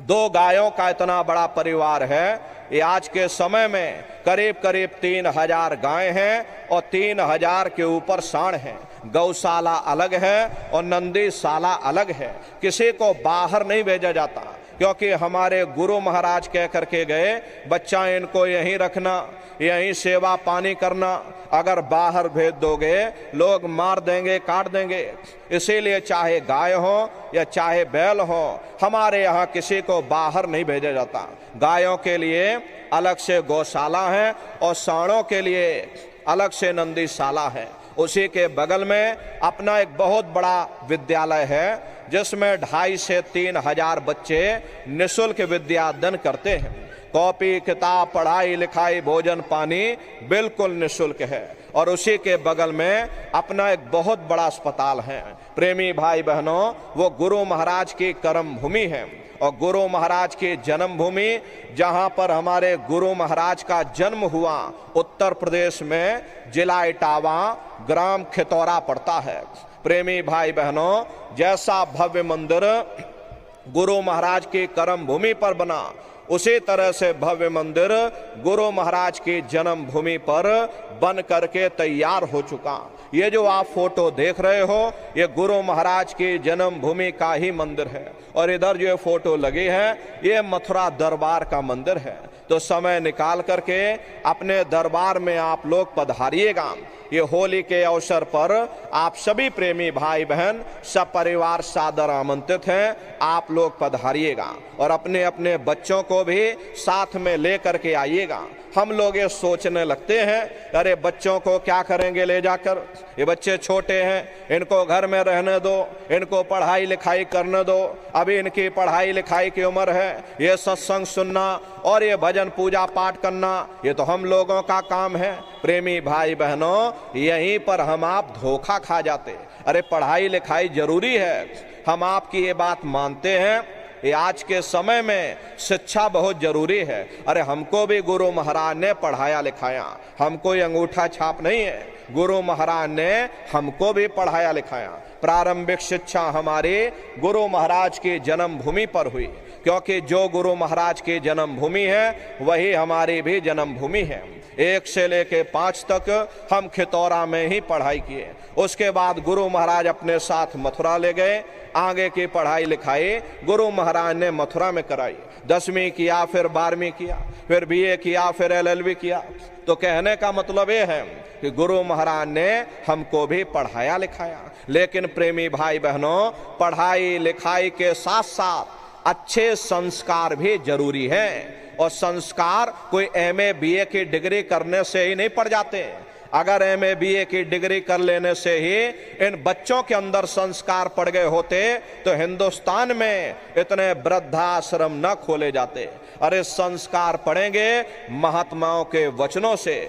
2 गायों का इतना बड़ा परिवार है। ये आज के समय में करीब करीब 3,000 गाय हैं और 3,000 के ऊपर सांड हैं। गौशाला अलग है और नंदीशाला अलग है। किसी को बाहर नहीं भेजा जाता। क्योंकि हमारे गुरु महाराज कह करके गए बच्चा इनको यहीं रखना, यहीं सेवा पानी करना, अगर बाहर भेज दोगे लोग मार देंगे, काट देंगे। इसीलिए चाहे गाय हो या चाहे बैल हो, हमारे यहाँ किसी को बाहर नहीं भेजा जाता। गायों के लिए अलग से गौशाला है और सांडों के लिए अलग से नंदीशाला है। उसी के बगल में अपना एक बहुत बड़ा विद्यालय है जिसमें 2,500 से 3,000 बच्चे निःशुल्क विद्यादान करते हैं। कॉपी किताब पढ़ाई लिखाई भोजन पानी बिल्कुल निःशुल्क है। और उसी के बगल में अपना एक बहुत बड़ा अस्पताल है। प्रेमी भाई बहनों, वो गुरु महाराज की कर्म भूमि है और गुरु महाराज की जन्मभूमि, जहां पर हमारे गुरु महाराज का जन्म हुआ, उत्तर प्रदेश में जिला इटावा ग्राम खितौरा पड़ता है। प्रेमी भाई बहनों, जैसा भव्य मंदिर गुरु महाराज की कर्म भूमि पर बना, उसी तरह से भव्य मंदिर गुरु महाराज की जन्मभूमि पर बन करके तैयार हो चुका। ये जो आप फोटो देख रहे हो, ये गुरु महाराज की जन्मभूमि का ही मंदिर है। और इधर जो फोटो लगी है, ये मथुरा दरबार का मंदिर है। तो समय निकाल करके अपने दरबार में आप लोग पधारिएगा। ये होली के अवसर पर आप सभी प्रेमी भाई बहन सब परिवार सादर आमंत्रित हैं। आप लोग पधारिएगा और अपने अपने बच्चों को भी साथ में ले करके आइएगा। हम लोग ये सोचने लगते हैं, अरे बच्चों को क्या करेंगे ले जाकर, ये बच्चे छोटे हैं, इनको घर में रहने दो, इनको पढ़ाई लिखाई करने दो, अभी इनकी पढ़ाई लिखाई की उम्र है। ये सत्संग सुनना और ये भजन पूजा पाठ करना, ये तो हम लोगों का काम है। प्रेमी भाई बहनों, यहीं पर हम आप धोखा खा जाते। अरे पढ़ाई लिखाई जरूरी है, हम आपकी ये बात मानते हैं। ये आज के समय में शिक्षा बहुत जरूरी है। अरे हमको भी गुरु महाराज ने पढ़ाया लिखाया, हम कोई अंगूठा छाप नहीं है। गुरु महाराज ने हमको भी पढ़ाया लिखाया। प्रारंभिक शिक्षा हमारी गुरु महाराज की जन्मभूमि पर हुई, क्योंकि जो गुरु महाराज की जन्मभूमि है वही हमारी भी जन्मभूमि है। 1 से लेके 5 तक हम खितौरा में ही पढ़ाई किए। उसके बाद गुरु महाराज अपने साथ मथुरा ले गए। आगे की पढ़ाई लिखाई गुरु महाराज ने मथुरा में कराई। 10वीं किया, फिर 12वीं किया, फिर BA किया, फिर LLB किया। तो कहने का मतलब ये है कि गुरु महाराज ने हमको भी पढ़ाया लिखाया। लेकिन प्रेमी भाई बहनों, पढ़ाई लिखाई के साथ साथ अच्छे संस्कार भी जरूरी हैं। और संस्कार कोई MA BA की डिग्री करने से ही नहीं पड़ जाते। अगर MA BA की डिग्री कर लेने से ही इन बच्चों के अंदर संस्कार पड़ गए होते तो हिंदुस्तान में इतने वृद्धाश्रम न खोले जाते। अरे संस्कार पढ़ेंगे महात्माओं के वचनों से,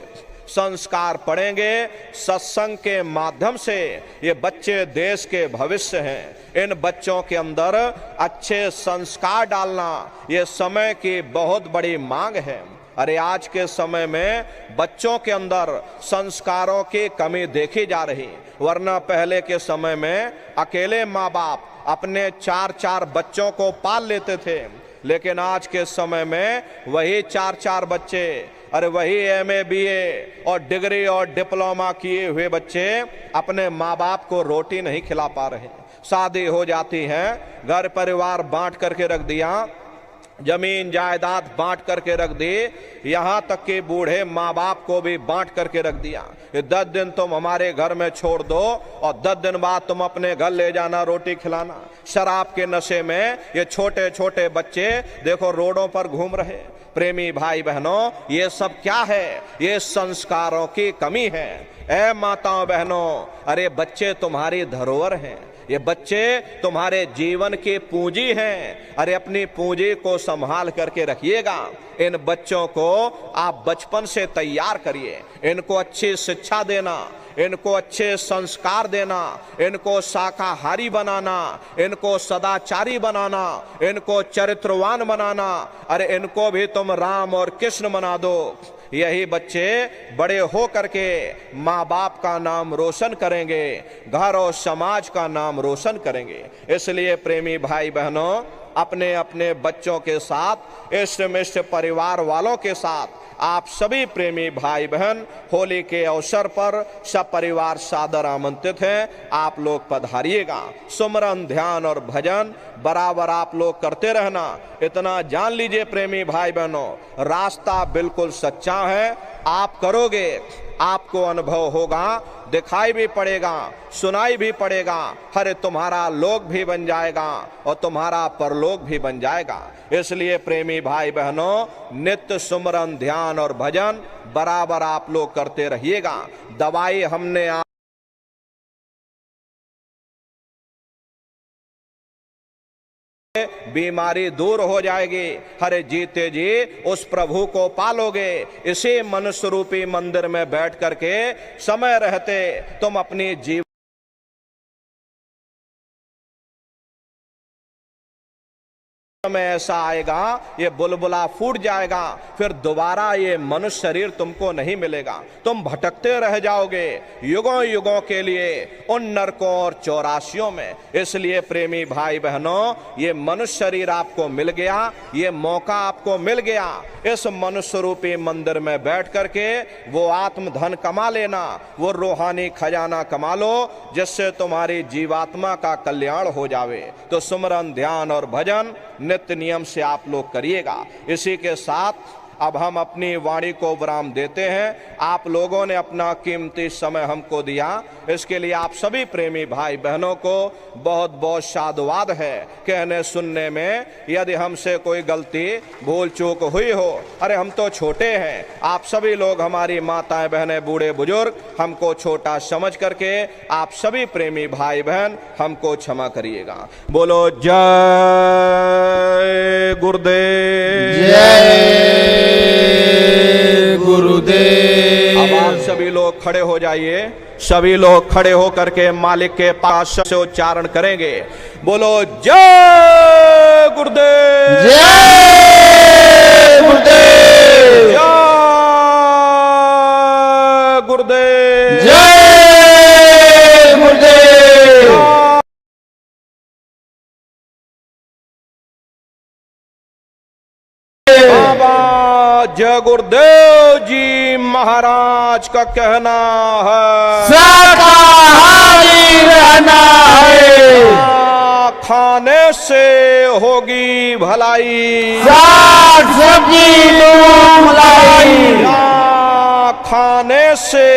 संस्कार पढ़ेंगे सत्संग के माध्यम से। ये बच्चे देश के भविष्य हैं। इन बच्चों के अंदर अच्छे संस्कार डालना ये समय की बहुत बड़ी मांग है। अरे आज के समय में बच्चों के अंदर संस्कारों की कमी देखी जा रही, वरना पहले के समय में अकेले माँ बाप अपने 4-4 बच्चों को पाल लेते थे। लेकिन आज के समय में वही 4-4 बच्चे, अरे वही MA BA और डिग्री और डिप्लोमा किए हुए बच्चे अपने माँ बाप को रोटी नहीं खिला पा रहे। शादी हो जाती है, घर परिवार बांट करके रख दिया, जमीन जायदाद बांट करके रख दी, यहाँ तक कि बूढ़े माँ बाप को भी बांट करके रख दिया। ये 10 दिन तुम हमारे घर में छोड़ दो और 10 दिन बाद तुम अपने घर ले जाना रोटी खिलाना। शराब के नशे में ये छोटे छोटे बच्चे देखो रोडों पर घूम रहे। प्रेमी भाई बहनों, ये सब क्या है? ये संस्कारों की कमी है। ऐ माताओं बहनों, अरे बच्चे तुम्हारी धरोहर हैं, ये बच्चे तुम्हारे जीवन की पूंजी हैं। अरे अपनी पूंजी को संभाल करके रखिएगा। इन बच्चों को आप बचपन से तैयार करिए, इनको अच्छी शिक्षा देना, इनको अच्छे संस्कार देना, इनको शाकाहारी बनाना, इनको सदाचारी बनाना, इनको चरित्रवान बनाना। अरे इनको भी तुम राम और कृष्ण बना दो। यही बच्चे बड़े हो करके माँ बाप का नाम रोशन करेंगे, घर और समाज का नाम रोशन करेंगे। इसलिए प्रेमी भाई बहनों, अपने अपने बच्चों के साथ, इष्ट मिष्ट परिवार वालों के साथ आप सभी प्रेमी भाई बहन होली के अवसर पर सब परिवार सादर आमंत्रित हैं। आप लोग पधारिएगा। सुमरन, ध्यान और भजन बराबर आप लोग करते रहना। इतना जान लीजिए प्रेमी भाई बहनों, रास्ता बिल्कुल सच्चा है। आप करोगे, आपको अनुभव होगा, दिखाई भी पड़ेगा, सुनाई भी पड़ेगा। अरे तुम्हारा लोक भी बन जाएगा और तुम्हारा परलोक भी बन जाएगा। इसलिए प्रेमी भाई बहनों, नित्य सुमरन, ध्यान और भजन बराबर आप लोग करते रहिएगा। दवाई हमने बीमारी दूर हो जाएगी। हरे जीते जी उस प्रभु को पालोगे। इसी मनुष्य रूपी मंदिर में बैठ करके समय रहते तुम अपनी जीवन में ऐसा आएगा, ये बुलबुला फूट जाएगा, फिर दोबारा ये मनुष्य शरीर तुमको नहीं मिलेगा। तुम भटकते रह जाओगे युगों युगों के लिए उन नरकों और चौरासियों में। इसलिए प्रेमी भाई बहनों, ये मनुष्य शरीर आपको मिल गया, ये मौका आपको मिल गया। इस मनुष्य रूपी मंदिर में बैठ करके वो आत्म धन कमा लेना, वो रूहानी खजाना कमा लो, जिससे तुम्हारी जीवात्मा का कल्याण हो जावे। तो सुमरन, ध्यान और भजन नित्य नियम से आप लोग करिएगा। इसी के साथ अब हम अपनी वाणी को विराम देते हैं। आप लोगों ने अपना कीमती समय हमको दिया, इसके लिए आप सभी प्रेमी भाई बहनों को बहुत बहुत साधुवाद है। कहने सुनने में यदि हमसे कोई गलती भूल चूक हुई हो, अरे हम तो छोटे हैं, आप सभी लोग हमारी माताएं बहनें बूढ़े बुजुर्ग हमको छोटा समझ करके आप सभी प्रेमी भाई बहन हमको क्षमा करिएगा। बोलो जय गुरुदेव, जय गुरुदेव। अब आप सभी लोग खड़े हो जाइए। सभी लोग खड़े हो करके मालिक के पास से उच्चारण करेंगे। बोलो जय गुरुदेव, जय गुरुदेव, जय गुरुदेव, जय गुरुदेव। बाबा जय गुरुदेव जी महाराज का कहना है, शाकाहारी रहना है, खाने से होगी भलाई, साग सब्जी दूध मलाई, खाने से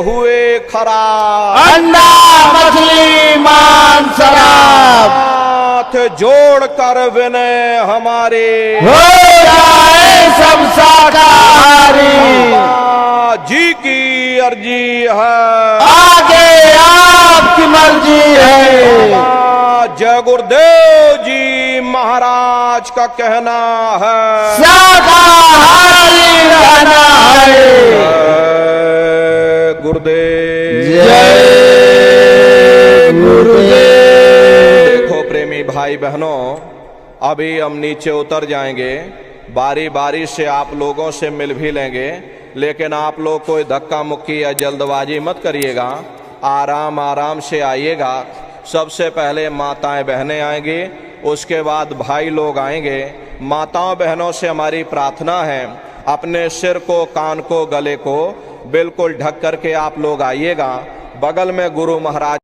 हुए खराब, अंडा मछली मांस शराब, हाथ जोड़ कर विनय हमारे हो जाए सब शाकाहारी। बाबा जी की अर्जी है, आगे आपकी मर्जी है। बाबा जय गुरुदेव जी महाराज का कहना है, शाकाहारी रहना है। जय गुरुदेव, जय गुरुदेव। देखो प्रेमी भाई बहनों, अभी हम नीचे उतर जाएंगे, बारी बारी से आप लोगों से मिल भी लेंगे, लेकिन आप लोग कोई धक्का मुक्की या जल्दबाजी मत करिएगा। आराम आराम से आइएगा। सबसे पहले माताएं बहनें आएंगी, उसके बाद भाई लोग आएंगे। माताओं बहनों से हमारी प्रार्थना है, अपने सिर को, कान को, गले को बिल्कुल ढक करके आप लोग आइएगा। बगल में गुरु महाराज